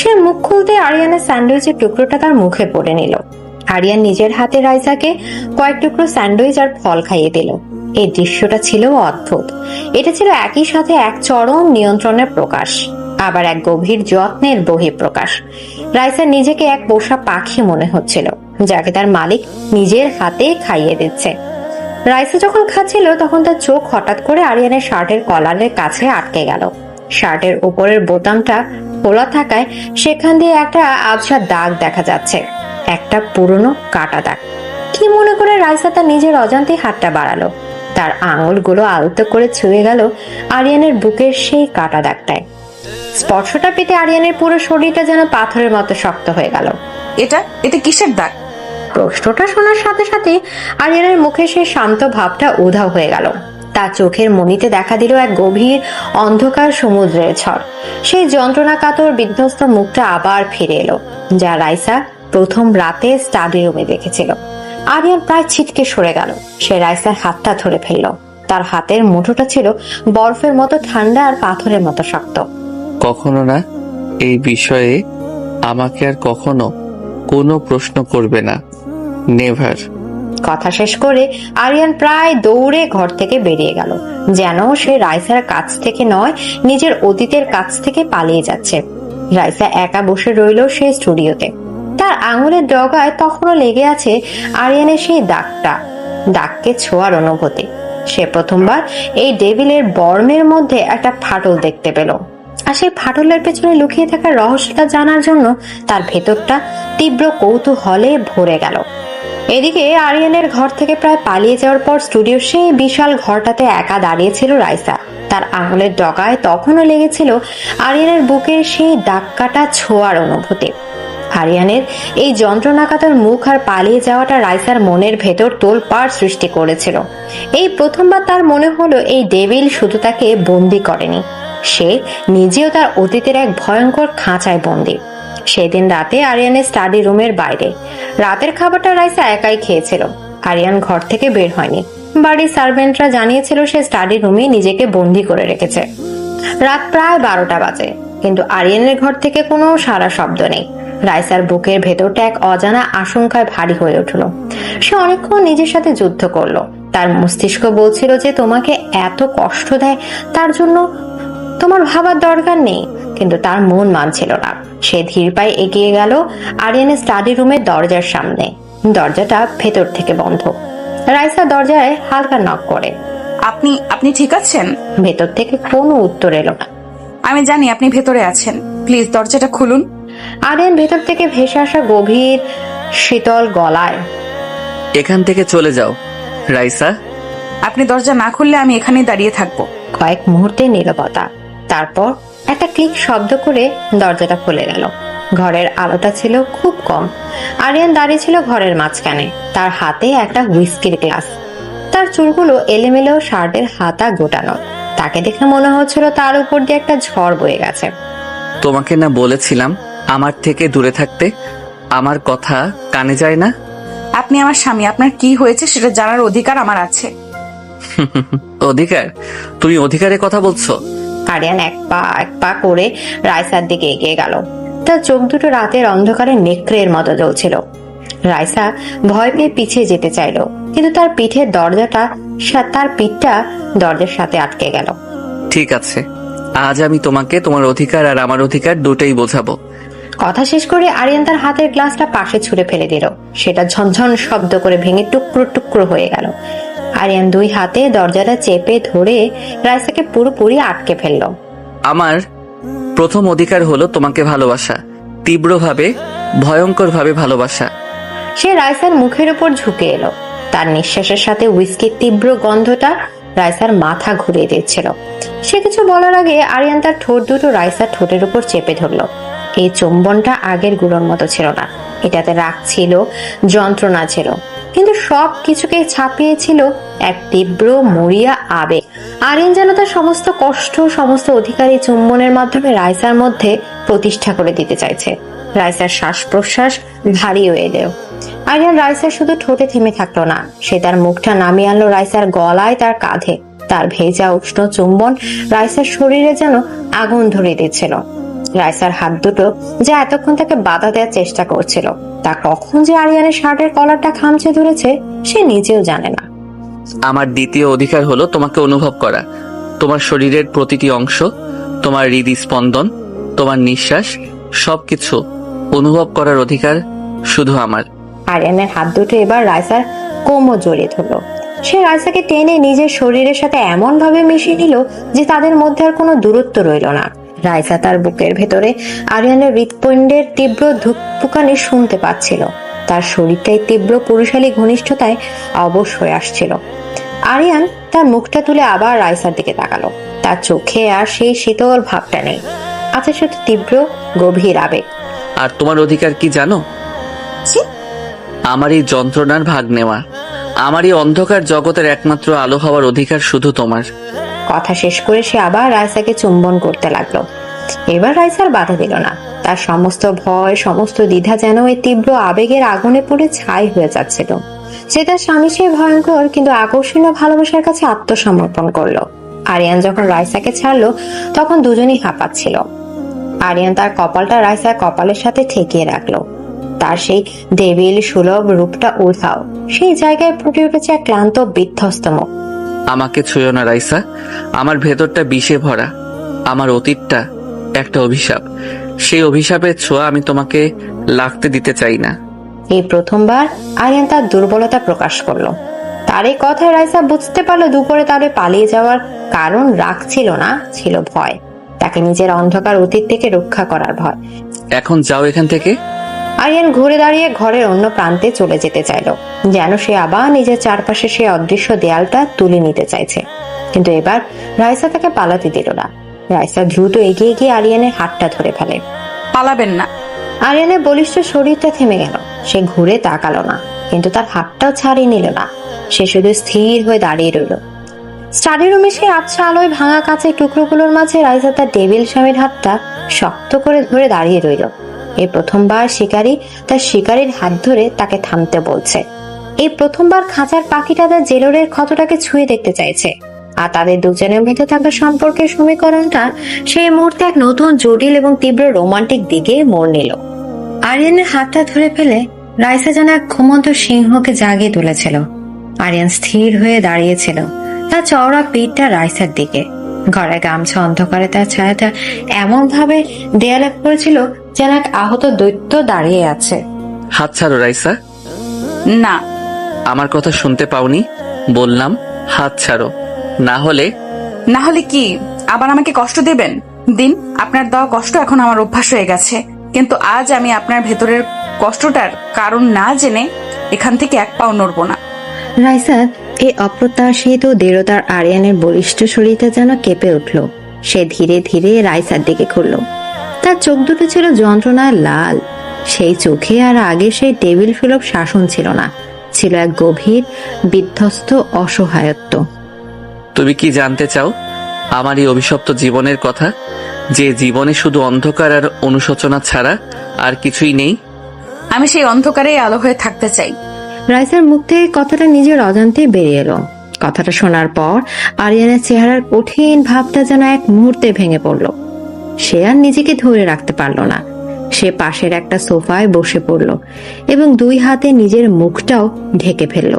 সে মুখ খুলতে আরিয়ানের স্যান্ডউইচের টুকরোটা তার মুখে পড়ে নিল। আরিয়ান নিজের হাতে রাইসাকে কয়েক টুকরো স্যান্ডউইচ আর ফল খাইয়ে দিল। এই দৃশ্যটা ছিল অদ্ভুত। এটা ছিল একই সাথে এক চরম নিয়ন্ত্রণের প্রকাশ, আবার এক গভীর যত্নের বহিঃপ্রকাশ। রাইসা নিজেকে এক পোষা পাখি মনে হচ্ছিল, যাকে তার মালিক নিজের হাতে খাইয়ে দিচ্ছে। রাইসা যখন খাচ্ছিল তখন তার চোখ হঠাৎ করে আরিয়ানের শার্টের কলারের কাছে আটকে গেল। শার্টের উপরের বোতামটা খোলা থাকায় সেখান দিয়ে একটা আবছা দাগ দেখা যাচ্ছে, একটা পুরনো কাটা দাগ। কি মনে করে রাইসা তার নিজের অজান্তে হাতটা বাড়ালো। তার আঙুলগুলো আলতো করে ছুঁয়ে গেল আরিয়ানের বুকের সেই কাটা দাগটায়। স্পর্শটা পেতে আরিয়ানের পুরো শরীরটা যেন পাথরের মতো শক্ত হয়ে গেল। এটা কিসের দাগ? প্রশ্নটা শোনার সাথে সাথে আরিয়ানের মুখে সেই শান্ত ভাবটা উধাও হয়ে গেল। তার চোখের মনিতে দেখা দিল এক গভীর অন্ধকার সমুদ্রের ঝড়। সেই যন্ত্রণা কাতর বিধ্বস্ত মুখটা আবার ফিরে এলো, যা রাইসা প্রথম রাতে স্টাডি রুমে দেখেছিল। আরিয়ান প্রায় ছিটকে সরে গেল। সে রাইসার হাতটা ধরে ফেলল। তার হাতের মুঠোটা ছিল বরফের মতো ঠান্ডা আর পাথরের মতো শক্ত। কখনো না, এই বিষয়ে আমাকে আর কখনো কোনো প্রশ্ন করবে না, নেভার। কথা শেষ করে আরিয়ান প্রায় দৌড়ে ঘর থেকে বেরিয়ে গেল, যেন সে রাইসার কাছ থেকে নয়, নিজের অতীতের কাছ থেকে পালিয়ে যাচ্ছে। রাইসা একা বসে রইল সেই স্টুডিওতে। তার আঙুলের ডগায় তখনও লেগে আছে আরিয়ানের সেই দাগকে ছোঁয়ার অনুভূতি। সে প্রথমবার এই ডেভিলের বর্মের মধ্যে একটা ফাটল দেখতে পেল, আর সেই ফাটলের পেছনে লুকিয়ে থাকা রহস্যটা জানার জন্য তার ভেতরটা তীব্র কৌতূহলে ভরে গেল। এদিকে আরিয়ানের ঘর থেকে প্রায় পালিয়ে যাওয়ার পর স্টুডিওর সেই বিশাল ঘরটাতে একা দাঁড়িয়েছিল রাইসা। তার আঙুলের ডগায় তখনও লেগেছিল আরিয়ানের বুকের সেই দাগ কাটা ছোঁয়ার অনুভূতি। আরিয়ানের এই যন্ত্রণাকাতর মুখ আর পালিয়ে যাওয়াটা রাইসার মনের ভেতর তোলপাড় সৃষ্টি করেছিল। এই প্রথমবার তার মনে হলো এই ডেভিল শুধু তাকে বন্দি করেনি, সে নিজেও তার অতীতের এক ভয়ঙ্কর খাঁচায় বন্দি। সেদিন রাতে আরিয়ানের স্টাডি রুমের বাইরে রাতের খাবারটা রাইসা একাই খেয়েছিল। আরিয়ান ঘর থেকে বের হয়নি। বাড়ির সার্ভেন্টরা জানিয়েছিল সে স্টাডি রুমে নিজেকে বন্দি করে রেখেছে। রাত প্রায় 12টা বাজে, কিন্তু আরিয়ানের ঘর থেকে কোনো সারা শব্দ নেই। রাইসার বুকের ভেতরটা এক অজানা আশঙ্কায় ভারী হয়ে উঠল। সে অনেকক্ষণ নিজের সাথে যুদ্ধ করলো। তার মস্তিষ্ক বলছিল যে তোমাকে এত কষ্ট দেয় তার জন্য তোমার ভাবার দরকার নেই, কিন্তু তার মন মানছিল না। সে ধীর পায়ে এগিয়ে গেল আরিয়ানের স্টাডি রুমের দরজার সামনে। দরজাটা ভেতর থেকে বন্ধ। রাইসা দরজায় হালকা নক করে। আপনি ঠিক আছেন? ভেতর থেকে কোনো উত্তর এলো না। আমি জানি আপনি ভেতরে আছেন, প্লিজ দরজাটা খুলুন। আরিয়ান ভেতর থেকে ভেসে আসা গভীর শীতল গলায়, এখান থেকে চলে যাও রাইসা। আপনি দরজা না খুললে আমি এখানেই দাঁড়িয়ে থাকবো। কয়েক মুহূর্তে নীরবতা, তারপর একটা ক্লিক শব্দ করে দরজাটা খুলে গেল। ঘরের আলোটা ছিল খুব কম। আরিয়ান দাঁড়িয়ে ছিল ঘরের মাঝখানে, তার হাতে একটা হুইস্কির গ্লাস। তার চুলগুলো এলোমেলো, শার্টের হাতা গোটানো। তাকে দেখে মনে হচ্ছিল তার উপর দিয়ে একটা ঝড় বয়ে গেছে। তোমাকে না বলেছিলাম আমার থেকে দূরে থাকতে? আমার কথা কানে যায় না? আপনি আমার স্বামী, আপনার কি হয়েছে সেটা জানার অধিকার আমার আছে। অধিকার? তুমি অধিকারের কথা বলছো? আরিয়ান এক পা করে রাইসার দিকে এগিয়ে গেল। তার চোখ দুটো রাতের অন্ধকারে নেকড়ের মতো জ্বলছিল। রাইসা ভয় পেয়ে পিছিয়ে যেতে চাইলো, কিন্তু তার পিঠটা দরজার সাথে আটকে গেল। ঠিক আছে, আজ আমি তোমাকে তোমার অধিকার আর আমার অধিকার দুটোই বোঝাবো। কথা শেষ করে আরিয়ান তার হাতের গ্লাসটা পাশে ছুঁড়ে ফেলে দিল। সেটা ঝনঝন শব্দ করে ভেঙে টুকরো টুকরো হয়ে গেল। আরিয়ান দুই হাতে দরজাটা চেপে ধরে রাইসাকে পুরোপুরি আটকে ফেললো। আমার প্রথম অধিকার হলো তোমাকে ভালোবাসা, তীব্রভাবে, ভয়ঙ্করভাবে ভালোবাসা। সে রাইসার মুখের উপর ঝুঁকে এলো। তার নিঃশ্বাসের সাথে হুইস্কির তীব্র গন্ধটা রাইসার মাথা ঘুরিয়ে দিচ্ছিল। সে কিছু বলার আগে আরিয়ান তার ঠোঁট দুটো রাইসার ঠোঁটের উপর চেপে ধরলো। এই চুম্বনটা আগের গুলোর মতো ছিল না। এটাতে রাগ ছিল, যন্ত্রণা ছিল, কিন্তু সব কিছুকে ছাপিয়েছিল এক তীব্র মরিয়া আবেগ। আরিয়ান যেন তার সমস্ত কষ্ট, সমস্ত অধিকারী চুম্বনের মাধ্যমে রাইসার মধ্যে প্রতিষ্ঠা করে দিতে চাইছে। রাইসার শ্বাস প্রশ্বাস ভারী হয়ে এলো। আরিয়ান রাইসার শুধু ঠোঁটে থেমে থাকলো না, সে তার মুখটা নামিয়ে আনলো রাইসার গলায়, তার কাঁধে। তার ভেজা উষ্ণ চুম্বন রাইসার শরীরে যেন আগুন ধরিয়ে দিচ্ছিল। রাইসার হাত দুটো যা এতক্ষণ তাকে বাধা দেওয়ার চেষ্টা করছিল, তা কখন যে আরিয়ানের শার্টের কলারটা খামচে ধরেছে সে নিজেও জানে না। আমার দ্বিতীয় অধিকার হলো তোমাকে অনুভব করা, তোমার শরীরের প্রতিটি অংশ, তোমার হৃদস্পন্দন, তোমার নিঃশ্বাস, সবকিছু অনুভব করার অধিকার শুধু আমার। আরিয়ানের হাত দুটো এবার রাইসার কোমর জড়িয়ে ধরলো। সে রাইসাকে টেনে নিজের শরীরের সাথে এমন ভাবে মিশিয়ে নিল যে তাদের মধ্যে আর কোনো দূরত্ব রইল না। রাইসা তার বুকের ভেতরে আরিয়ানের হৃৎপিণ্ডের তীব্র ধুকপুকানি শুনতে পাচ্ছিল। তার শরীরটাই তীব্র পুরুষালী ঘনিষ্ঠতায় অবশ হয়ে আসছিল। আরিয়ান তার মুখটা তুলে আবার রাইসার দিকে তাকালো। তার চোখে আর সেই শীতল ভাবটা নেই, আছে শুধু তীব্র গভীর আবেগ। আর তোমার অধিকার কি জানো? আমার এই যন্ত্রণার ভাগ নেওয়া, আমার এই অন্ধকার জগতের একমাত্র আলো হওয়ার অধিকার শুধু তোমার। কথা শেষ করে সে আবার রাইসাকে চুম্বন করতে লাগলো। এবার রাইসার বাধা দিল না। তার সমস্ত ভয়, সমস্ত দ্বিধা যেন এই তীব্র আবেগের আগুনে পড়ে ছাই হয়ে যাচ্ছিল। সে তার স্বামী সে ভয়ঙ্কর কিন্তু আকর্ষণীয় ভালোবাসার কাছে আত্মসমর্পণ করলো। আরিয়ান যখন রাইসাকে ছাড়লো তখন দুজনেই হাঁপাচ্ছিল। আরিয়ান তার কপালটা রাইসার কপালের সাথে ঠেকিয়ে রাখলো। তার সেই দেবিল সুলভ রূপটা উধাও। সেই জায়গায় ফুটে উঠেছে এক ক্লান্ত বিধ্বস্ত মুখ। আমাকে ছুঁয়ো না রাইসা, আমার ভেতরটা বিষে ভরা, আমার অতীতটা একটা অভিশাপ। সেই অভিশাপের ছোঁয়া আমি তোমাকে লাগতে দিতে চাই না। এই প্রথমবার আরিয়ান তার দুর্বলতা প্রকাশ করলো। তার এই কথায় রাইসা বুঝতে পারলো দুপুরে তারে পালিয়ে যাওয়ার কারণ রাগ ছিল না, ছিল ভয়। তাকে নিজের অন্ধকার অতীত থেকে রক্ষা করার ভয়। এখন যাও এখান থেকে। আরিয়ান ঘুরে দাঁড়িয়ে ঘরের অন্য প্রান্তে চলে যেতে চাইলো, যেন সে আবার নিজের চারপাশে সেই অদৃশ্য দেয়ালটা তুলে নিতে চাইছে। কিন্তু এবার রাইসা তাকে পালাতে দিল না। রাইসা দ্রুত এগিয়ে গিয়ে আরিয়ানের হাতটা ধরে ফেলে। পালাবেন না। আরিয়ানের বলিষ্ঠ শরীরটা থেমে গেল। সে ঘুরে তাকালো না, কিন্তু তার হাতটাও ছাড়িয়ে নিল না। সে শুধু স্থির হয়ে দাঁড়িয়ে রইল। স্টাডি রুমে সে আবছা আলোয় ভাঙা কাঁচের টুকরোগুলোর মাঝে রাইসা তার টেবিল স্বামীর হাতটা শক্ত করে ধরে দাঁড়িয়ে রইল। এই প্রথমবার শিকারী তার শিকারীর হাত ধরে তাকে থামতে বলছে। এই প্রথমবার খাঁচার পাখিটা তার জেলরের ক্ষতটাকে ছুঁয়ে দেখতে চাইছে। আর তাদের দুজনের মধ্যে থাকা সম্পর্কের সমীকরণটা সেই মুহূর্তে এক নতুন জটিল এবং তীব্র রোমান্টিক দিকে মোড় নিল। আরিয়ানের হাতটা ধরে ফেলে রাইসা যেন এক ঘুমন্ত সিংহকে জাগিয়ে তুলেছিল। আরিয়ান স্থির হয়ে দাঁড়িয়েছিল, তার চওড়া পিঠটা রাইসার দিকে। ঘরে গামছা অন্ধকারে তার ছায়াটা এমন ভাবে দেয়ালে পড়েছিল যেন এক আহত দৈত্য দাঁড়িয়ে আছে। হাত ছাড়ো রাইসা। না। আমার কথা শুনতে পাওনি? বললাম হাত ছাড়ো, না হলে। না হলে কি? আবার আমাকে কষ্ট দেবেন? দিন, আপনার দেওয়া কষ্ট এখন আমার অভ্যাস হয়ে গেছে। কিন্তু আজ আমি আপনার ভেতরের কষ্টটার কারণ না জেনে এখান থেকে এক পাও নড়ব না। রাইসা এই অপ্রত্যাশিত দৃঢ়তার আরিয়ানের বলিষ্ঠ শরীরটা যেন কেঁপে উঠল। সে ধীরে ধীরে রাইসার দিকে ঘুরল। তার চোখ দুটো ছিল যন্ত্রণায় লাল। সেই চোখে আর আগে সেই টেবিল সুলভ শাসন ছিল না, ছিল এক গভীর বিধ্বস্ত অসহায়ত্ব। তুমি কি জানতে চাও আমার এই অভিশপ্ত জীবনের কথা, যে জীবনে শুধু অন্ধকার আর অনুশোচনা ছাড়া আর কিছুই নেই? আমি সেই অন্ধকারেই আলো হয়ে থাকতে চাই। রাইসার মুখ থেকে কথাটা নিজের অজান্তেই বেরিয়ে এলো। কথাটা শোনার পর আরিয়ানের চেহারার কঠিন ভাবটা যেন এক মুহূর্তে ভেঙে পড়ল। সে আর নিজেকে ধরে রাখতে পারল না। সে পাশের একটা সোফায় বসে পড়ল এবং দুই হাতে নিজের মুখটাও ঢেকে ফেলল।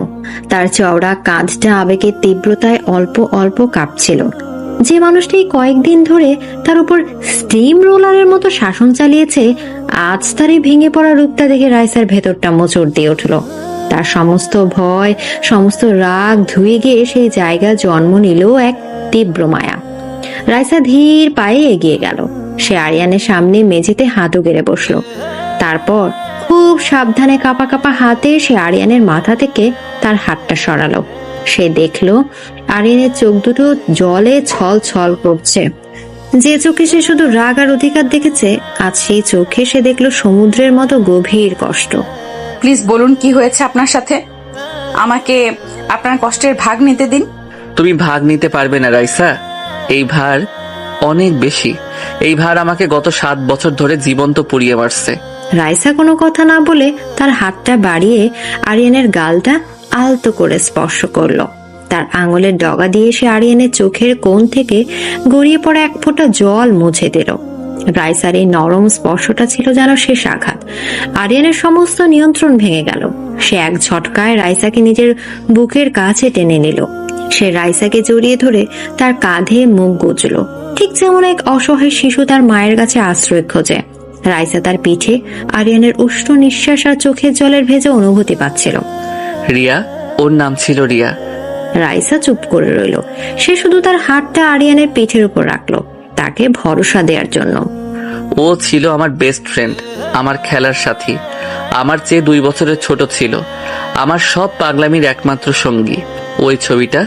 তার চওড়া কাঁধটা আবেগের তীব্রতায় অল্প অল্প কাঁপছিল। যে মানুষটি কয়েকদিন ধরে তার উপর স্টিম রোলারের মতো শাসন চালিয়েছে, আজ তার এই ভেঙে পড়া রূপটা দেখে রাইসার ভেতরটা মোচড় দিয়ে উঠল। তার সমস্ত ভয়, সমস্ত রাগ ধুয়ে গিয়ে সেই জায়গায় জন্ম নিল এক তীব্র মায়া। রাইসা ধীর পায়ে এগিয়ে গেল। সে আরিয়ানের সামনে মেঝেতে হাঁটু গেড়ে বসলো। তারপর খুব সাবধানে কাঁপা কাঁপা হাতে সে আরিয়ানের মাথা থেকে তার হাতটা সরালো। সে দেখলো আরিয়ানের চোখ দুটো জলে ছল ছল করছে। যে চোখে সে শুধু রাগ আর অধিকার দেখেছে, আজ সেই চোখে সে দেখলো সমুদ্রের মতো গভীর কষ্ট। প্লিজ বলুন কি হয়েছে আপনার সাথে। আমাকে আপনার কষ্টের ভাগ নিতে দিন। তুমি ভাগ নিতে পারবে না রাইসা, এই ভার অনেক বেশি। এই ভার আমাকে গত 7 বছর ধরে জীবন্ত পুড়িয়ে মারছে। রাইসা কোনো কথা না বলে তার হাতটা বাড়িয়ে আরিয়ানের গালটা আলতো করে স্পর্শ করলো। তার আঙুলের ডগা দিয়ে সে আরিয়ানের চোখের কোণ থেকে গড়িয়ে পড়া এক ফোঁটা জল মুছে দিল। রাইসার এই নরম স্পর্শটা ছিল যেন শেষ আঘাত। আরিয়ানের সমস্ত নিয়ন্ত্রণ ভেঙে গেল। সে এক ঝটকায় রাইসাকে নিজের বুকের কাছে টেনে নিল। সে রাইসাকে জড়িয়ে ধরে তার কাঁধে মুখ গুজল, ঠিক যেমন এক অসহায় শিশু তার মায়ের কাছে আশ্রয় খোঁজে। রাইসা তার পিঠে আরিয়ানের উষ্ণ নিঃশ্বাস আর চোখের জলের ভেজা অনুভূতি পাচ্ছিল। রিয়া, ওর নাম ছিল রিয়া। রাইসা চুপ করে রইল। সে শুধু তার হাতটা আরিয়ানের পিঠের উপর রাখলো, তাকে ভরসা দেওয়ার জন্য। ও ছিল আমার বেস্ট ফ্রেন্ড, আমার খেলার সাথী, আমার চেয়ে 2 বছরের ছোট ছিল, আমার সব পাগলামির একমাত্র সঙ্গী। ওই ছবিটা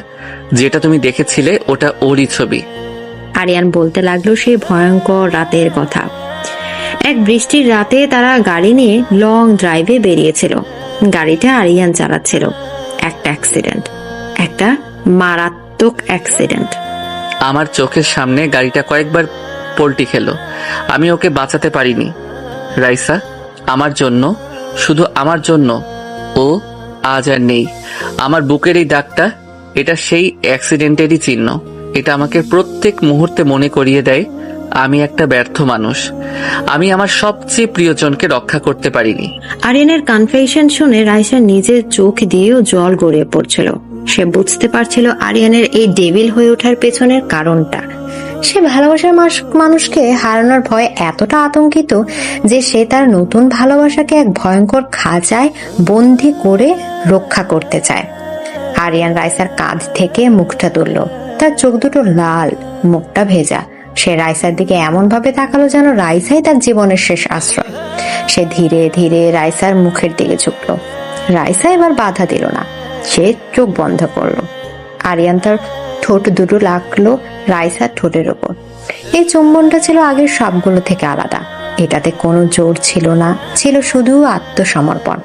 যেটা তুমি দেখেছিলে, ওটা ওরই ছবি। আরিয়ান বলতে লাগলো সেই ভয়ঙ্কর রাতের কথা। এক বৃষ্টির রাতে তারা গাড়ি নিয়ে লং ড্রাইভে বেরিয়েছিল। গাড়িটা আরিয়ান চালাচ্ছিল। একটা অ্যাক্সিডেন্ট, একটা মারাত্মক অ্যাক্সিডেন্ট। আমার চোখের সামনে গাড়িটা কয়েকবার পল্টি খেলো। আমি ওকে বাঁচাতে পারিনি রাইসা। আমার জন্য, শুধু আমার জন্য ও আজ আর নেই। আমার বুকের এই দাগটা, এটা সেই অ্যাক্সিডেন্টেরই চিহ্ন। এটা আমাকে প্রত্যেক মুহূর্তে মনে করিয়ে দেয় আমি একটা ব্যর্থ মানুষ। আমি আমার সবচেয়ে প্রিয়জনকে রক্ষা করতে পারিনি। আরিয়ানের কনফেশন শুনে রাইসার নিজের চোখ দিয়েও জল গড়িয়ে পড়ছিল। সে বুঝতে পারছিল আরিয়ানের এই ডেভিল হয়ে ওঠার পেছনের কারণটা। সে ভালোবাসার মানুষকে হারানোর ভয়ে এতটা আতঙ্কিত যে সে তার নতুন ভালোবাসাকে এক ভয়ঙ্কর খাঁচায় বন্দি করে রক্ষা করতে চায়। আরিয়ান রাইসার কাঁধ থেকে মুখটা তুলল। তার চোখ দুটো লাল, মুখটা ভেজা। সে রাইসার দিকে এমন ভাবে তাকালো যেন রাইসাই তার জীবনের শেষ আশ্রয়। সে ধীরে ধীরে রাইসার মুখের দিকে ঝুঁকলো। রাইসা এবার বাধা দিল না, সে চোখ বন্ধ করলো। আরিয়ান তার ঠোঁট দুটো লাগলো রাইসার ঠোঁটের ওপর। এই চুম্বনটা ছিল আগের সবগুলো থেকে আলাদা। এটাতে কোনো জোর ছিল না, ছিল শুধু আত্মসমর্পণ।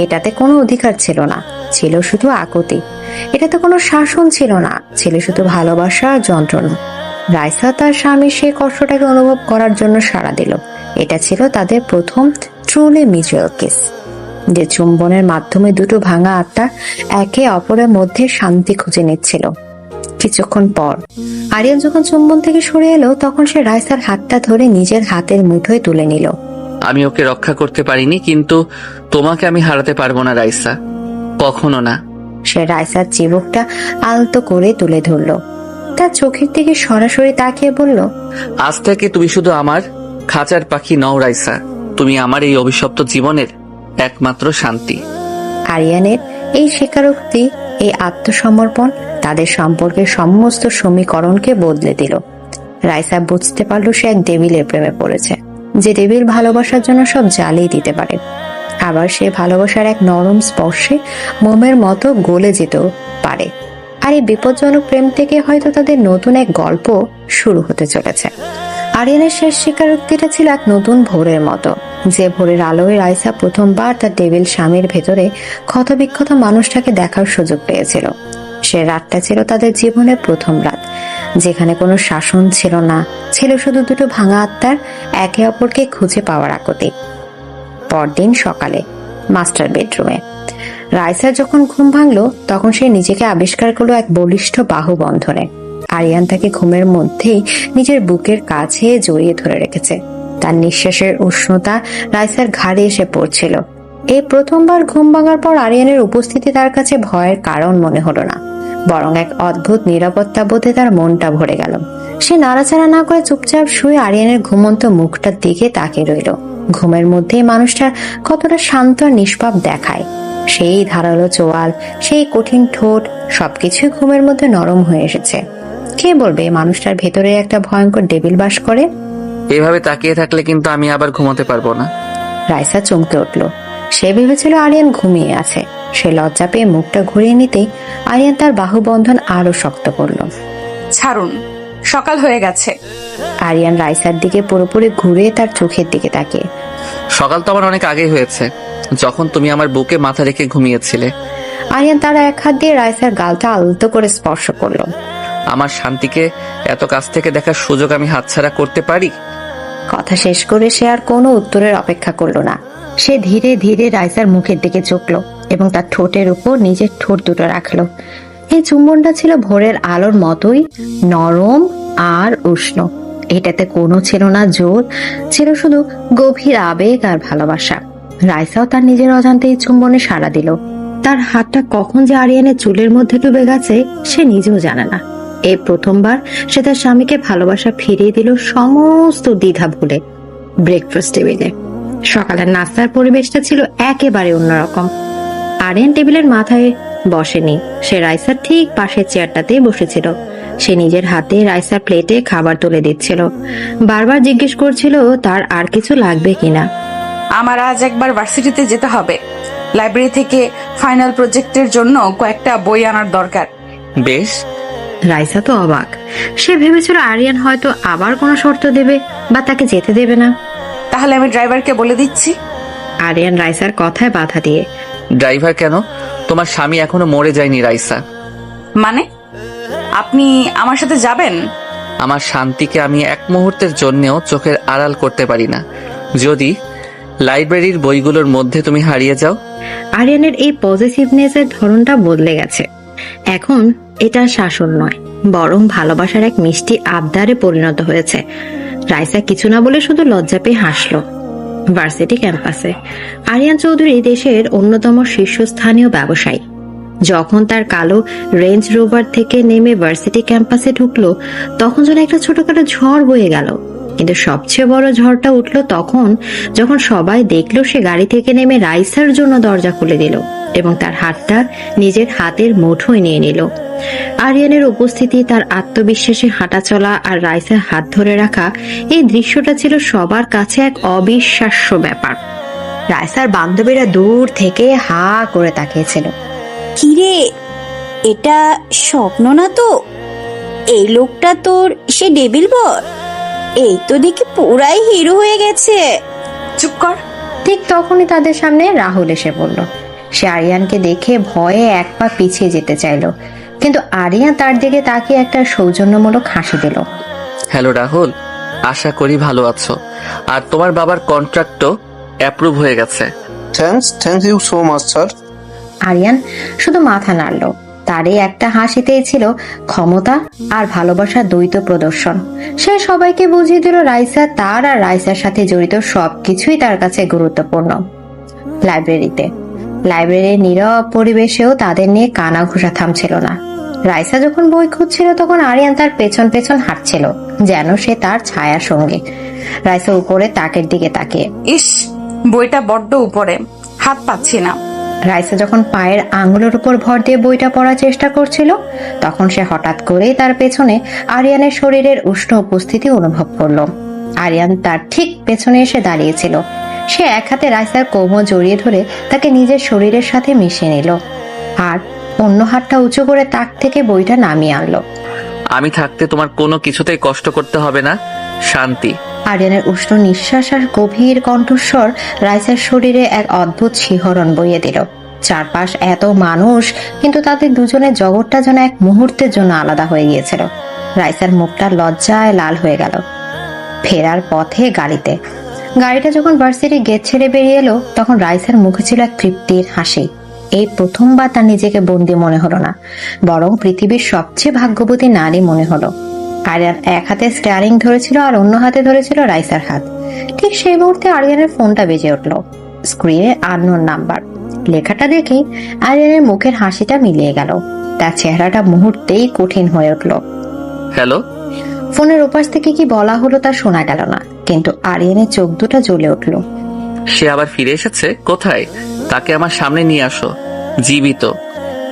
এটাতে কোনো অধিকার ছিল না, ছিল শুধু আকুতি। এটাতে কোনো শাসন ছিল না, ছিল শুধু ভালোবাসা আর যন্ত্রণা। রাইসা তার স্বামীর সেই কষ্টটাকে অনুভব করার জন্য সাড়া দিল। এটা ছিল তাদের প্রথম ট্রুলি মিউচুয়াল কিস, যে চুম্বনের মাধ্যমে দুটো ভাঙা আত্মা একে অপরের মধ্যে শান্তি খুঁজে নিচ্ছিল। কিছুক্ষণ পর আরিয়ান যখন চুম্বন থেকে সরে এলো, তখন সে রাইসার হাতটা ধরে নিজের হাতের মুঠোয় তুলে নিল। আমি ওকে রক্ষা করতে পারিনি, কিন্তু তোমাকে আমি হারাতে পারবো না রাইসা, কখনো না। সে রাইসার চিবুকটা আলতো করে তুলে ধরলো। তার চোখের দিকে সরাসরি তাকিয়ে বলল, আজ থেকে তুমি শুধু আমার খাঁচার পাখি নও রাইসা, তুমি আমার এই অভিশপ্ত জীবনের একমাত্র শান্তি। আরিয়ানের এই স্বীকারোক্তি, এই আত্মসমর্পণ তাদের সম্পর্কের সমস্ত সমীকরণকে বদলে দিল। রাইসা বুঝতে পারল সে এক ডেভিলের প্রেমে পড়েছে, যে ডেভিল ভালোবাসার জন্য সব জ্বালিয়ে দিতে পারে। আবার সে ভালোবাসার এক নরম স্পর্শে মোমের মতো গলে যেতে পারে। আর এই বিপজ্জনক প্রেম থেকে হয়তো তাদের নতুন এক গল্প শুরু হতে চলেছে। আরিয়ানের শেষ স্বীকারোক্তিটা ছিল এক নতুন ভোরের মতো, যে ভোরের আলোয় রাইসা প্রথমবার তার ডেভিল স্বামীর ভেতরে ক্ষতবিক্ষত মানুষটাকে দেখার সুযোগ পেয়েছিল। সে রাতটা ছিল তাদের জীবনের প্রথম রাত, যেখানে কোনো শাসন ছিল না, ছিল শুধু দুটো ভাঙা আত্মার একে অপরকে খুঁজে পাওয়ার আকুতি। পরদিন সকালে মাস্টার বেডরুমে। রাইসার যখন ঘুম ভাঙলো তখন সে নিজেকে আবিষ্কার করলো এক বলিষ্ঠ বাহুবন্ধনে। আরিয়ান তাকে ঘুমের মধ্যেই নিজের বুকের কাছে জড়িয়ে ধরে রেখেছে। তার নিঃশ্বাসের উষ্ণতা রাইসার ঘাড়ে এসে পড়ছিল। এই প্রথমবার ঘুম ভাঙার পর আরিয়ানের উপস্থিতি তার কাছে ভয়ের কারণ মনে হলো না, বরং এক অদ্ভুত নিরাপত্তা বোধে তার মনটা ভরে গেল। সে নাড়াচাড়া না করে চুপচাপ শুয়ে আরিয়ানের ঘুমন্ত মুখটার দিকে তাকিয়ে রইল। ঘুমের মধ্যেই মানুষটার কতটা শান্ত আর নিষ্পাপ দেখায়। সেই ধারালো চোয়াল, সেই কঠিন ঠোঁট, সবকিছুই ঘুমের মধ্যে নরম হয়ে এসেছে। কে বলবে এই মানুষটার ভেতরে একটা ভয়ঙ্কর ডেভিল বাস করে? এভাবে তাকিয়ে থাকলে কিন্তু আমি আবার ঘুমাতে পারবো না। রাইসা চমকে উঠল। সে ভেবেছিল আরিয়ান ঘুমিয়ে আছে। সে লজ্জা পেয়ে মুখটা ঘুরিয়ে নিতেই আরিয়ান তার বাহুবন্ধন আরো শক্ত করল। ছাড়ুন, সকাল হয়ে গেছে। আরিয়ান রাইসার দিকে পুরোপুরি ঘুরে তার চোখের দিকে তাকিয়ে, সকাল তো আমার অনেক আগেই হয়েছে, যখন তুমি আমার বুকে মাথা রেখে ঘুমিয়েছিলে। আরিয়ান তার এক হাত দিয়ে রাইসার গালটা আলতো করে স্পর্শ করল। আমার শান্তিকে এত কাছ থেকে দেখার সুযোগ আমি হাতছাড়া করতে পারি? কথা শেষ করে সে আর কোনো উত্তরের অপেক্ষা করলো না। সে ধীরে ধীরে রাইসার মুখের দিকে ঝুঁকলো এবং তার ঠোঁটের উপর নিজের ঠোঁট দুটো রাখলো। এই চুম্বনটা ছিল ভোরের আলোর মতোই নরম আর উষ্ণ। এটাতে কোনো ছিল না জোর, ছিল শুধু গভীর আবেগ আর ভালোবাসা। রাইসাও তার নিজের অজান্তে এই চুম্বনে সাড়া দিল। তার হাতটা কখন যে আরিয়ানের চুলের মধ্যে ডুবে গেছে সে নিজেও জানে না। এই প্রথমবার সে তার স্বামীকে ভালোবাসা ফিরিয়ে দিল সমস্ত দ্বিধা ভুলে। ব্রেকফাস্ট টেবিলে সকালের নাস্তার পরিবেশটা ছিল একেবারে অন্যরকম। আরিয়ান টেবিলের মাথায় বসেনি, সে রাইসার ঠিক পাশের চেয়ারটাতেই বসেছিল। সে নিজের হাতে রাইসার প্লেটে খাবার তুলে দিচ্ছিল, বারবার জিজ্ঞেস করছিল তার আর কিছু লাগবে কিনা। আমার আজ একবার ভার্সিটিতে যেতে হবে। লাইব্রেরি থেকে ফাইনাল প্রজেক্টের জন্য কয়েকটা বই আনার দরকার। বেশ। রাইসা তো অবাক। সে ভেবেছিল আরিয়ান হয়তো আবার কোনো শর্ত দেবে বা তাকে যেতে দেবে না। তাহলে আমি ড্রাইভারকে বলে দিচ্ছি। আরিয়ান রাইসার কথায় বাধা দিয়ে, ড্রাইভার কেন? তোমার স্বামী এখনো মরে যায়নি রাইসা। মানে আপনি আমার সাথে যাবেন? আমার শান্তিকে আমি এক মুহূর্তের জন্যেও চোখের আড়াল করতে পারি না। যদি লাইব্রেরির বইগুলোর মধ্যে তুমি হারিয়ে যাও। আরিয়ানের এই পজিটিভনেসের ধরনটা বদলে গেছে। এখন এটা শাসন নয়, বরং ভালোবাসার এক মিষ্টি আবদারে পরিণত হয়েছে। রাইসা কিছু না বলে শুধু লজ্জা পেয়ে হাসলো। ভার্সিটি ক্যাম্পাসে আরিয়ান চৌধুরী দেশের অন্যতম শীর্ষস্থানীয় ব্যবসায়ী। যখন তার কালো রেঞ্জ রোভার থেকে নেমে ভার্সিটি ক্যাম্পাসে ঢুকলো তখন যেন একটা ছোটখাটো ঝড় বয়ে গেল। কিন্তু সবচেয়ে বড় ঝড়টা উঠলো তখন যখন সবাই দেখলো সে গাড়ি থেকে নেমে রাইসার জন্য দরজা খুলে দিল এবং তার হাতটা নিজের হাতের মুঠোয় নিয়ে নিল। আরিয়ানের উপস্থিতি, তার আত্মবিশ্বাসী হাঁটাচলা আর রাইসার হাত ধরে রাখা, এই দৃশ্যটা ছিল সবার কাছে এক অবিশ্বাস্য ব্যাপার। রাইসার বান্ধবীরা দূর থেকে হা করে তাকিয়েছিল। কিরে, এটা স্বপ্ন না তো? এই লোকটা তোর সে ডেভিল বর? এই তো দেখি পুরাই হিরো হয়ে গেছে। চুপ কর। ঠিক তখনই তাদের সামনে রাহুল এসে পড়ল। সে আরিয়ানকে দেখে ভয়ে এক পা পিছিয়ে যেতে চাইলো, কিন্তু আরিয়ান তার দিকে তাকিয়ে একটা সৌজন্যমূলক হাসি দিল। হ্যালো রাহুল, আশা করি ভালো আছো। আর তোমার বাবার কন্ট্রাক্টও অ্যাপ্রুভ হয়ে গেছে। Thank you so much sir. Aryan শুধু মাথা নাড়ল। তার এই একটা হাসিতেই ছিল ক্ষমতা আর ভালোবাসার দ্বৈত প্রদর্শন। সে সবাইকে বুঝিয়ে দিল রাইসা তার আর রাইসার সাথে জড়িত সবকিছুই তার কাছে গুরুত্বপূর্ণ। লাইব্রেরির নীরব পরিবেশেও তাদের নিয়ে কানা ঘুষা থামছিল না। রাইসা যখন বই খুঁজছিল তখন আরিয়ান তার পেছন পেছন হাঁটছিল, যেন সে তার ছায়া সঙ্গী। রাইসা উপরে তাকের দিকে তাকিয়ে, ইস, বইটা বড্ড উপরে, হাত পাচ্ছি না। রাইসা যখন পায়ের আঙুলের উপর ভর দিয়ে বইটা পড়ার চেষ্টা করছিল তখন সে হঠাৎ করেই তার পেছনে আরিয়ানের শরীরের উষ্ণ উপস্থিতি অনুভব করলো। আরিয়ান তার ঠিক পেছনে এসে দাঁড়িয়েছিল। সে এক হাতে রাইসার কোমর জড়িয়ে ধরে তাকে নিজের শরীরের সাথে মিশিয়ে নিল আর অন্য হাতটা উঁচু করে তাক থেকে বইটা নামিয়ে আনলো। আমি থাকতে তোমার কোনো কিছুতেই কষ্ট করতে হবে না, শান্তি। আরিয়ানের উষ্ণ নিঃশ্বাস আর গভীর কণ্ঠস্বর রাইসার শরীরে এক অদ্ভুত শিহরণ বইয়ে দিল। চারপাশ এত মানুষ, কিন্তু তাদের দুজনের জগৎটা যেন এক মুহূর্তের জন্য আলাদা হয়ে গিয়েছিল। রাইসার মুখটা লজ্জায় লাল হয়ে গেল। ফেরার পথে গাড়িতে গাড়িটা যখন ভার্সিটি গেট ছেড়ে বেরিয়ে এলো তখন রাইসার মুখে ছিল এক তৃপ্তির হাসি। এই প্রথমবার তার নিজেকে বন্দি মনে হলো না, বরং পৃথিবীর সবচেয়ে ভাগ্যবতী নারী মনে হলো। আরিয়ান এক হাতে স্টিয়ারিং ধরেছিল আর অন্য হাতে ধরেছিল রাইসার হাত। ঠিক সেই মুহূর্তে আরিয়ানের ফোনটা বেজে উঠলো। স্ক্রিনে আননোন নাম্বার লেখাটা দেখেই আরিয়ানের মুখের হাসিটা মিলিয়ে গেল। তার চেহারাটা মুহূর্তেই কঠিন হয়ে উঠল। হ্যালো। ফোনের ওপাশ থেকে কি বলা হলো তা শোনা গেল না, কিন্তু আরিয়ানের চোখ দুটো জ্বলে উঠল। সে আবার ফিরে এসেছে? কোথায়? তাকে আমার সামনে নিয়ে আসো। জীবিত।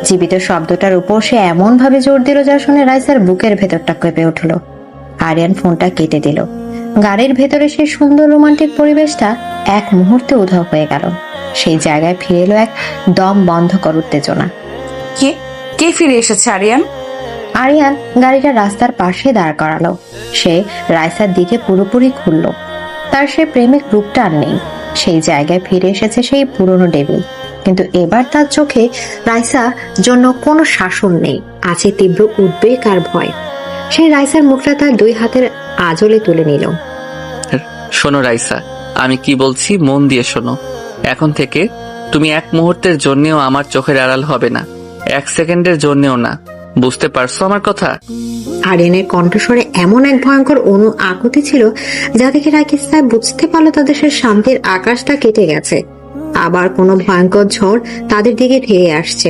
জীবিত শব্দটার উপর সে এমন ভাবে জোর দিল যা শুনে রাইসার বুকের ভেতরটা কেঁপে উঠল। আরিয়ান ফোনটা কেটে দিল। গাড়ির ভেতরে সেই সুন্দর রোমান্টিক পরিবেশটা এক মুহূর্তে উধাও হয়ে গেল। সেই জায়গায় ফিরে এলো এক দম বন্ধকর উত্তেজনা। কে কে ফিরে এসেছে আরিয়ান? আরিয়ান গাড়িটা রাস্তার পাশে দাঁড় করালো। সে রাইসার দিকে পুরোপুরি খুলল। তার সে প্রেমিক রূপটা আর নেই। সেই জায়গায় ফিরে এসেছে সেই পুরনো ডেভিল, কিন্তু এবার তার চোখে রাইসার জন্য কোনো শাসন নেই, আছে তীব্র উদ্বেগ আর ভয়। সেই রাইসার মুখটা তার দুই হাতের আঁচলে তুলে নিল। শোনো রাইসা, আমি কি বলছি মন দিয়ে শোনো। এখন থেকে তুমি এক মুহূর্তের জন্যও আমার চোখের আড়াল হবে না, এক সেকেন্ডের জন্যও না। বুঝতে পারছো আমার কথা? আরিয়ানের কণ্ঠস্বরে এমন এক ভয়ঙ্কর আকুতি ছিল যা দেখে রাকিস্তা বুঝতে পারলো তাদের সে শান্তির আকাশটা কেটে গেছে। আবার কোনো ভয়ঙ্কর ঝড় তাদের দিকে ধেয়ে আসছে,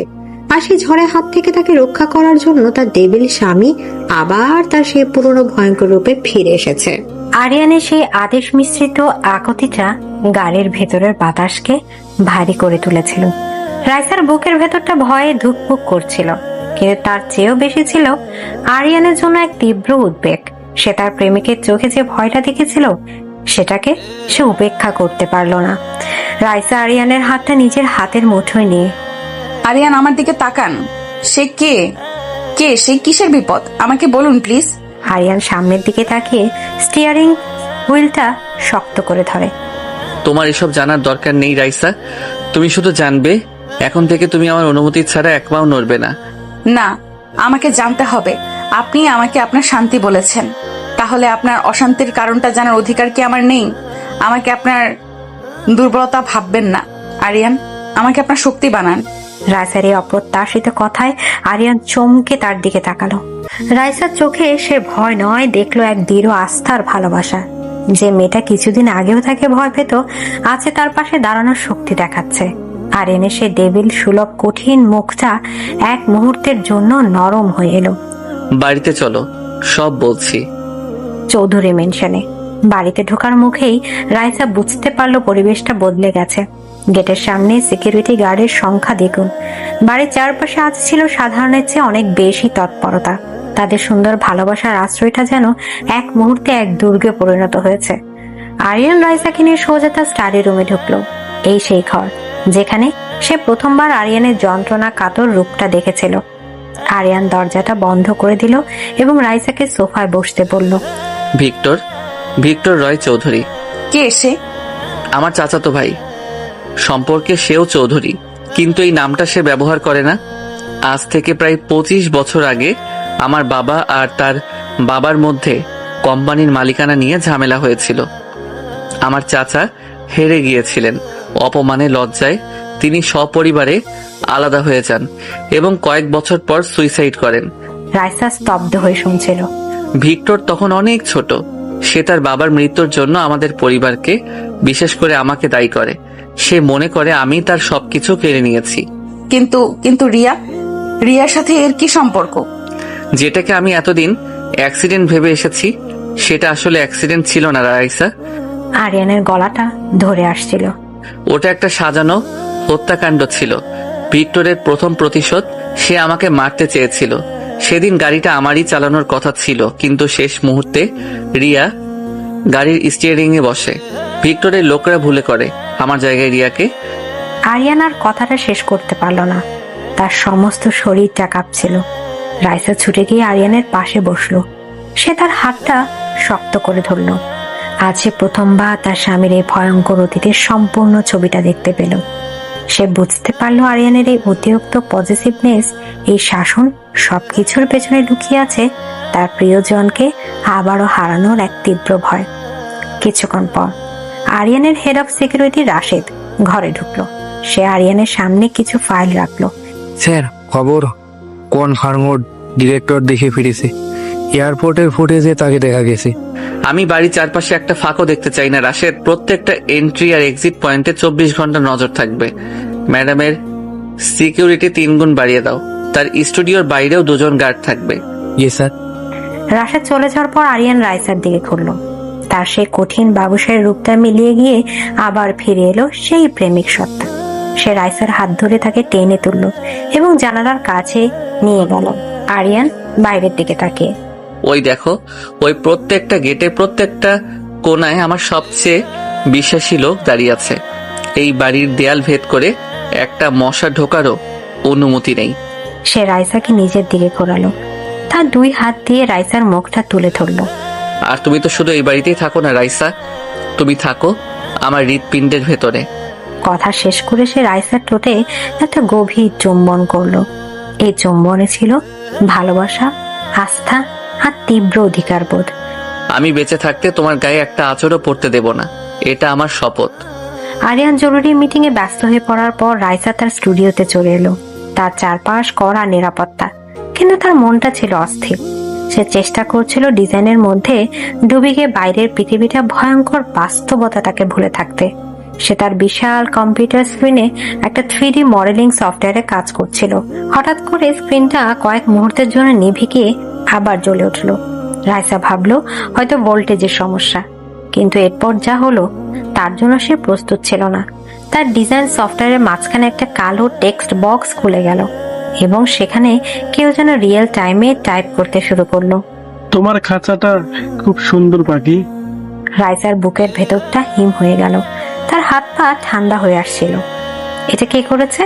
আর সেই ঝড়ের হাত থেকে তাকে রক্ষা করার জন্য তার ডেভিল স্বামী আবার তার সেই পুরনো ভয়ঙ্কর রূপে ফিরে এসেছে। আরিয়ানের সেই আদেশ মিশ্রিত আকুতিটা গাড়ির ভেতরের বাতাসকে ভারী করে তুলেছিল। রাইসার বুকের ভেতরটা ভয়ে ধুকপুক করছিল, কিন্তু তার চেয়েও বেশি ছিল আরিয়ানের জন্য এক তীব্র উদ্বেগ। সে তার প্রেমিকের চোখে যে ভয়টা দেখেছিল সেটাকে সে উপেক্ষা করতে পারল না। রাইসা আরিয়ানের হাতটা নিজের হাতের মুঠোয় নিয়ে, আরিয়ান আমার দিকে তাকান। সে কে? সে কিসের বিপদ? আমাকে বলুন প্লিজ। আরিয়ান সামনের দিকে তাকিয়ে স্টিয়ারিং হুইলটা শক্ত করে ধরে। তোমার এসব জানার দরকার নেই রাইসা। তুমি শুধু জানবে এখন থেকে তুমি আমার অনুমতি ছাড়া এক পাও নড়বে না। না, আমাকে জানতে হবে। আপনি আমাকে আপনার শান্তি বলেছেন, তাহলে আপনার অশান্তির কারণটা জানার অধিকার কি আমার নেই? আমাকে আপনার দুর্বলতা ভাববেন না আরিয়ান, আমাকে আপনার শক্তি বানান। রাইসার এই অপ্রত্যাশিত কথায় আরিয়ান চমকে তার দিকে তাকালো। রাইসার চোখে সে ভয় নয়, দেখলো এক দৃঢ় আস্থার ভালোবাসা। যে মেয়েটা কিছুদিন আগেও তাকে ভয় পেত, আছে তার পাশে দাঁড়ানোর শক্তি দেখাচ্ছে। আরিয়ানের সে ডেভিল সুলভ কঠিন মুখটা এক মুহূর্তের জন্য নরম হয়ে এলো। বাড়িতে চলো, সব বলছি। চৌধুরী মেনশনে বাড়িতে ঢোকার মুখেই রাইসা বুঝতে পারলো পরিবেশটা বদলে গেছে। গেটের সামনে সিকিউরিটি গার্ডের সংখ্যা দ্বিগুণ। বাড়ির চারপাশে আজ ছিল সাধারণের চেয়ে অনেক বেশি তৎপরতা। তাদের সুন্দর ভালোবাসার আশ্রয়টা যেন এক মুহূর্তে এক দুর্গে পরিণত হয়েছে। আরিয়ান রাইসাকে নিয়ে সোজা তার স্টাডি রুমে ঢুকলো। এই সেই ঘর যেখানে সে প্রথমবার আরিয়ানের যন্ত্রণা কাতর রূপটা দেখেছিল। আরিয়ান দরজাটা বন্ধ করে দিল এবং রাইসাকে সোফায় বসতে বলল। ভিক্টর রয় চৌধুরী। কে সে? আমার চাচাতো ভাই। সম্পর্কে সেও চৌধুরী, কিন্তু এই নামটা সে ব্যবহার করে না। আজ থেকে প্রায় 25 বছর আগে আমার বাবা আর তার বাবার মধ্যে কোম্পানির মালিকানা নিয়ে ঝামেলা হয়েছিল। আমার চাচা হেরে গিয়েছিলেন। অপমানে লজ্জায় তিনি সপরিবারে আলাদা হয়ে যান এবং কয়েক বছর পর সুইসাইড করেন। রাইসা স্তব্ধ হয়ে শুনছিল। ভিক্টর তখন অনেক ছোট। সে তার বাবার মৃত্যুর জন্য আমাদের পরিবারকে, বিশেষ করে আমাকে দায়ী করে। সে মনে করে আমি তার সবকিছু কেড়ে নিয়েছি। কিন্তু রিয়ার সাথে এর কি সম্পর্ক? যেটাকে আমি এতদিন অ্যাক্সিডেন্ট ভেবে এসেছি সেটা আসলে অ্যাক্সিডেন্ট ছিল না রাইসা। আরিয়ানের গলাটা ধরে আসছিল। ওটা একটা সাজানো হত্যাকাণ্ড ছিল। ভিক্টরের প্রথম প্রতিশোধ। সে আমাকে মারতে চেয়েছিল। সেদিন গাড়িটা আমারই চালানোর কথা ছিল, কিন্তু শেষ মুহূর্তে রিয়া গাড়ির স্টিয়ারিং এ বসে। ভিক্টরের লোকরা ভুলে করে আমার জায়গায় রিয়াকে। আরিয়ান আর কথাটা শেষ করতে পারল না। তার সমস্ত শরীরটা কাঁপছিল। রাইসা ছুটে গিয়ে আরিয়ানের পাশে বসলো। সে তার হাতটা শক্ত করে ধরল। আজ সে প্রথমবার তার স্বামীর এই ভয়ঙ্কর অতীতের সম্পূর্ণ ছবিটা দেখতে পেল। সে বুঝতে পারলো আরিয়ানের এই অতিরিক্ত পজিটিভনেস, এই শাসন সবকিছুর পেছনে লুকিয়ে আছে তার প্রিয়জনকে আবারও হারানোর এক তীব্র ভয়। কিছুক্ষণ পর আরিয়ানের হেড অফ সিকিউরিটি রাশেদ ঘরে ঢুকলো। সে আরিয়ানের সামনে কিছু ফাইল রাখলো। স্যার, খবর কোন ফার্মোর ডিরেক্টর দেখে ফিরেছে। এয়ারপোর্টের ফুটেজে তাকে দেখা গেছে। আমি বাড়ির চারপাশে একটা ফাঁকও দেখতে চাই না রাশেদ। প্রত্যেকটা এন্ট্রি আর এক্সিট পয়েন্টে 24 ঘন্টা নজর থাকবে। ম্যাডামের সিকিউরিটি 3 গুণ বাড়িয়ে দাও। তার স্টুডিওর বাইরেও 2 জন গার্ড থাকবে। জি স্যার। রাশেদ চলে যাওয়ার পর আরিয়ান রাইসার দিকে ঘুরলো। তার সেই কঠিন বাবুসার রূপটা মিলিয়ে গিয়ে আবার ফিরে এলো সেই প্রেমিক সত্তা। সে রাইসার হাত ধরে তাকে টেনে তুললো এবং জানালার কাছে নিয়ে গেল। আরিয়ান বাইরের দিকে তাকিয়ে, ওই দেখো, ওই প্রত্যেকটা গেটে, প্রত্যেকটা কোনায় আমার সবচেয়ে বিশ্বাসী লোক দাঁড়িয়ে আছে। এই বাড়ির দেয়াল ভেদ করে একটা মশা ঢোকারও অনুমতি নেই। সে রাইসাকে নিজের দিকে ঘোরালো। তার 2 হাত দিয়ে রাইসার মুখটা তুলে ধরলো। আর তুমি তো শুধু এই বাড়িতেই থাকো না রাইসা, তুমি থাকো আমার হৃৎপিণ্ডের ভেতরে। কথা শেষ করে সে রাইসার ঠোঁটে একটা গভীর চুম্বন করলো। এই চুম্বনে ছিল ভালোবাসা, আস্থা আর তীব্র অধিকারবোধ। আমি বেঁচে থাকতে তোমার গায়ে একটা আঁচড়ও পড়তে দেব না, এটা আমার শপথ। আরিয়ান জরুরি মিটিং এ ব্যস্ত হয়ে পড়ার পর রাইসা তার স্টুডিওতে চলে এলো। তার চারপাশ কড়া নিরাপত্তা, কিন্তু তার মনটা ছিল অস্থির। সে চেষ্টা করছিল ডিজাইনের মধ্যে ডুবে গিয়ে বাইরের পৃথিবীটা ভয়ঙ্কর বাস্তবতাটাকে ভুলে থাকতে। সে তার বিশাল কম্পিউটার স্ক্রিনে একটা 3D মডেলিং সফটওয়্যারে কাজ করছিল। হঠাৎ করে স্ক্রিনটা কয়েক মুহূর্তের জন্য নিভে গিয়ে আবার জ্বলে উঠলো। রাইসা ভাবলো হয়তো ভোল্টেজের সমস্যা, কিন্তু এরপর যা হলো তার জন্য সে প্রস্তুত ছিল না। তার ডিজাইন সফটওয়্যারের মাঝখানে একটা কালো টেক্সট বক্স খুলে গেল এবং সেখানে কেউ যেন রিয়েল টাইমে টাইপ করতে শুরু করলো। তোমার খাঁচাটা খুব সুন্দর পাখি। রাইসার বুকের ভেতরটা হিম হয়ে গেল। তার হাত পা ঠান্ডা হয়ে আসছিল। এটা কে করেছে,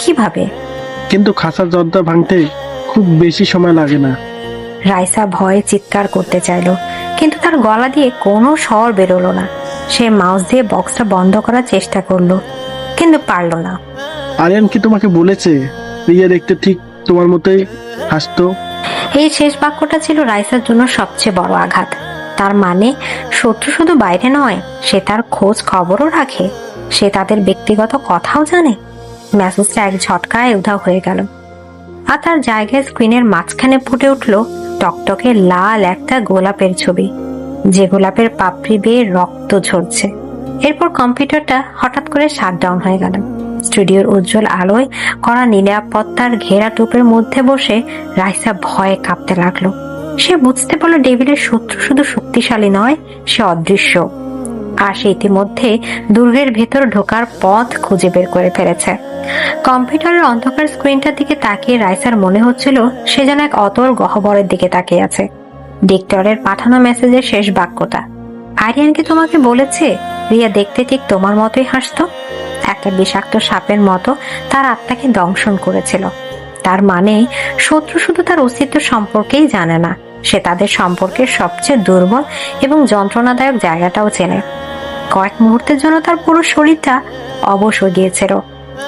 কিভাবে? কিন্তু খাঁচার দরজা ভাঙতে খুব বেশি সময় লাগে না। রাইসা ভয়ে চিৎকার করতে চাইলো, কিন্তু তার গলা দিয়ে কোনো স্বর বেরোলো না। সে মাউস দিয়ে বক্সটা বন্ধ করার চেষ্টা করলো, কিন্তু পারলো না। আরিয়ান কি তোমাকে বলেছে রিয়া দেখতে ঠিক তোমার মতোই হাসতো? এই শেষ বাক্যটা ছিল রাইসার জন্য সবচেয়ে বড় আঘাত। তার মানে শত্রু শুধু বাইরে নয়, সে তার খোঁজ খবরও রাখে, সে তাদের ব্যক্তিগত কথাও জানে। মেসেজটা এক ঝটকায় উধাও হয়ে গেল, আর তার জায়গায় স্ক্রিনের মাঝখানে ফুটে উঠলো টকটকে লাল একটা গোলাপের ছবি, যে গোলাপের পাপড়ি বেয়ে রক্ত ঝরছে। এরপর কম্পিউটারটা হঠাৎ করে শাটডাউন হয়ে গেল। স্টুডিওর উজ্জ্বল আলোয় কড়া নিরাপত্তার ঘেরা টুপের মধ্যে বসে রাইসা ভয়ে কাঁপতে লাগলো। সে বুঝতে পারলো ডেভিডের শত্রু শুধু শক্তিশালী নয়, সে অদৃশ্য। আর সে ইতিমধ্যে দুর্গের ভেতর ঢোকার পথ খুঁজে বের করে ফেলেছে। কম্পিউটারের অন্ধকার স্ক্রিনটার দিকে তাকিয়ে রাইসার মনে হচ্ছিল সে যেন এক অতল গহ্বরের দিকে তাকিয়ে আছে। ডিক্টরের পাঠানো মেসেজের শেষ বাক্যটা, আরিয়ানকে তোমাকে বলেছে রিয়া দেখতে ঠিক তোমার মতোই হাসতো। একটা বিষাক্ত সাপের মতো তার আত্মাকে দংশন করেছিল। তার মানে শত্রু শুধু তার অস্তিত্ব সম্পর্কেই জানে না, সে তাদের সম্পর্কের সবচেয়ে দুর্বল এবং যন্ত্রণাদায়ক জায়গাটাও চেনে। কয়েক মুহূর্তের জন্য তার পুরো শরীরটা অবশ হয়ে গিয়েছিল।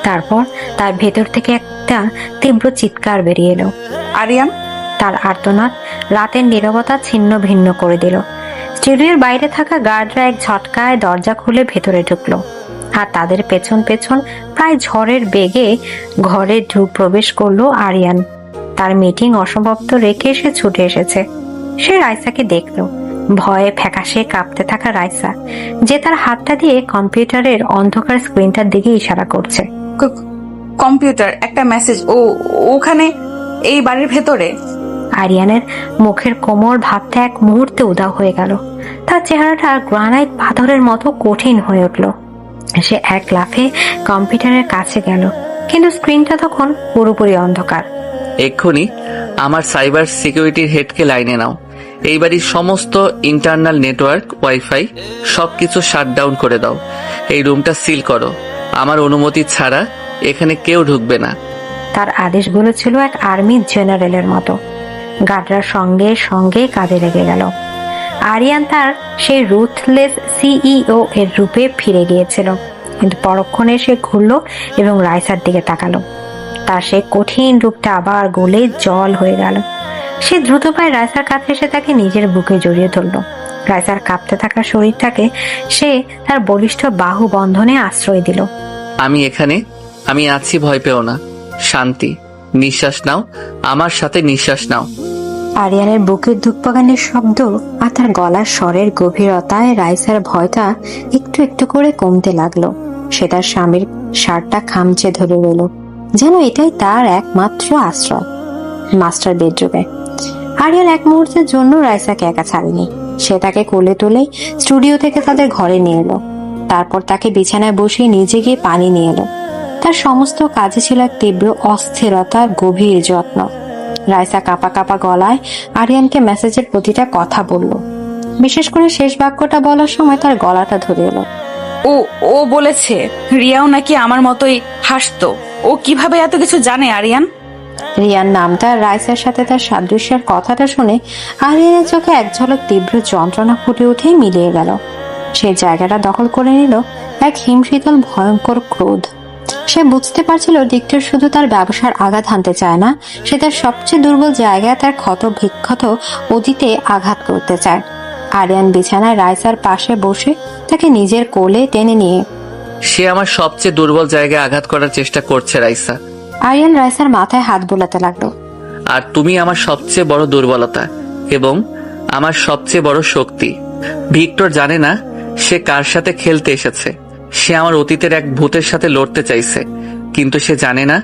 তারপর তার ভেতর থেকে একটা তীব্র চিৎকার বেরিয়ে এলো। আরিয়ান! তার আর্তনাদ রাতের নীরবতা ছিন্ন ভিন্ন করে দিল। স্টুডিওর বাইরে থাকা গার্ডরা এক ঝটকায় দরজা খুলে ভেতরে ঢুকলো, আর তাদের পেছন পেছন প্রায় ঝড়ের বেগে ঘরে প্রবেশ করলো আরিয়ান। তার মিটিং অসমাপ্ত রেখে সে ছুটে এসেছে। সে রাইসাকে দেখলো, ভয়ে ফ্যাকাশে কাঁপতে থাকা রাইসা, যে তার হাতটা দিয়ে কম্পিউটারের অন্ধকার স্ক্রিনটার দিকে ইশারা করছে। কম্পিউটার, একটা মেসেজ। ওখানে এই বাড়ির ভেতরে। আরিয়ানের মুখের কোমল ভাবটা এক মুহূর্তে উধাও হয়ে গেল। তার চেহারাটা গ্রানাইট পাথরের মতো কঠিন হয়ে উঠল। সে এক লাফে কম্পিউটারের কাছে গেল, কিন্তু স্ক্রিনটা তখন পুরোপুরি অন্ধকার। এক্ষুনি আমার সাইবার সিকিউরিটির হেডকে লাইনে নাও। এই বাড়ির সমস্ত ইন্টারনাল নেটওয়ার্ক, ওয়াইফাই সবকিছু শাটডাউন করে দাও। এই রুমটা সিল করো। আমার অনুমতি ছাড়া এখানে কেউ ঢুকবে না। তার আদেশগুলো ছিল এক আর্মি জেনারেলের মতো। গার্ডরা সঙ্গে সঙ্গে কাজে লেগে গেল। আরিয়ান তার সেই রুথলেস সিইও এর রূপে ফিরে গিয়েছিল, কিন্তু পরক্ষণে সে ঘুরলো এবং রাইসার দিকে তাকালো। তার সেই কঠিন রূপটা আবার গলে জল হয়ে গেল। সে দ্রুত পায়ে রাইসার কাছে এসে তাকে নিজের বুকে জড়িয়ে ধরল। রাইসার কাঁপতে থাকা শরীরটাকে সে তার বলিষ্ঠ বাহু বন্ধনে আশ্রয় দিল। আমি এখানে, আমি আছি, ভয় পেও না। শান্তি, নিঃশ্বাস নাও, আমার সাথে নিঃশ্বাস নাও। আরিয়ানের বুকের ধুকপাগানের শব্দ আর তার গলার স্বরের গভীরতায় রাইসার ভয়টা একটু একটু করে কমতে লাগলো। সে তার স্বামীর শার্টটা খামচে ধরে রইল, যেন এটাই তার একমাত্র আশ্রয়। মাস্টার বেডরুমে আরিয়ান এক মুহূর্তের জন্য রাইসাকে একা ছাড়েনি। সে তাকে কোলে তুলে স্টুডিও থেকে তাদের ঘরে নিয়ে এলো। তারপর তাকে বিছানায় বসিয়ে নিজে গিয়ে পানি নিয়ে এলো। তার সমস্ত কাজে ছিল এক তীব্র অস্থিরতা, গভীর যত্ন। রাইসা কাঁপা কাঁপা গলায় আরিয়ানকে মেসেজের প্রতিটা কথা বলল। বিশেষ করে শেষ বাক্যটা বলার সময় তার গলাটা ধরে এলো। ও বলেছে রিয়াও নাকি আমার মতোই হাসতো। ও কিভাবে এত কিছু জানে আরিয়ান? রিয়ার নামটা রাইসার সাথে তার সাদৃশ্যের কথাটা শুনে আরিয়ানের চোখে এক ঝলক তীব্র যন্ত্রণা ফুটে উঠে মিলিয়ে গেল। সেই জায়গাটা দখল করে নিল এক হিমশীতল ভয়ঙ্কর ক্রোধ। সে বুঝতে পারছিল ডিক্টর শুধু তার ব্যবসার আঘাত হানতে চায় না, সে তার সবচেয়ে দুর্বল জায়গায়, তার ক্ষত বিক্ষত অতীতে আঘাত করতে চায়। আরিয়ান বিছানায় রাইসার পাশে বসে তাকে নিজের কোলে টেনে নিয়ে, সে আমার সবচেয়ে দুর্বল জায়গায় আঘাত করার চেষ্টা করছে রাইসা। আরিয়ান রাইসার মাথায় হাত বোলাতে লাগলো। আর তুমি আমার সবচেয়ে বড় দুর্বলতা এবং আমার সবচেয়ে বড় শক্তি। ভিক্টর জানে না সে কার সাথে খেলতে এসেছে। সে আমার অতীতের এক ভূতের সাথে লড়তে চাইছে, কিন্তু সে জানে না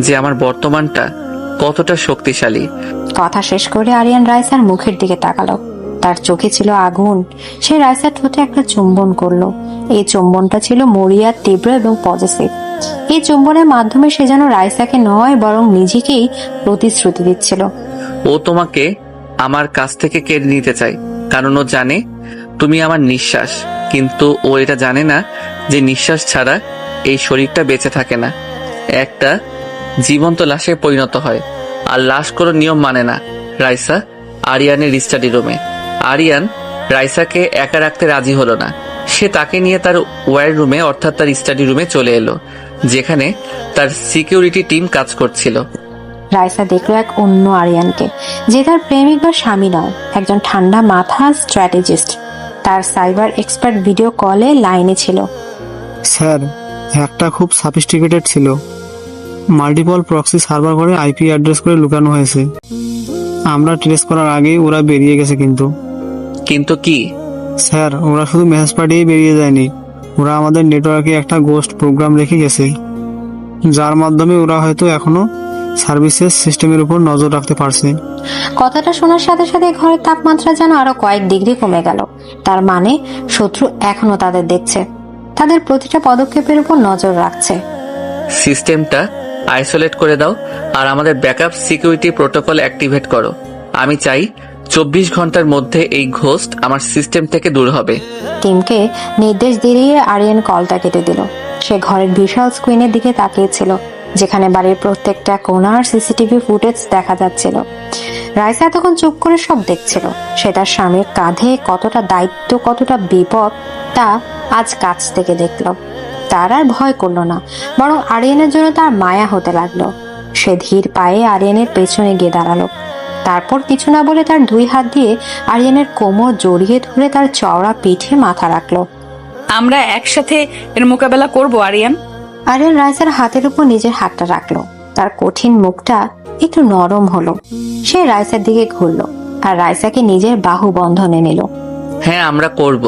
যে আমার বর্তমানটা কতটা শক্তিশালী। কথা শেষ করে আরিয়ান রাইসার মুখের দিকে তাকালো। তার চোখে ছিল আগুন। সে রাইসার ঠোঁটে একটা চুম্বন করলো। এই চুম্বনটা ছিল মরিয়া, তীব্র এবং পজিটিভ। এই চুম্বনের মাধ্যমে সে যেন রাইসাকে নয় বরং নিজেকেই প্রতিশ্রুতি দিচ্ছিল। ও তোমাকে আমার কাছ থেকে কেড়ে নিতে চায়, কারণ ও জানে তুমি আমার নিঃশ্বাস। কিন্তু ও এটা জানে না যে নিঃশ্বাস ছাড়া এই শরীরটা বেঁচে থাকে না, একটা জীবন্ত লাশে পরিণত হয়। আর লাশ কোনো নিয়ম মানে না। রাইসা আরিয়ানের স্টাডি রুমে। আরিয়ান রাইসাকে একা রাখতে রাজি হলো না। সে তাকে নিয়ে তার ওয়্যার রুমে, অর্থাৎ তার স্টাডি রুমে চলে এলো, যেখানে তার সিকিউরিটি টিম কাজ করছিল। রাইসা দেখলো এক অন্য আরিয়ানকে, যে তার প্রেমিক বা স্বামী নয়, একজন ঠান্ডা মাথা স্ট্র্যাটেজিস্ট। তার সাইবার এক্সপার্ট ভিডিও কলে লাইনে ছিল। স্যার, হ্যাকটা খুব সফিস্টিকেটেড ছিল। মাল্টিপল প্রক্সি সার্ভার করে আইপি অ্যাড্রেস করে লুকানো হয়েছে। আমরা ট্রেস করার আগেই ওরা বেরিয়ে গেছে। কিন্তু কি স্যার, ওরা শুধু মেসেজ পাঠিয়ে বেরিয়ে যায়নি, ওরা আমাদের নেটওয়ার্কে একটা গোস্ট প্রোগ্রাম রেখে গেছে, যার মাধ্যমে ওরা হয়তো এখনো সার্ভিসেস সিস্টেমের উপর নজর রাখতে পারছে। কথাটা শোনার সাথে সাথে ঘরের তাপমাত্রা যেন আরো কয়েক ডিগ্রি কমে গেল। তার মানে শত্রু এখনো তাদের দেখছে, তাদের প্রতিটা পদক্ষেপের উপর নজর রাখছে। সিস্টেমটা আইসোলেট করে দাও আর আমাদের ব্যাকআপ সিকিউরিটি প্রোটোকল অ্যাক্টিভেট করো। আমি চাই 24 ঘন্টার মধ্যে এই ঘোস্ট আমার সিস্টেম থেকে দূর হবে। টিমকে নির্দেশ দিয়ে আরিয়ান কলটা কেটে দিল। সে ঘরের বিশাল স্ক্রিনের দিকে তাকিয়েছিল, যেখানে বাড়ির প্রত্যেকটা কোণার সিসিটিভি ফুটেজ দেখা যাচ্ছিল। রাইসা তখন চুপ করে সব দেখছিল। সে তার স্বামীর কাঁধে কতটা দায়িত্ব, কতটা বিপদ তা আজ কাছ থেকে দেখলো। তার আর ভয় করলো না, বরং আরিয়ানের জন্য তার মায়া হতে লাগলো। সে ধীর পায়ে আরিয়ানের পেছনে গিয়ে দাঁড়ালো। তারপর কিছু না বলে তার দুই হাত দিয়ে আরিয়ানের কোমর জড়িয়ে ধরে তার চওড়া পিঠে মাথা রাখলো। আমরা একসাথে এর মোকাবেলা করব আরিয়ান। আরিয়ান রাইসার হাতের উপর নিজের হাতটা রাখলো। তার কঠিন মুখটা একটু নরম হলো। সে রাইসার দিকে ঘুরলো আর রাইসাকে নিজের বাহু বন্ধনে নিল। হ্যাঁ, আমরা করব,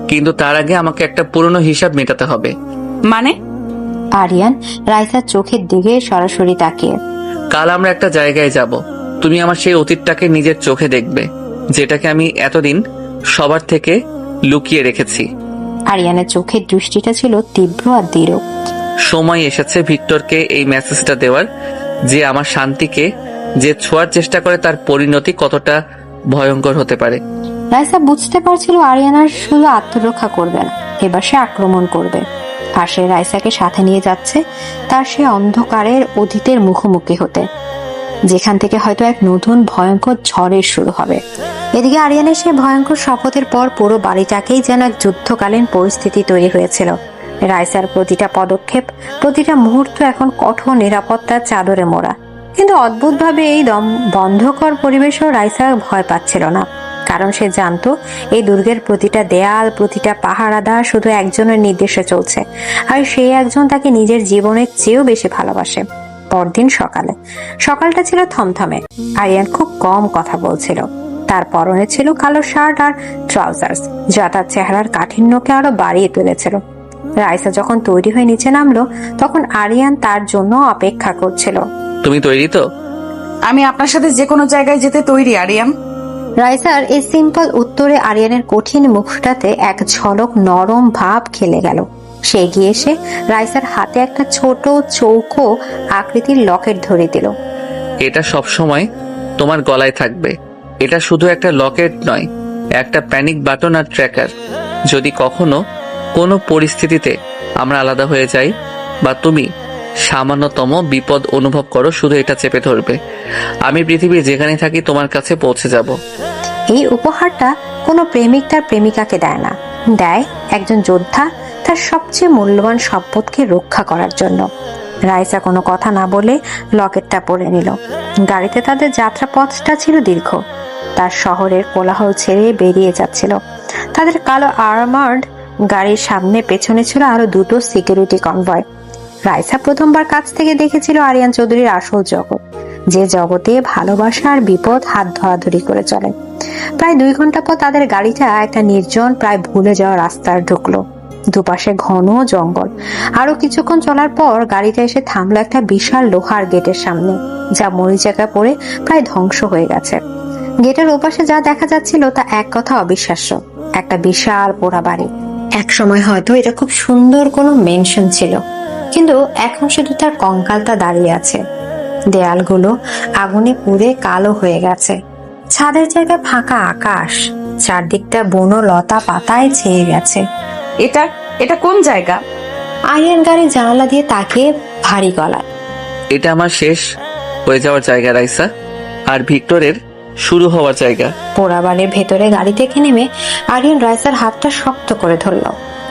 কিন্তু তার আগে আমাকে একটা পুরনো হিসাব মেটাতে হবে। মানে? আরিয়ান রাইসার চোখের দিকে সরাসরি তাকিয়ে, কাল আমরা একটা জায়গায় যাব। তুমি আমার সেই অতীতটাকে নিজের চোখে দেখবে, যেটাকে আমি এতদিন সবার থেকে লুকিয়ে রেখেছি। আরিয়ানের চোখের দৃষ্টিটা ছিল তীব্র আর দৃঢ়। সময় এসেছে ভিক্টরকে এই মেসেজটা দেওয়ার, যে আমার শান্তিকে যে ছোঁয়ার চেষ্টা করে তার পরিণতি কতটা ভয়ঙ্কর হতে পারে। রাইসা বুঝতে পারছিল আরিয়ান আর শুধু আত্মরক্ষা করবে না, এবার সে আক্রমণ করবে। আর সে রাইসাকে সাথে নিয়ে যাচ্ছে তার সে অন্ধকারের অতীতের মুখোমুখি হতে, যেখান থেকে হয়তো এক নতুন ভয়ঙ্কর ঝড়ের শুরু হবে। এদিকে আরিয়ানের সেই ভয়ঙ্কর শপথের পর পুরো বাড়িটাকেই যেন এক যুদ্ধকালীন পরিস্থিতি তৈরি হয়েছিল। রাইসার প্রতিটা পদক্ষেপ, প্রতিটা মুহূর্ত এখন কঠোর নিরাপত্তার চাদরে মোড়া। কিন্তু অদ্ভুতভাবে এই বন্ধকর পরিবেশেও রাইসা ভয় পাচ্ছিল না, কারণ সে জানতো এই দুর্গের প্রতিটা দেয়াল, প্রতিটা পাহারাদার শুধু একজনের নির্দেশে চলছে, আর সেই একজন তাকে নিজের জীবনের চেয়েও বেশি ভালোবাসে। পরদিন সকালটা ছিল থমথমে। আরিয়ান খুব কম কথা বলছিল। তার পরনে ছিল কালো শার্ট আর ট্রাউজার্স, যা তার চেহারার কাঠিন্যকে আরো বাড়িয়ে তুলেছিল। রাইসা যখন তৈরি হয়ে নিচে নামলো, তখন আরিয়ান তার জন্য অপেক্ষা করছিল। তুমি তৈরি তো? আমি আপনার সাথে যে কোনো জায়গায় যেতে তৈরি আরিয়ান। রাইসার এই সিম্পল উত্তরে আরিয়ানের কঠিন মুখটাতে এক ঝলক নরম ভাব খেলে গেল। সে এগিয়ে এসে রাইসার হাতে একটা ছোট চৌকো আকৃতির লকেট ধরে দিল। এটা সব সময় তোমার গলায় থাকবে। এটা শুধু একটা লকেট নয়, একটা প্যানিক বাটন আর ট্র্যাকার। যদি কখনো কোনো পরিস্থিতিতে আমরা আলাদা হয়ে যাই বা তুমি সামান্যতম বিপদ অনুভব করো, শুধু এটা চেপে ধরবে। আমি পৃথিবীর যেখানে থাকি তোমার কাছে পৌঁছে যাব। এই উপহারটা কোনো প্রেমিক তার প্রেমিকাকে দেয় না, দেয় একজন যোদ্ধা তার সবচেয়ে মূল্যবান সম্পদকে রক্ষা করার জন্য। রাইসা কোনো কথা না বলে লকেটটা পরে নিল। গাড়িতে তাদের যাত্রাপথটা ছিল দীর্ঘ। তার শহরের কোলাহল ছেড়ে বেরিয়ে যাচ্ছিল। তাদের কালো আর্মার্ড গাড়ির সামনে পেছনে ছিল আরো দুটো সিকিউরিটি কনভয়। রাইসা প্রথমবার কাছ থেকে দেখেছিল আরিয়ান চৌধুরীর আসল জগৎ, যে জগতে ভালোবাসা আর বিপদ হাত ধরাধরি করে চলে। প্রায় 2 ঘন্টা পর তাদের গাড়িটা একটা নির্জন, প্রায় ভুলে যাওয়া রাস্তায় ঢুকলো। দুপাশে ঘন জঙ্গল। আরো কিছুক্ষণ চলার পর গাড়িটা এসে থামলো একটা বিশাল লোহার গেটের সামনে, যা মরিচাকা পড়ে প্রায় ধ্বংস হয়ে গেছে। গেটের ওপাশে যা দেখা যাচ্ছিল তা এক কথা অবিশ্বাস্য, একটা বিশাল পোড়া বাড়ি। এক সময় হয়তো এটা খুব সুন্দর কোনো মেনশন ছিল, কিন্তু এখন শুধু তার কঙ্কালটা দাঁড়িয়ে আছে। দেয়ালগুলো আগুনে পুড়ে কালো হয়ে গেছে। ছাদের জায়গায় ফাঁকা আকাশ, চারদিকটা বুনো লতা পাতায় ছেয়ে গেছে। এটা কোন জায়গা? আরিয়ান গাড়ির জানালা দিয়ে তাকিয়ে ভারী গলায়, এটা আমার শেষ হয়ে যাওয়ার জায়গা রাইসা, আর ভিক্টরের শুরু হওয়ার জায়গা। পোড়াবাড়ির ভেতরে গাড়ি থেকে নেমে আরিয়ান রাইসার হাতটা শক্ত করে ধরল।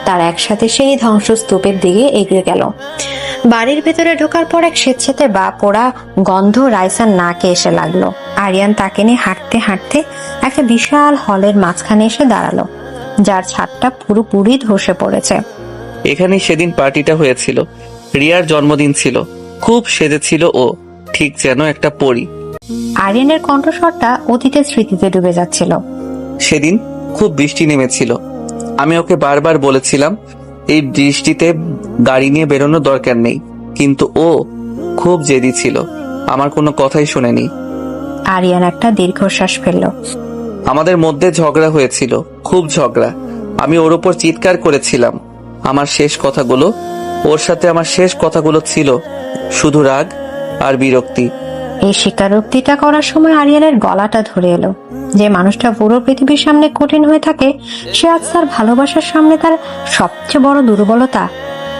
তার একসাথে সেই ধ্বংসস্তূপের দিকে এগিয়ে গেল। বাড়ির ভেতরে ঢোকার পর এক স্বেচ্ছাতে বা পোড়া গন্ধ রাইসার নাকে এসে লাগলো। আরিয়ান তাকে নিয়ে হাঁটতে হাঁটতে একটা বিশাল হলের মাঝখানে এসে দাঁড়ালো, যার ছাদটা পুরোপুরি ধসে পড়েছে। এখানে সেদিন পার্টিটা হয়েছিল। রিয়ার জন্মদিন ছিল। খুব সেজেছিল ও, ঠিক যেন একটা পরী। আরিয়ানের কণ্ঠস্বরটা অতীতের স্মৃতিতে ডুবে যাচ্ছিল। সেদিন খুব বৃষ্টি নেমেছিল। আমি ওকে বারবার বলেছিলাম এই বৃষ্টিতে গাড়ি নিয়ে বেরোনোর দরকার নেই, কিন্তু ও খুব জেদি ছিল, আমার কোনো কথাই শোনেনি। আরিয়ান একটা দীর্ঘশ্বাস ফেলল। আমাদের মধ্যে ঝগড়া হয়েছিল, খুব ঝগড়া। আমি ওর উপর চিৎকার করেছিলাম। আমার শেষ কথাগুলো, ওর সাথে আমার শেষ কথাগুলো ছিল শুধু রাগ আর বিরক্তি। এই স্বীকারোক্তিটা করার সময় আরিয়ানের গলাটা ধরে এলো। যে মানুষটা পুরো পৃথিবীর সামনে কঠিন হয়ে থাকে, সে আজ তার ভালোবাসার সামনে তার সবচেয়ে বড় দুর্বলতা,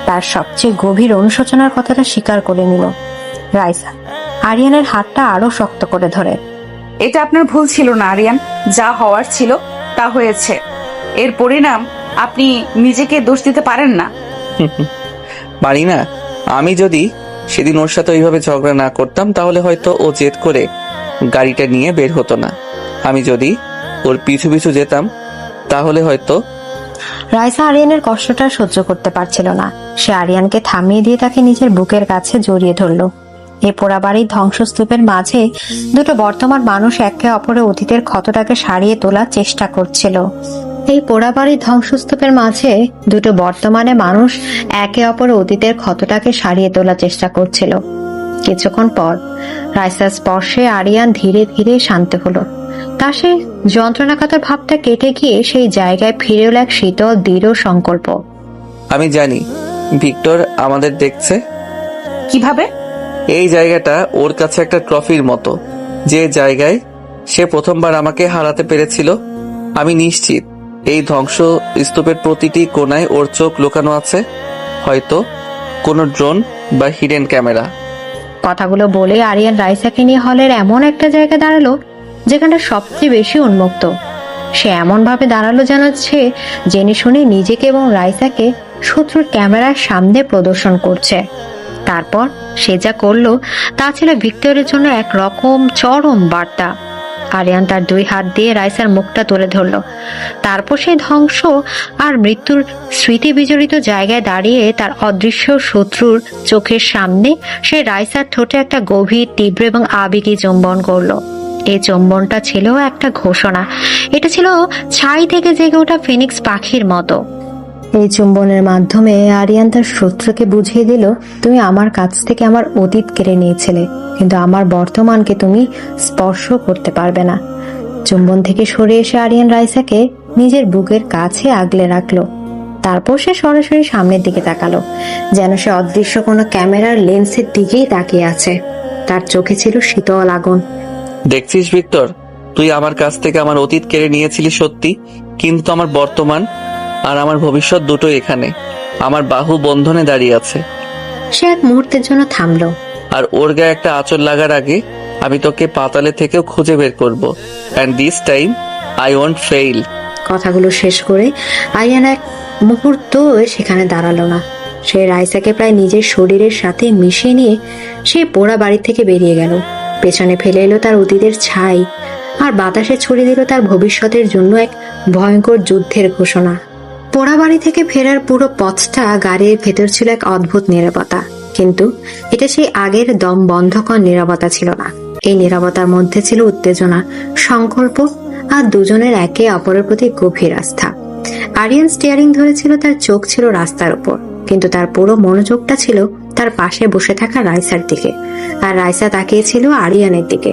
তার সবচেয়ে গভীর অনুশোচনার কথাটা স্বীকার করে নিল। রাইসা আরিয়ানের হাতটা আরো শক্ত করে ধরে। এটা আপনার ভুল ছিল না আরিয়ান, যা হওয়ার ছিল তা হয়েছে। এর পরিণাম আপনি নিজেকে দোষ দিতে পারেন না। পারি না? আমি যদি সেদিন ওর সাথে ওইভাবে ঝগড়া না করতাম, তাহলে হয়তো ও জেদ করে গাড়িটা নিয়ে বের হতো না। আমি যদি ওর পিছু পিছু যেতাম, তাহলে হয়তো। রাইসা আরিয়ানের কষ্টটা সহ্য করতে পারছিল না। সে আরিয়ানকে থামিয়ে দিয়ে তাকে নিজের বুকের কাছে জড়িয়ে ধরলো। এই পোড়াবাড়ির ধ্বংসস্তূপের মাঝে দুটো বর্তমান মানুষ একে অপরের অতীতের ক্ষতটাকে সারিয়ে তোলার চেষ্টা করছিল। এই পোড়াবাড়ির ধ্বংসস্তূপের মাঝে দুটো বর্তমানে মানুষ একে অপরের অতীতের ক্ষতটাকে সারিয়ে তোলার চেষ্টা করছিল। কিছুক্ষণ পর রাইসার স্পর্শে আরিয়ান ধীরে ধীরে শান্ত হলো। তা সে যন্ত্রণাকাতর ভাবটা কেটে গিয়ে সেই জায়গায় ফিরে এলো এক শীতল দৃঢ় সংকল্প। আমি জানি ভিক্টর আমাদের দেখছে। কিভাবে? এই জায়গাটা ওর কাছে একটা ট্রফির মতো, যে জায়গায় সে প্রথমবার আমাকে হারাতে পেরেছিল। আমি নিশ্চিত এই ধ্বংস স্তূপের প্রতিটি কোণায় ওর চোখ লুকানো আছে, হয়তো কোনো ড্রোন বা হিডেন ক্যামেরা। কথাগুলো বলে আরিয়ান রাইসাকে নিয়ে হলের এমন একটা জায়গায় দাঁড়ালো যেখানটা সবচেয়ে বেশি উন্মুক্ত। সে এমন ভাবে দাঁড়ালো যেন সে জেনে শুনে নিজেকে এবং রাইসাকে শত্রুর ক্যামেরার সামনে প্রদর্শন করছে। তারপর সে যা করলো তা ছিল ভিক্টরের জন্য একরকম চরম বার্তা। আরিয়ান তার 2 হাত দিয়ে রাইসার মুখটা তুলে ধরলো। তারপর সে ধ্বংস আর মৃত্যুর স্মৃতি বিজড়িত জায়গায় দাঁড়িয়ে তার অদৃশ্য শত্রুর চোখের সামনে সে রাইসার ঠোঁটে একটা গভীর, তীব্র এবং আবেগী চুম্বন করলো। এই চুম্বনটা ছিল একটা ঘোষণা। এটা ছিল ছাই থেকে জেগে ওঠা ফিনিক্স পাখির মতো। এই চুম্বনের মাধ্যমে আরিয়ান তার শত্রুকে বুঝিয়ে দিল, তুমি আমার কাছ থেকে আমার অতীত কেড়ে নিয়েছিলে, কিন্তু আমার বর্তমানকে তুমি স্পর্শ করতে পারবে না। চুম্বন থেকে সরে এসে আরিয়ান রাইসাকে নিজের বুকের কাছে আগলে রাখলো। তারপর সে সরাসরি সামনের দিকে তাকালো, যেন সে অদৃশ্য কোনো ক্যামেরার লেন্সের দিকেই তাকিয়ে আছে। তার চোখে ছিল শীতল আগুন। দেখছিস ভিক্টর, তুই আমার কাছ থেকে আমার অতীত কেড়ে নিয়েছিলি সত্যি, কিন্তু আমার বর্তমান আর আমার ভবিষ্যৎ দুটোই এখানে আমার বাহু বন্ধনে দাঁড়িয়ে আছে। সে এক মুহূর্তের জন্য থামলো। আর ওর গায়ে একটা আঁচড় লাগার আগে আমি তোকে পাতালে থেকেও খুঁজে বের করব, and this time I won't fail. কথাগুলো শেষ করে আরিয়ান এক মুহূর্ত সেখানে দাঁড়ালো না। সে রাইসাকে প্রায় নিজের শরীরের সাথে মিশিয়ে নিয়ে সেই পোড়া বাড়ি থেকে বেরিয়ে গেল। পেছনে ফেলে এলো তার অতীতের ছাই, আর বাতাসে ছড়িয়ে দিল তার ভবিষ্যতের জন্য এক ভয়ঙ্কর যুদ্ধের ঘোষণা। পোড়া বাড়ি থেকে ফেরার পুরো পথটা গাড়ির ভেতর ছিল এক অদ্ভুত নীরবতা, কিন্তু এটা সেই আগের দম বন্ধকর নীরবতা ছিল না। এই নীরবতার মধ্যে ছিল উত্তেজনা, সংকল্প আর দুজনের একে অপরের প্রতি গভীর আস্থা। আরিয়ান স্টিয়ারিং ধরেছিল, তার চোখ ছিল রাস্তার উপর, কিন্তু তার পুরো মনোযোগটা ছিল তার পাশে বসে থাকা রাইসার দিকে। আর রাইসা তাকিয়েছিল আরিয়ানের দিকে,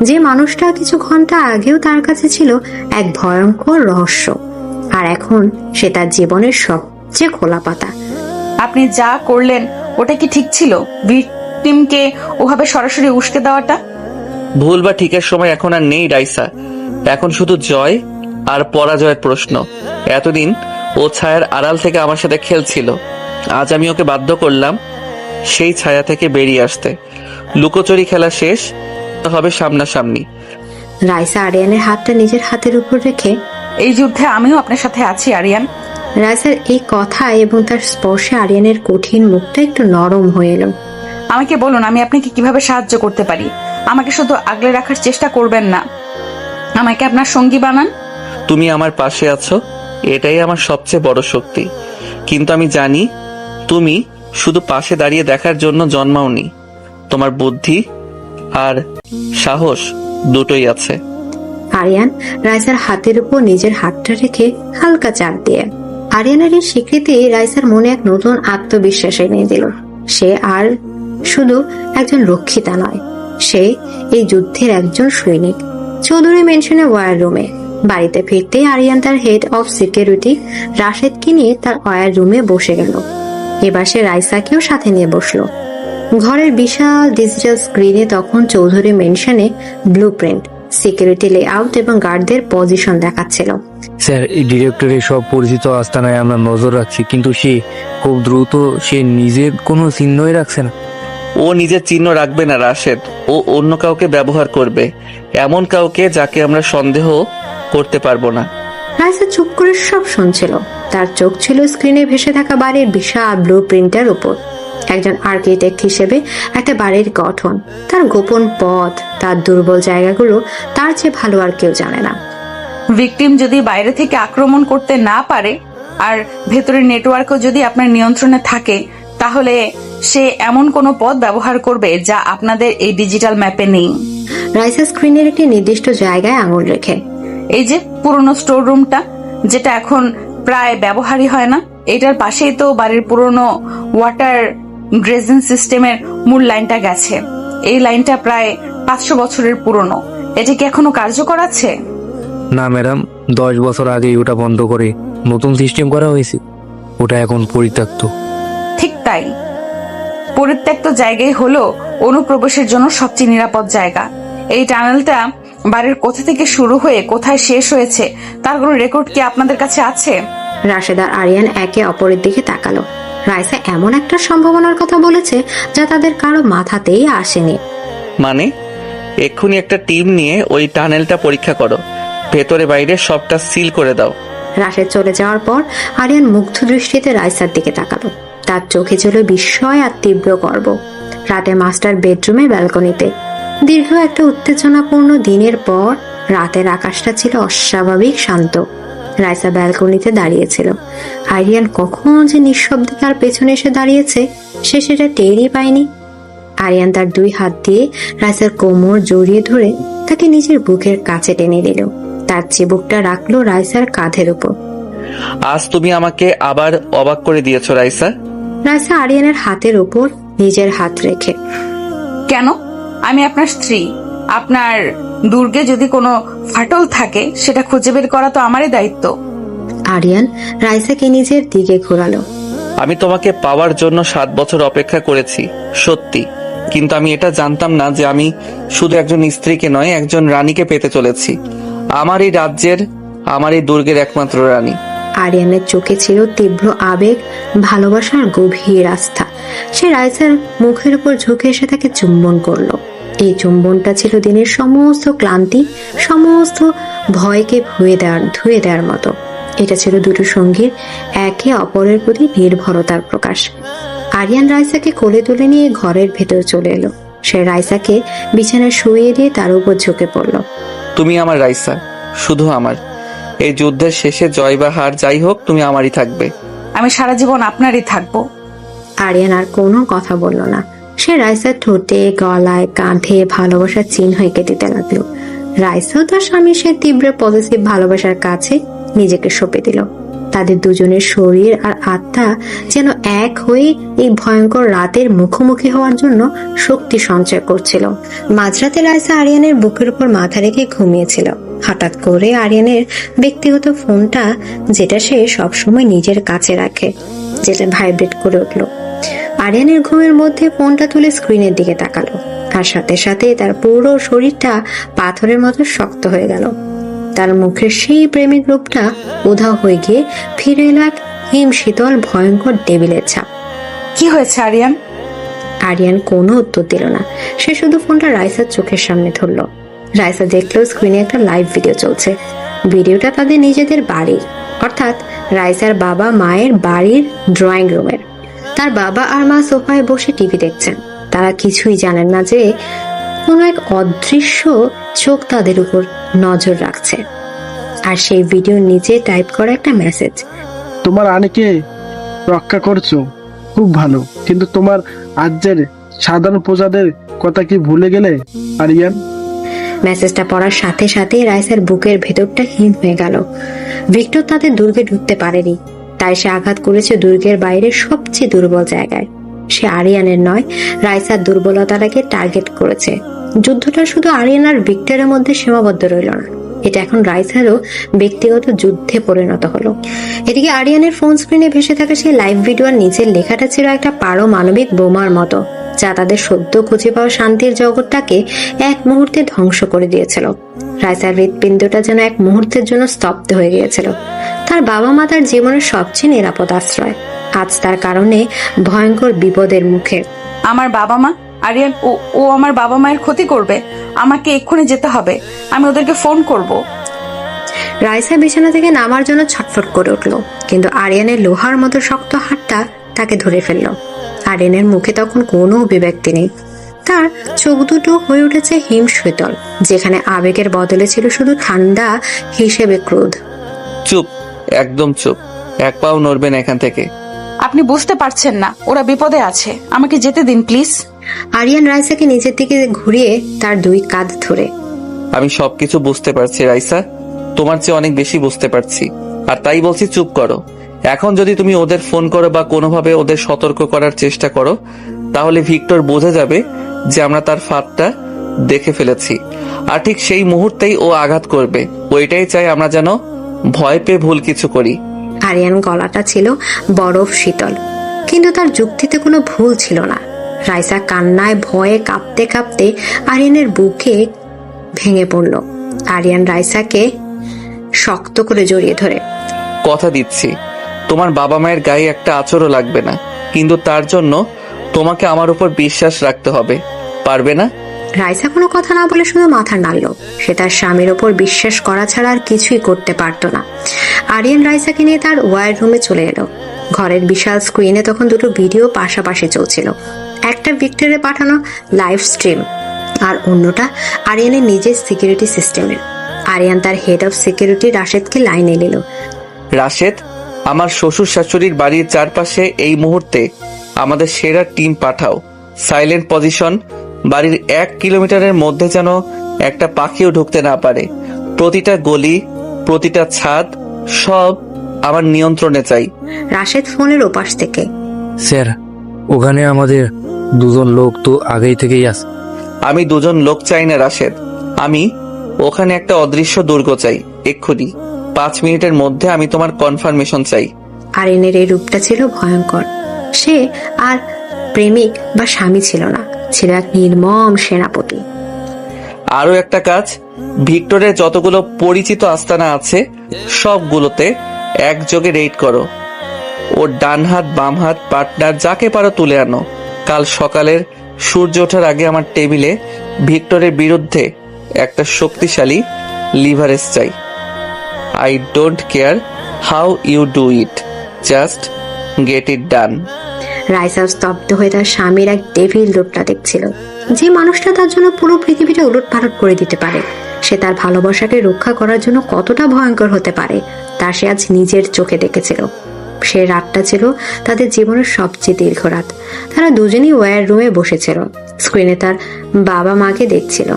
যে মানুষটা কিছু ঘন্টা আগেও তার কাছে ছিল এক ভয়ঙ্কর রহস্য, আর এখন সে তার জীবনের সবচেয়ে খোলা পাতা। আপনি যা করলেন ওটা কি ঠিক ছিল? ভিকটিমকে ওভাবে সরাসরি উস্কে দেওয়াটা? ভুল বা ঠিকের সময় এখন আর নেই রাইসা, এখন শুধু জয় আর পরাজয়ের প্রশ্ন। এতদিন ও ছায়ার আড়াল থেকে আমার সাথে খেলছিল, আজ আমি ওকে বাধ্য করলাম সেই ছায়া থেকে বেরিয়ে আসতে। লুকোচুরি খেলা শেষ হবে সামনাসামনি। রাইসা আরিয়ানের হাতটা নিজের হাতের উপর রেখে, এই যুদ্ধে আমিও আপনার সাথে আছি আরিয়ান। রাইসার এই কথা এবং তার স্পর্শে আরিয়ানের কঠিন মুখটা একটু নরম হয়ে এলো। আমাকে বলুন, আমি আপনাকে কিভাবে সাহায্য করতে পারি? আমাকে শুধু আগলে রাখার চেষ্টা করবেন না, আমাকে আপনার সঙ্গী বানান। তুমি আমার পাশে আছো, এটাই আমার সবচেয়ে বড় শক্তি। কিন্তু আমি জানি তুমি শুধু পাশে দাঁড়িয়ে দেখার জন্য জন্মাওনি, তোমার বুদ্ধি আর সাহস দুটোই আছে। আরিয়ান রাইসার হাতের উপর নিজের হাতটা রেখে হালকা চাপ দিয়ে, আরিয়ানের এই স্বীকৃতি রাইসার মনে এক নতুন আত্মবিশ্বাস এনে দিল। সে আর শুধু একজন রক্ষিতা নয়, সে এই যুদ্ধের একজন সৈনিক। চৌধুরী মেনশনে ওয়ার রুমে বাড়িতে ফিরতেই আরিয়ান তার হেড অফ সিকিউরিটি রাশেদকে নিয়ে তার ওয়ার রুমে বসে গেল। এবার সে রাইসাকেও সাথে নিয়ে বসলো। ঘরের বিশাল ডিজিটাল স্ক্রিনে তখন চৌধুরী মেনশনে ব্লুপ্রিন্ট, সিকিউরিটি লেআউট এবং গার্ডদের পজিশন দেখাচ্ছিল। স্যার, এই ডিরেক্টরের সব পরিচিত আস্তানায় আমরা নজর রাখছি, কিন্তু সে খুব দ্রুত সে নিজের কোনো চিহ্নই রাখছে না। ও নিজের চিহ্ন রাখবে না রাশেদ, ও অন্য কাউকে ব্যবহার করবে, এমন কাউকে যাকে আমরা সন্দেহ করতে পারবো না। রাইসা চুপ করে সব শুনছিল। তার চোখ ছিল স্ক্রিনে ভেসে থাকা বাড়ির বিশাল ব্লু প্রিন্টের উপর। একজন আর্কিটেক্ট হিসেবে একটা বাড়ির গঠন, তার গোপন পথ, তার দুর্বল জায়গাগুলো তার চেয়ে ভালো আর কেউ জানে না। ভিকটিম যদি বাইরে থেকে আক্রমণ করতে না পারে আর ভেতরের নেটওয়ার্কও যদি আপনার নিয়ন্ত্রণে থাকে, তাহলে সে এমন কোনো পথ ব্যবহার করবে যা আপনাদের এই ডিজিটাল ম্যাপে নেই। রাইসা স্ক্রিনের একটি নির্দিষ্ট জায়গায় আঙুল রেখে, এই যে পুরনো স্টোর রুমটা, যেটা এখন প্রায় ব্যবহারই হয় না, এটার পাশেই তো বাড়ির পুরনো ওয়াটার ড্রেজিং সিস্টেমের মূল লাইনটা গেছে। এই লাইনটা প্রায় 500 বছরের পুরনো। এটা কি এখনো কার্যকর আছে? না ম্যাডাম, 10 বছর আগেই ওটা বন্ধ করে নতুন সিস্টেম করা হয়েছে। ওটা এখন পরিত্যক্ত। ঠিক তাই, পরিত্যক্ত জায়গায় হলো অনুপ্রবেশের জন্য সবচেয়ে নিরাপদ জায়গা। এই টানেলটা বাড়ির কোথা থেকে শুরু হয়ে কোথায় শেষ হয়েছে তার কোনো রেকর্ড কি আপনাদের কাছে আছে? রাশেদ আর আরিয়ান একে অপরের দিকে তাকালো। রাইসা এমন একটা সম্ভাবনার কথা বলেছে যা তাদের কারো মাথাতেই আসেনি। মানে এক্ষুনি একটা টিম নিয়ে ওই টানেলটা পরীক্ষা করো, ভেতরে বাইরে সবটা সিল করে দাও। রাশেদ চলে যাওয়ার পর আরিয়ান মুগ্ধ দৃষ্টিতে রাইসার দিকে তাকালো। তার চোখে ছিল বিস্ময় আর তীব্র গর্ব। রাতে মাস্টার বেডরুমে ব্যালকনিতে দীর্ঘ একটা উত্তেজনাপূর্ণ দিনের পর রাতের আকাশটা ছিল অস্বাভাবিক শান্ত। রাইসা ব্যালকনিতে দাঁড়িয়েছিল। আরিয়ান কখন যে নিঃশব্দে তার পেছনে এসে দাঁড়িয়েছে সে সেটা টেরই পায়নি। আরিয়ান তার 2 হাত দিয়ে রাইসার কোমর জড়িয়ে ধরে তাকে নিজের বুকের কাছে টেনে নিল। তার চিবুকটা রাখলো রাইসার কাঁধের উপর। আজ তুমি আমাকে আবার অবাক করে দিয়েছো রাইসা। রাইসা আরিয়ানের হাতের উপর নিজের হাত রেখে, কেন? আমি আপনার স্ত্রী। আপনার দুর্গে যদি কোনো ফাটল থাকে সেটা খুঁজে বের করা তো আমারই দায়িত্ব। আরিয়ান রাইসাকে নিজের দিকে ঘোরালো। আমি তোমাকে পাওয়ার জন্য 7 বছর অপেক্ষা করেছি সত্যি, কিন্তু আমি এটা জানতাম না যে আমি শুধু একজন স্ত্রীকে নয়, একজন রানীকে পেতে চলেছি। আমার এই রাজ্যের, আমার এই দুর্গের একমাত্র রানী। আরিয়ানের চোখে ছিল তীব্র আবেগ, ভালোবাসার গভীর আস্থা। সে রাইসার মুখের উপর ঝুঁকে এসে তাকে চুম্বন করলো। এই চুম্বনটা ছিল দিনের সমস্ত ক্লান্তি, সমস্ত ভয়কে ধুয়ে দেওয়ার মতো। এটা ছিল দুটো সঙ্গীর একে অপরের প্রতি নির্ভরতার প্রকাশ। আরিয়ান রাইসাকে কোলে তুলে নিয়ে ঘরের ভেতর চলে এলো। সে রাইসাকে বিছানায় শুইয়ে দিয়ে তার উপর ঝুঁকে পড়ল। তুমি আমার রাইসা, শুধু আমার। এই যুদ্ধের শেষে জয় বা হার যাই হোক, তুমি আমারই থাকবে। আমি সারা জীবন আপনারই থাকবো। আরিয়ান আর কোনো কথা বলল না। সে রাইসার ঠোঁটে, গলায়, কাঁধে ভালোবাসার চিহ্ন এঁকে দিতে লাগলো। রাইসাও তার স্বামীর সে তীব্র পজিটিভ ভালোবাসার কাছে নিজেকে সঁপে দিল। তাদের দুজনের শরীর আর আত্মা যেন এক হয়ে এই ভয়ঙ্কর রাতের মুখোমুখি হওয়ার জন্য শক্তি সঞ্চয় করছিল। মাঝরাতে রাইসা আরিয়ানের বুকের উপর মাথা রেখে ঘুমিয়েছিল। হঠাৎ করে আরিয়ানের ব্যক্তিগত ফোনটা, যেটা সে সবসময় নিজের কাছে রাখে, যেটা ভাইব্রেট করে উঠল। আরিয়ানের ঘুমের মধ্যে ফোনটা তুলে স্ক্রিনের দিকে তাকালো, আর সাথে সাথে তার পুরো শরীরটা পাথরের মতো শক্ত হয়ে গেল। তার মুখের সেই প্রেমিক রূপটা উধাও হয়ে গিয়ে ফিরে এলো এক হিম শীতল ভয়ঙ্কর টেবিলের ছাপ। কি হয়েছে আরিয়ান? আরিয়ান কোনো উত্তর দিল না। সে শুধু ফোনটা রাইসার চোখের সামনে ধরল। রাইসা দেখলো স্ক্রিনে একটা লাইভ ভিডিও চলছে। ভিডিওটা তাদের নিজেদের বাড়ির, অর্থাৎ রাইসার বাবা মায়ের বাড়ির ড্রয়িং রুমের। তার বাবা আর মা সোফায় বসে টিভি দেখছেন। তারা কিছুই জানেন না যে কোনো এক অদৃশ্য চোখ তাদের উপর নজর রাখছে। আর সেই ভিডিওর নিচে টাইপ করা একটা মেসেজ, তোমার আনিকে রক্ষা করছো, খুব ভালো, কিন্তু তোমার রাজ্যের সাধারণ প্রজাদের কথা কি ভুলে গেলে আরিয়ান? মেসেজটা পড়ার সাথে সাথে রাইসার বুকের ভেতরটা হিম হয়ে গেল। ভিক্টর তাদের দুর্গে ঢুকতে পারেনি, তাই সে আঘাত করেছে দুর্গের বাইরে সবচেয়ে দুর্বল জায়গায়। সে আরিয়ানের নয়, রাইসার দুর্বলতাটাকে টার্গেট করেছে। যুদ্ধটা শুধু আরিয়ান আর ভিক্টরের মধ্যে সীমাবদ্ধ রইল না, এটা এখন রাইসারও ব্যক্তিগত যুদ্ধে পরিণত হলো। এদিকে আরিয়ানের ফোন স্ক্রিনে ভেসে থাকা সেই লাইভ ভিডিওর নিচের লেখাটা ছিল একটা পারমাণবিক বোমার মতো, যা তাদের সদ্য খুঁজে পাওয়া শান্তির জগৎটাকে এক মুহূর্তে ধ্বংস করে দিয়েছিল। রাইসার হৃৎপিণ্ডটা যেন এক মুহূর্তের জন্য স্তব্ধ হয়ে গিয়েছিল। তার বাবা মা তার জীবনের সবচেয়ে নিরাপদ আশ্রয় আজ তার কারণে ভয়ঙ্কর বিপদের মুখে। আমার বাবা মা? আরিয়ান, ও আমার বাবা মায়ের ক্ষতি করবে। আমাকে এক্ষুনি যেতে হবে। আমি ওদেরকে ফোন করব। রাইসা বিছানা থেকে নামার জন্য ছটফট করে উঠল, কিন্তু আরিয়ানের লোহার মতো শক্ত হাতটা তাকে ধরে ফেলল। আরিয়ানের মুখে তখন কোনো অভিব্যক্তি নেই। তার চোখ দুটো হয়ে উঠেছে হিম শীতল, যেখানে আবেগের বদলে ছিল শুধু ঠান্ডা হিসেবে ক্রোধ। চুপ, একদম চুপ, এক পাও নড়বেন এখান থেকে। আপনি বুঝতে পারছেন না, ওরা বিপদে আছে। আমাকে যেতে দিন প্লিজ। আরিয়ান রাইসাকে নিজের দিকে ঘুরিয়ে তার 2 কাঁধ ধরে, আমি সবকিছু বুঝতে পারছি রাইসা, তোমার চেয়ে অনেক বেশি বুঝতে পারছি, আর তাই বলছি চুপ করো। এখন যদি তুমি ওদের ফোন করো বা কোনোভাবে ওদের সতর্ক করার চেষ্টা করো, তাহলে ভিক্টর বোঝা যাবে যে আমরা তার ফাঁদটা দেখে ফেলেছি, আর ঠিক সেই মুহূর্তেই ও আঘাত করবে। ওইটাই চাই আমরা যেন ভয় পেয়ে ভুল কিছু করি। আরিয়ান গলাটা ছিল বরফ শীতল, কিন্তু তার যুক্তিতে কোনো ভুল ছিল না। রাইসা কান্নায় ভয়ে কাঁপতে কাঁপতে আরিয়ানের বুকে ভেঙে পড়ল। আরিয়ান রাইসাকে শক্ত করে জড়িয়ে ধরে, কথা দিচ্ছি তোমার বাবা মায়ের গায়ে একটা আঁচড়ও লাগবে না, কিন্তু তার জন্য তোমাকে আমার উপর বিশ্বাস রাখতে হবে, পারবে না? রাইসা কোনো কথা না বলে শুধু মাথা নাড়ল। সে তার স্বামীর ওপর বিশ্বাস করা ছাড়া আর কিছুই করতে পারত না। আরিয়ান রাইসাকে নিয়ে তার ওয়ার রুমে চলে এলো। ঘরের বিশাল স্ক্রিনে তখন 2টো ভিডিও পাশাপাশি চলছিল। একটা ভিক্টরে পাঠানো লাইভ স্ট্রিম, আর অন্যটা আরিয়ানের নিজের সিকিউরিটি সিস্টেমের। আরিয়ান তার হেড অফ সিকিউরিটি রাশেদকে লাইনে নিল। রাশেদ, আমার শ্বশুর শাশুড়ির বাড়ির চারপাশে এই মুহূর্তে আমাদের সেরা টিম পাঠাও। Silent position. বাড়ির 1 কিলোমিটারের মধ্যে যেন একটা পাখিও ঢুকতে না পারে। প্রতিটা গলি, প্রতিটা ছাদ, সব আমার নিয়ন্ত্রণে চাই। রাশেদ ফোনের ওপাশ থেকে, স্যার, ওখানে আমাদের 2জন লোক তো আগেই থেকেই আছে। আমি 2জন লোক চাই না রাশেদ, আমি ওখানে একটা অদৃশ্য দুর্গ চাই। এক্ষুনি 5 মিনিটের মধ্যে আমি তোমার কনফার্মেশন চাই। আরিয়ানের এই রূপটা ছিল ভয়ঙ্কর। সে আর প্রেমিক বা স্বামী ছিল না, ছিল এক নির্মম সেনাপতি। আরো একটা কাজ, ভিক্টরের যতগুলো পরিচিত আস্তানা আছে সবগুলোতে একযোগে রেড করো। ওর ডান হাত বাম হাত পার্টনার যাকে পারো তুলে আনো। কাল সকালের সূর্য ওঠার আগে আমার টেবিলে ভিক্টরের বিরুদ্ধে একটা শক্তিশালী লিভারেজ চাই। I don't care how you do it, just get it done. Raisa স্তব্ধ হয়ে তার স্বামীর এক ডেভিল রূপটা দেখছিল, যে মানুষটা তার জন্য পুরো পৃথিবীটা উলটপালট করে দিতে পারে। সে তার ভালোবাসাকে রক্ষা করার জন্য কতটা ভয়ঙ্কর হতে পারে তা সে আজ নিজের চোখে দেখেছিল। সে রাতটা ছিল তাদের জীবনের সবচেয়ে দীর্ঘ রাত। তারা দুজনেই ওয়্যার রুমে বসেছিল, স্ক্রিনে তার বাবা মাকে দেখছিল,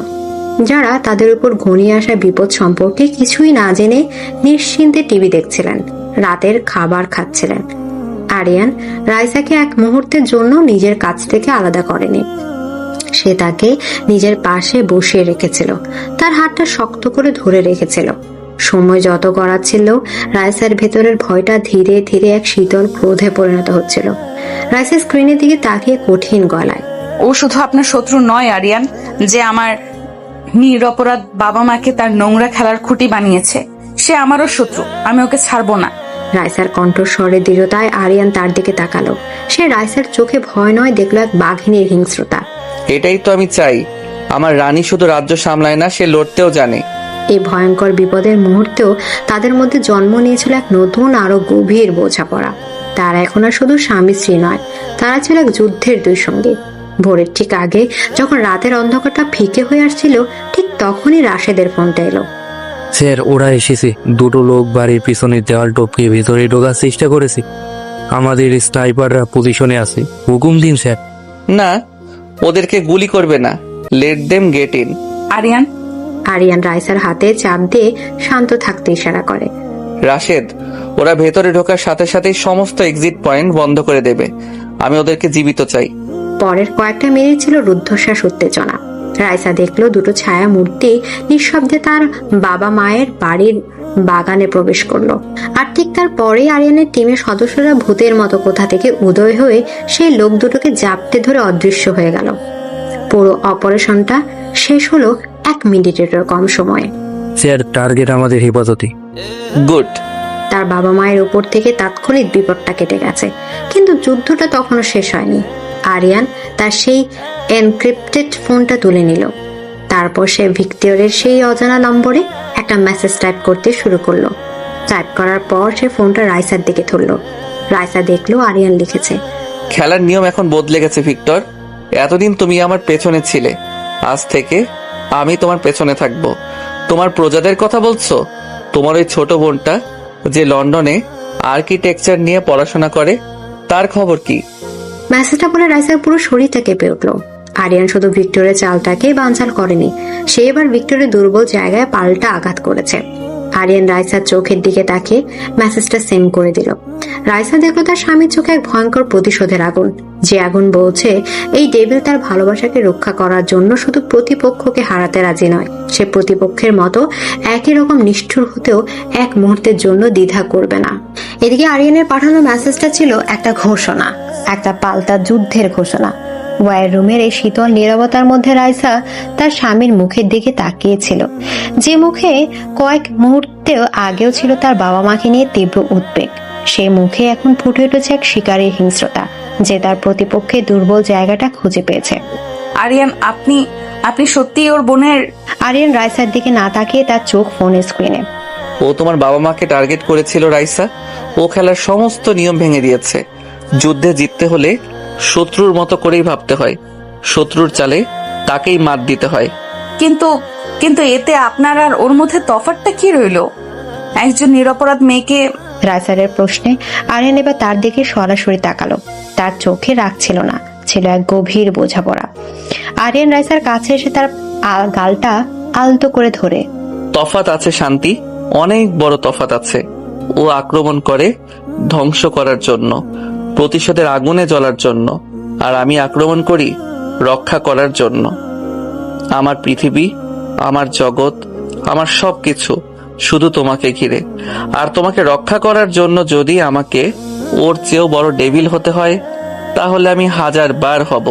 যারা তাদের উপর ঘনিয়ে আসা বিপদ সম্পর্কে কিছুই না জেনে নিশ্চিন্তে টিভি দেখছিলেন, রাতের খাবার খাচ্ছিলেন। আরিয়ান রাইসাকে এক মুহূর্তের জন্য নিজের কাছ থেকে আলাদা করেনি। সে তাকে নিজের পাশে বসিয়ে রেখেছিল, তার হাতটা শক্ত করে ধরে রেখেছিল। সময় যত গড়াচ্ছিল, রাইসার ভেতরের ভয়টা ধীরে ধীরে এক শীতল ক্রোধে পরিণত হচ্ছিল। রাইসা স্ক্রিনের দিকে তাকিয়ে কঠিন গলায়, ও শুধু আপনার শত্রু নয় আরিয়ান, যে আমার নিরপরাধ বাবা মাকে তার নোংরা খেলার খুঁটি বানিয়েছে, সে আমারও শত্রু। আমি ওকে ছাড়বো না। রাইসার কণ্ঠস্বরের দৃঢ়তায় আরিয়ান তার দিকে তাকালো। সে রাইসার চোখে ভয় নয়, দেখলো এক বাঘিনীর হিংস্রতা। এটাই তো আমি চাই। আমার রানী শুধু রাজ্য সামলায় না, সে লড়তেও জানে। এই ভয়ঙ্কর বিপদের মুহূর্তেও তাদের মধ্যে জন্ম নিয়েছিল এক নতুন আরো গভীর বোঝাপড়া। তারা এখন আর শুধু স্বামী স্ত্রী নয়, তারা ছিল এক যুদ্ধের দুই সঙ্গী। ভোরের ঠিক আগে যখন রাতের অন্ধকারটা ফিকে হয়ে আসছিল, ঠিক তখনই রাশেদের ফোনটা এলো। স্যার, ওরা এসেছে। 2টো লোক বাড়ির পিছনের দেওয়াল টপকে ভেতরে ঢোকার চেষ্টা করেছে। আমাদের স্নাইপাররা পজিশনে আছে। হুকুম দিন স্যার। না, ওদেরকে গুলি করবে না, let them get in. Ariyan রাইসার হাতে চাপ দিয়ে শান্ত থাকতে ইশারা করে। রাশেদ, ওরা ভেতরে ঢোকার সাথে সাথেই সমস্ত এক্সিট পয়েন্ট বন্ধ করে দেবে। আমি ওদেরকে জীবিত চাই। পরের কয়েকটা মিনিট ছিল রুদ্ধশ্বাস উত্তেজনা। রাইসা দেখলো 2টো ছায়া মূর্তি নিঃশব্দে তার বাবা মায়ের বাড়ির বাগানে প্রবেশ করলো। আর ঠিক তার পরেই আরিয়ানের টিমের সদস্যরা ভূতের মতো কোথা থেকে উদয় হয়ে সেই লোক দুটোকে জাপটে ধরে অদৃশ্য হয়ে গেল। পুরো অপারেশনটা শেষ হলো 1 মিনিটেরও কম সময়ে। স্যার, টার্গেট আমাদের হেফাজতে। গুড। তার বাবা মায়ের উপর থেকে তাৎক্ষণিক বিপদটা কেটে গেছে, কিন্তু যুদ্ধটা তখনও শেষ হয়নি। আরিয়ান তার সেই এনক্রিপ্টেড ফোনটা তুলে নিল। তারপর সে ভিক্টরের সেই অজানা নম্বরে একটা মেসেজ টাইপ করতে শুরু করলো। টাইপ করার পর সে ফোনটা রাইসার দিকে ধরলো। রাইসা দেখলো আরিয়ান লিখেছে, খেলার নিয়ম এখন বদলে গেছে ভিক্টর। এতদিন তুমি আমার পেছনে ছিলে, আজ থেকে আমি তোমার পেছনে থাকবো। তোমার প্রজাদের কথা বলছো? তোমার ওই ছোট বোনটা যে লন্ডনে আর্কিটেকচার নিয়ে পড়াশোনা করে, তার খবর কি? মেসেজটা পরে রাইসার পুরো শরীরটা কেঁপে উঠলো। আরিয়ান শুধু ভিক্টরের চালটাকে বানচাল করেনি, সে এবার ভিক্টরের দুর্বল জায়গায় পাল্টা আঘাত করেছে। আরিয়ান রাইসার চোখের দিকে তাকিয়ে মেসেজটা সেন্ড করে দিল। রাইসা দেখলো তার স্বামীর চোখে এক ভয়ঙ্কর প্রতিশোধের আগুন, যে আগুন বলছে এই ডেভিল তার ভালোবাসাকে রক্ষা করার জন্য শুধু প্রতিপক্ষকে হারাতে রাজি নয়, সে প্রতিপক্ষের মতো একই রকম নিষ্ঠুর হতেও এক মুহূর্তের জন্য দ্বিধা করবে না। এদিকে আরিয়ানের পাঠানো মেসেজটা ছিল একটা ঘোষণা, একটা পাল্টা যুদ্ধের ঘোষণা। ওয়্যার রুমের এই শীতল নীরবতার মধ্যে রাইসা তার স্বামীর মুখের দিকে তাকিয়েছিল, যে মুখে কয়েক মুহূর্তে আগেও ছিল তার বাবা মাকে নিয়ে তীব্র উদ্বেগ। সেই মুখে এখন ফুটে উঠেছে এক শিকারীর হিংস্রতা, যে তার প্রতিপক্ষের দুর্বল জায়গাটা খুঁজে পেয়েছে। আরিয়ান, আপনি সত্যি ওর বোনের? আরিয়ান রাইসার দিকে না তাকিয়ে তার চোখ ফোনের স্ক্রিনে। ও তোমার বাবা মাকে টার্গেট করেছিল রাইসা। ও খেলার সমস্ত নিয়ম ভেঙে দিয়েছে। যুদ্ধে জিততে হলে শত্রুর মতো করেই ভাবতে হয়, শত্রুর চালে তাকেই মাত দিতে হয়। কিন্তু কিন্তু এতে আপনার আর ওর মধ্যে তফাৎটা কি রইলো? একজন নিরপরাধ মেয়েকে। রাইসারের প্রশ্নে আরিয়ান এবার তার দিকে সরাসরি তাকালো। তার চোখে রাগ ছিল না, ছিল এক গভীর বোঝাপড়া। আরিয়ান রাইসার কাছে এসে তার গালটা আলতো করে ধরে। তফাৎ আছে শান্তি, অনেক বড় তফাৎ আছে। ও আক্রমণ করে ধ্বংস করার জন্য, প্রতিশোধের আগুনে জ্বলার জন্য, আর আমি আক্রমণ করি রক্ষা করার জন্য। আমার পৃথিবী, আমার জগৎ, আমার সবকিছু শুধু তোমাকে ঘিরে। আর তোমাকে রক্ষা করার জন্য যদি আমাকে ওর চেয়েও বড় ডেভিল হতে হয়, তাহলে আমি 1000 বার হব।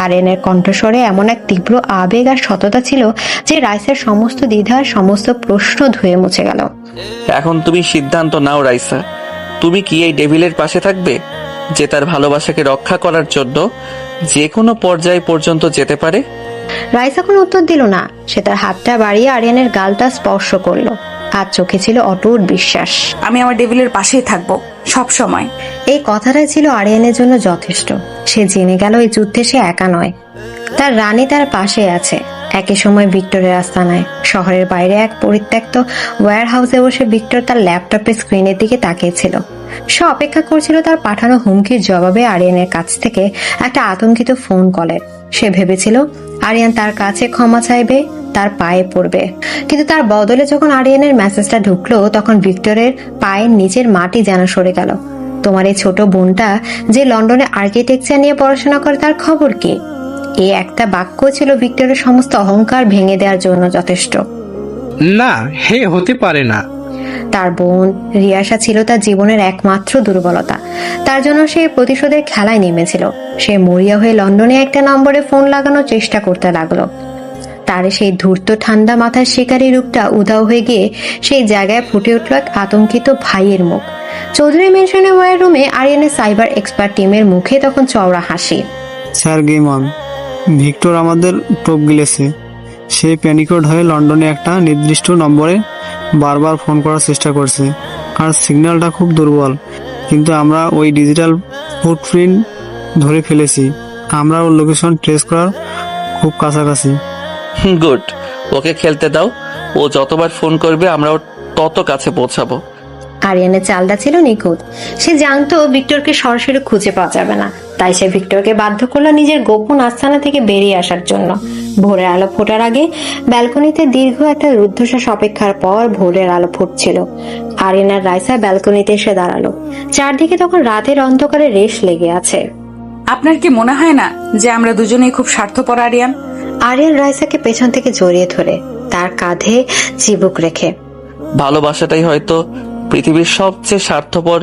আরিয়ানের কণ্ঠস্বরে এমন এক তীব্র আবেগ আর সততা ছিল যে রাইসার সমস্ত দ্বিধার সমস্ত প্রশ্ন ধুয়ে মুছে গেল। এখন তুমি সিদ্ধান্ত নাও রাইসা, তুমি কি এই ডেভিলের পাশে থাকবে, যে তার ভালোবাসাকে রক্ষা করার জন্য যে কোনো পর্যায় পর্যন্ত যেতে পারে? রাইসা কোনো উত্তর দিল না। সে তার হাতটা বাড়িয়ে আরিয়ানের গালটা স্পর্শ করলো, আর চোখে ছিল অটুট বিশ্বাস। আমি আমার ডেভিলের পাশেই থাকবো সব সময়। এই কথাটাই ছিল আরিয়ানের জন্য যথেষ্ট। সে জেনে গেল এই যুদ্ধে সে একা নয়, তার রানী তার পাশে আছে। একই সময় ভিক্টরের আস্তানায় শহরের বাইরে এক পরিত্যক্ত ওয়্যার হাউসে বসে ভিক্টর তার ল্যাপটপের স্ক্রিনের দিকে তাকিয়েছিল। সে অপেক্ষা করছিল তার পাঠানো হুমকির জবাবে আরিয়ানের কাছ থেকে একটা আতঙ্কিত ফোন কলের। সে ভেবেছিল আরিয়ান তার কাছে ক্ষমা চাইবে, তার পায়ে পড়বে, কিন্তু তার বদলে যখন আরিয়ানের মেসেজটা ঢুকলো তখন ভিক্টরের পায়ের নিচের মাটি যেন সরে গেল। তোমার এই ছোট বোনটা যে লন্ডনে আর্কিটেকচার নিয়ে পড়াশোনা করে, তার খবর কি? এই একটা বাক্য ছিল ভিক্টরের সমস্ত অহংকার ভেঙে দেওয়ার জন্য যথেষ্ট। না, হে হতে পারে না। তার বোন রিয়াসা ছিল তার জীবনের একমাত্র দুর্বলতা। তার জন্য সে প্রতিশোধের খেলায় নেমেছিল। সে মরিয়া হয়ে লন্ডনে একটা নম্বরে ফোন লাগানোর চেষ্টা করতে লাগলো। তার সেই ধূর্ত ঠান্ডা মাথার শিকারী রূপটা উধাও হয়ে গিয়ে সেই জায়গায় ফুটে উঠল এক আতঙ্কিত ভাইয়ের মুখ। চৌধুরী মেনশনের ওয়্যার রুমে আরিয়ানের সাইবার এক্সপার্ট টিমের মুখে তখন চওড়া হাসি। স্যার গেমন, ভিক্টর আমাদের টোপ গিলেছে। সে প্যানিকড হয়ে লন্ডনে একটা নির্দিষ্ট নম্বরে বারবার ফোন করার চেষ্টা করছে, আর সিগন্যালটা খুব দুর্বল। কিন্তু আমরা ওই ডিজিটাল ফুটপ্রিন্ট ধরে ফেলেছি। আমরা ওর লোকেশন ট্রেস করার খুব কাছাকাছি। গুড, ওকে খেলতে দাও। ও যতবার ফোন করবে আমরা ওর তত কাছে পৌঁছাবো। আরিয়ানের চালটা ছিল নিখুঁত। সে জানতো ভিক্টরকে সরাসরি খুঁজে পাওয়া যাবে না, তাই সে ভিক্টরকে বাধ্য করলো নিজের গোপন আস্তানা থেকে বেরিয়ে আসার জন্য। ভোরের আলো ফোটার আগে ব্যালকনিতে দীর্ঘ একটা রুদ্ধশ্বাস অপেক্ষার পর ভোরের আলো ফুটছিল। আরিয়ান আর রাইসা ব্যালকনিতে এসে দাঁড়ালো। চারদিকে তখন রাতের অন্ধকারে রেশ লেগে আছে। আপনার কি মনে হয় না যে আমরা দুজনেই খুব স্বার্থপর আরিয়ান? আরিয়ান রাইসাকে পেছন থেকে জড়িয়ে ধরে তার কাঁধে চিবুক রেখে। ভালোবাসাটাই হয়তো পৃথিবীর সবচেয়ে স্বার্থপর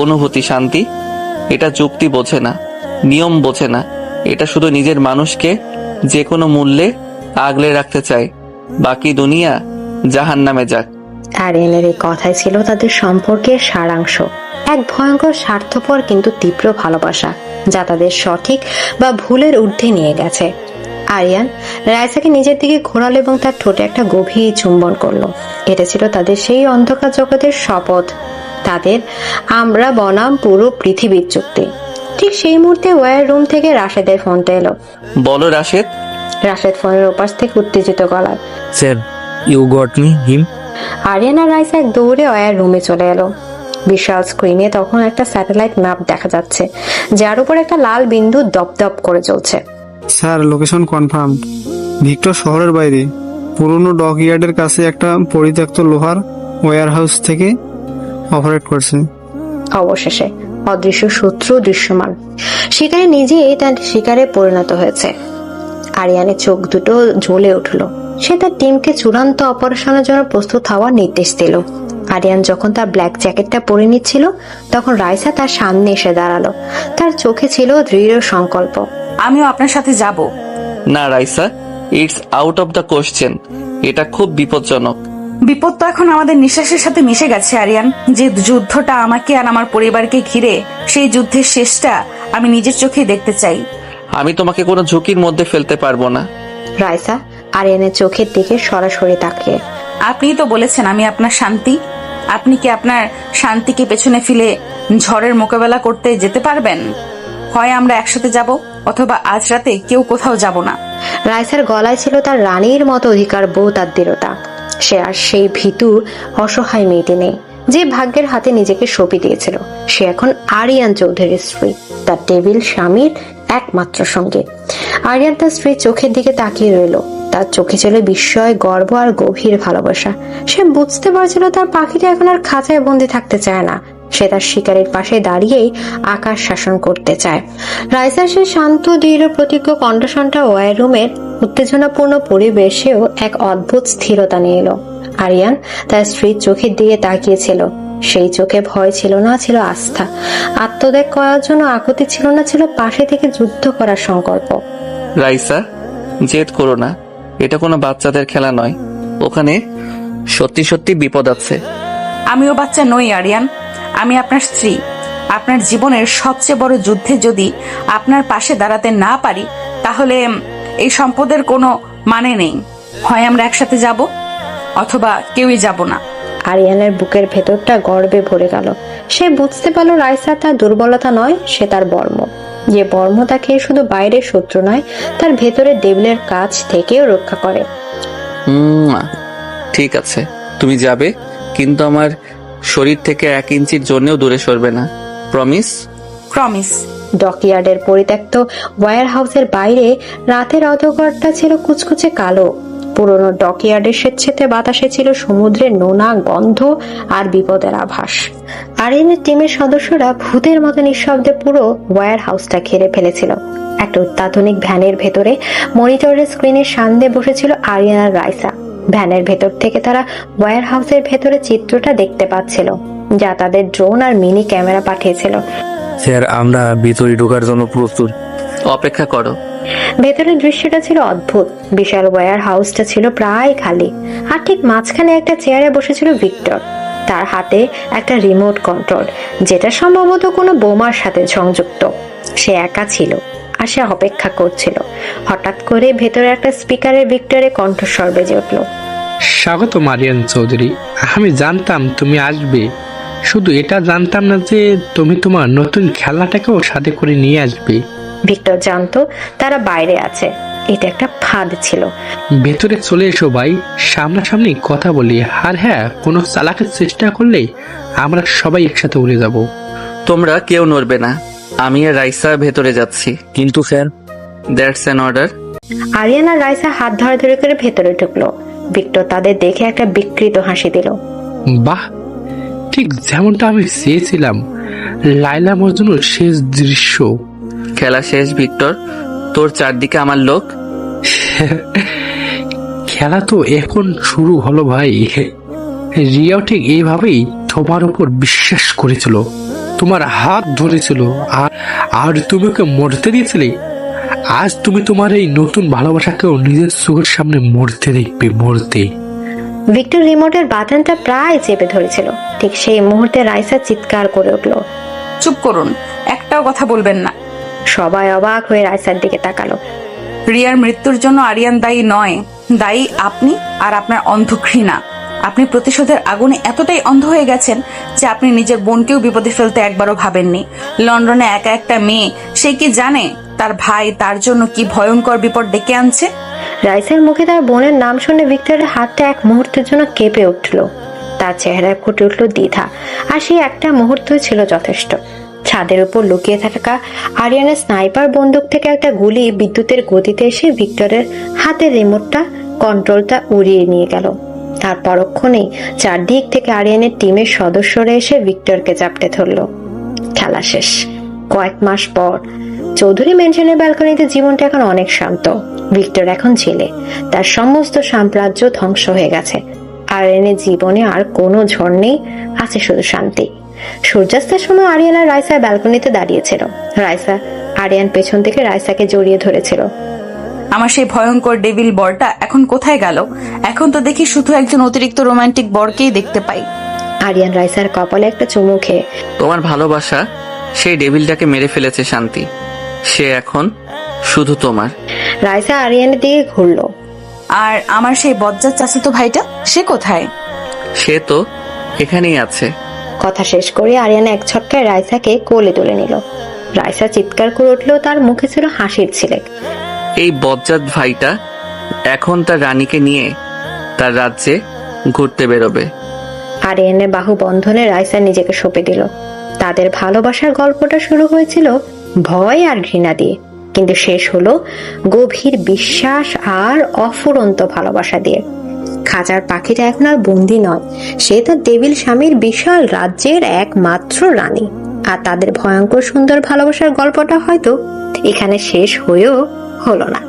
অনুভূতি শান্তি। এটা যুক্তি বোঝে না, নিয়ম বোঝে না। এটা শুধু নিজের মানুষকে যে কোনো মূল্যে আগলে রাখতে চায়। বাকি দুনিয়া জাহান্নামে যাক। আরিয়ানের এই কথাই ছিল তাদের সম্পর্কের সারাংশ। এক ভয়ঙ্কর স্বার্থপর কিন্তু তীব্র ভালোবাসা, যা তাদের সঠিক বা ভুলের ঊর্ধ্বে নিয়ে গেছে। আরিয়ান রাইসাকে নিজের দিকে ঘোরালো এবং তার ঠোঁটে একটা গভীর চুম্বন করলো। এটা ছিল তাদের সেই অন্ধকার জগতের শপথ, তাদের আমরা বনাম পুরো পৃথিবীর চুক্তি। ঠিক সেই মুহূর্তে ওয়্যার রুম থেকে রাশেদের ফোনটা এলো। বলো রাশেদ। রাশেদ ফোনের ওপাশ থেকে উত্তেজিত গলায়, স্যার, ইউ গট মি হিম। আরিয়ান আর রাইসা এক দৌড়ে ওয়্যার রুমে চলে এলো। বিশাল স্ক্রিনে তখন একটা স্যাটেলাইট ম্যাপ দেখা যাচ্ছে, যার উপর একটা লাল বিন্দু দপদপ করে চলছে। Sir, location confirm. ভিক্টর শহরের বাইরে পুরনো ডকইয়ার্ডের কাছে একটা পরিত্যক্ত লোহার ওয়্যার হাউস থেকে অপারেট করছে। অবশেষে অদৃশ্য শত্রু দৃশ্যমান। শিকারে নিজেই তার শিকারে পরিণত হয়েছে। আরিয়ানের চোখ দুটো জ্বলে উঠল। সে তার টিমকে চূড়ান্ত অপারেশনের জন্য প্রস্তুত হওয়ার নির্দেশ দিল। আরিয়ান যখন তার ব্ল্যাক জ্যাকেটটা পরে নিচ্ছিল তখন রাইসা তার সামনে এসে দাঁড়ালো। তার চোখে ছিল দৃঢ় সংকল্প। আমিও আপনার সাথে যাব। না Raisa, it's out of the question. এটা খুব বিপজ্জনক। বিপদ তো এখন আমাদের নিঃশ্বাসের সাথে মিশে গেছে আরিয়ান। যে যুদ্ধটা আমাকে আর আমার পরিবারকে ঘিরে, সেই যুদ্ধের শেষটা আমি নিজের চোখে দেখতে চাই। আমি তোমাকে কোনো ঝুঁকির মধ্যে ফেলতে পারবো না। রাইসা আরিয়ানের চোখের দিকে সরাসরি তাকিয়ে, আপনিই তো বলেছেন আমি আপনার শান্তি। আপনি কি আপনার শান্তিকে পেছনে ফেলে ঝড়ের মোকাবেলা করতে যেতে পারবেন? হয় আমরা একসাথে যাব, অথবা আজ রাতে কেউ কোথাও যাব না। রাইসার গলায় ছিল তার রানীর মতো অধিকার বোধ আর দৃঢ়তা। সে আর সেই ভীতু অসহায় মেয়েটি নেই যে ভাগ্যের হাতে নিজেকে সঁপে দিয়েছিল। সে এখন আরিয়ান চৌধুরীর স্ত্রী, তার টেবিল স্বামীর একমাত্র সঙ্গে। আরিয়ান তার স্ত্রীর চোখের দিকে তাকিয়ে রইল। তার চোখে ছিল বিস্ময়, গর্ব আর গভীর ভালোবাসা। সে বুঝতে পারছিল তার পাখিটা এখন আর খাঁচায় বন্দি থাকতে চায় না। সে তার শিকারের পাশে দাঁড়িয়েই আকাশ শাসন করতে চায়। রাইসার সে শান্ত দৃঢ় প্রতিজ্ঞ কণ্ঠস্বরটা ওয়ার রুমের উত্তেজনাপূর্ণ পরিবেশেও এক অদ্ভুত স্থিরতা নিয়ে এলো। আরিয়ান তার স্ত্রীর চোখের দিকে তাকিয়েছিল। সেই চোখে ভয় ছিল না, ছিল আস্থা। আত্মত্যাগ করার জন্য আকুতি ছিল না, ছিল পাশে থেকে যুদ্ধ করার সংকল্প। রাইসা, জেদ করো না, এটা কোনো বাচ্চাদের খেলা নয়। ওখানে সত্যি সত্যি বিপদ আছে। আমিও বাচ্চা নই আরিয়ান, আমি আপনার স্ত্রী। আপনার জীবনের সবচেয়ে বড় যুদ্ধে যদি আপনার পাশে দাঁড়াতে না পারি, তাহলে এই সম্পদের কোনো মানে নেই। হয় আমরা একসাথে যাব, অথবা কেউই যাব না। আরিয়ানের বুকের ভেতরটা গর্বে ভরে গেল। সে বুঝতে পারল রাইসা তার দুর্বলতা নয়, সে তার বর্ম। যে বর্ম তাকে শুধু বাইরের শত্রু নয়, তার ভেতরের দেবলের কাছ থেকেও রক্ষা করে। ঠিক আছে, তুমি যাবে, কিন্তু আমার শরীর থেকে 1 ইঞ্চির জন্যও দূরে সরবে না। প্রমিস? প্রমিস। ডকইয়ার্ডের পরিত্যক্ত ওয়্যার হাউসের বাইরে রাতের অন্ধকারটা ছিল কুচকুচে কালো। পুরনো ডকইয়ার্ডের স্বেচ্ছেতে বাতাসে ছিল সমুদ্রের নোনা গন্ধ আর বিপদের আভাস। আরিয়ানের টিমের সদস্যরা ভূতের মতো নিঃশব্দে পুরো ওয়্যার হাউসটা ঘিরে ফেলেছিল। একটা অত্যাধুনিক ভ্যানের ভেতরে মনিটরের স্ক্রিনের সামনে বসেছিল আরিয়ান আর রাইসা। ভ্যানের ভেতর থেকে তারা ওয়্যার হাউসের ভেতরে চিত্রটা দেখতে পাচ্ছিল, যা তাদের ড্রোন আর মিনি ক্যামেরা পাঠিয়েছিল। স্যার, আমরা ভিতরে ঢোকার জন্য প্রস্তুত। অপেক্ষা করো। ভেতরের দৃশ্যটা ছিল অদ্ভুত। বিশাল ওয়্যার হাউসটা ছিল প্রায় খালি, আর ঠিক মাঝখানে একটা চেয়ারে বসেছিল ভিক্টর। তার হাতে একটা রিমোট কন্ট্রোল, যেটা সম্ভবত কোনো বোমার সাথে সংযুক্ত। সে একা ছিল আর সে অপেক্ষা করছিল। হঠাৎ করে ভেতরে একটা স্পিকারের ভিক্টরের কণ্ঠস্বর বেজে উঠল। স্বাগত আরিয়ান চৌধুরী, আমি জানতাম তুমি আসবে। শুধু এটা জানতাম না যে তুমি তোমার নতুন খেলাটাকেও সাথে করে নিয়ে আসবে। ভিক্টর জানতো তারা বাইরে আছে। এটা একটা ফাঁদ ছিল। ভেতরে চলে এসো ভাই, সামনাসামনি কথা বলি। আর হ্যাঁ, কোনো চালাকের চেষ্টা করলে আমরা সবাই একসাথে উড়ে যাব। তোমরা কেউ নড়বে না, আমি আর রাইসা ভেতরে যাচ্ছি। কিন্তু sir, that's an order. Ariyan আর রাইসা হাত ধরাধরি করে ভেতরে ঢুকলো। ভিক্টর তাদের দেখে একটা বিকৃত হাসি দিল। বাহ, ঠিক যেমনটা আমি চেয়েছিলাম। লাইলা মজনুর শেষ দৃশ্য। খেলা শেষ ভিক্টর, তোর চারদিকে আমার লোক। খেলা তো এখন শুরু হলো ভাই। রিয়াও ঠিক এইভাবেই তোমার উপর বিশ্বাস করেছিল, তোমার হাত ধরেছিল, আর তুমি ওকে মরতে দিয়েছিলে। আজ তুমি তোমার এই নতুন ভালোবাসাকেও নিজের চোখের সামনে মরতে দেখবে, মরতে। ভিক্টর রিমোটের বাটনটা প্রায় চেপে ধরেছিল। ঠিক সেই মুহূর্তে রাইসা চিৎকার করে উঠল। চুপ করুন, একটাও কথা বলবেন না। সবাই অবাক হয়ে রাইসার দিকে তাকালো। রিয়ার মৃত্যুর জন্য আরিয়ান দায়ী নয়, দায়ী আপনি আর আপনার অন্ধ ঘৃণা। আপনি প্রতিশোধের আগুনে এতটাই অন্ধ হয়ে গেছেন যে আপনি নিজের বোনকেও বিপদে ফেলতে একবারও ভাবেননি। লন্ডনে একা একটা মেয়ে, সে কি জানে তার ভাই তার জন্য কি ভয়ঙ্কর বিপদ ডেকে আনছে? রাইসার মুখে তার বোনের নাম শুনে ভিক্টরের হাতটা এক মুহূর্তের জন্য কেঁপে উঠল। তার চেহারায় ফুটে উঠল দ্বিধা, আর সেই একটা মুহূর্তই ছিল যথেষ্ট। ছাদের উপর লুকিয়ে থাকা আরিয়ানের স্নাইপার বন্দুক থেকে একটা গুলি বিদ্যুতের গতিতে এসে ভিক্টরের হাতের রিমোটটা কন্ট্রোলটা উড়িয়ে নিয়ে গেল। তার পরক্ষণেই চারদিক থেকে আরিয়ানের টিমের সদস্যরা এসে ভিক্টরকে চাপটে ধরল। খেলা শেষ। কয়েক মাস পর চৌধুরী ম্যানশনের ব্যালকনিতে জীবনটা এখন অনেক শান্ত। ভিক্টর এখন ছেলে, তার সমস্ত সাম্রাজ্য ধ্বংস হয়ে গেছে। আরিয়ানের জীবনে আর কোনো ঝড় নেই, আছে শুধু শান্তি। সূর্যাস্তের সময় আরিয়ান আর রাইসা ব্যালকনিতে দাঁড়িয়েছিল। রাইসা আরিয়ান পেছন থেকে রাইসাকে জড়িয়ে ধরেছিল। আমার সেই ভয়ঙ্কর ডেভিল বরটা এখন কোথায় গেল? এখন তো দেখি শুধু একজন অতিরিক্ত রোমান্টিক বরকেই দেখতে পাই। আরিয়ান রাইসার কপালে একটা চুমু খেয়ে, তোমার ভালোবাসা সেই ডেভিলটাকে মেরে ফেলেছে শান্তি, সে এখন শুধু তোমার। রাইসা আরিয়ানের দিকে ঘুরলো। আর আমার সেই বজ্জাত চাচাতো ভাইটা, সে কোথায়? সে তো এখানেই আছে। কথা শেষ করে আরিয়ান এক ছটকায় রাইসাকে কোলে তুলে নিল। রাইসা চিৎকার করে উঠলেও তার মুখে ছিল হাসির ছিলেক। এই বজ্জাত ভাইটা এখন তার রানীকে নিয়ে তার রাজ্যে ঘুরতে বেরোবে। আরিয়ানের বাহু বন্ধনে রাইসা নিজেকে সঁপে দিল। তাদের ভালোবাসার গল্পটা শুরু হয়েছিল ভয় আর ঘৃণা দিয়ে, কিন্তু শেষ হলো গভীর বিশ্বাস আর অফুরন্ত ভালোবাসা দিয়ে। খাঁচার পাখিটা এখন আর বন্দি নয়, সে তার দেবিল স্বামীর বিশাল রাজ্যের একমাত্র রানী। আর তাদের ভয়ঙ্কর সুন্দর ভালোবাসার গল্পটা হয়তো এখানে শেষ হয়েও হলো না।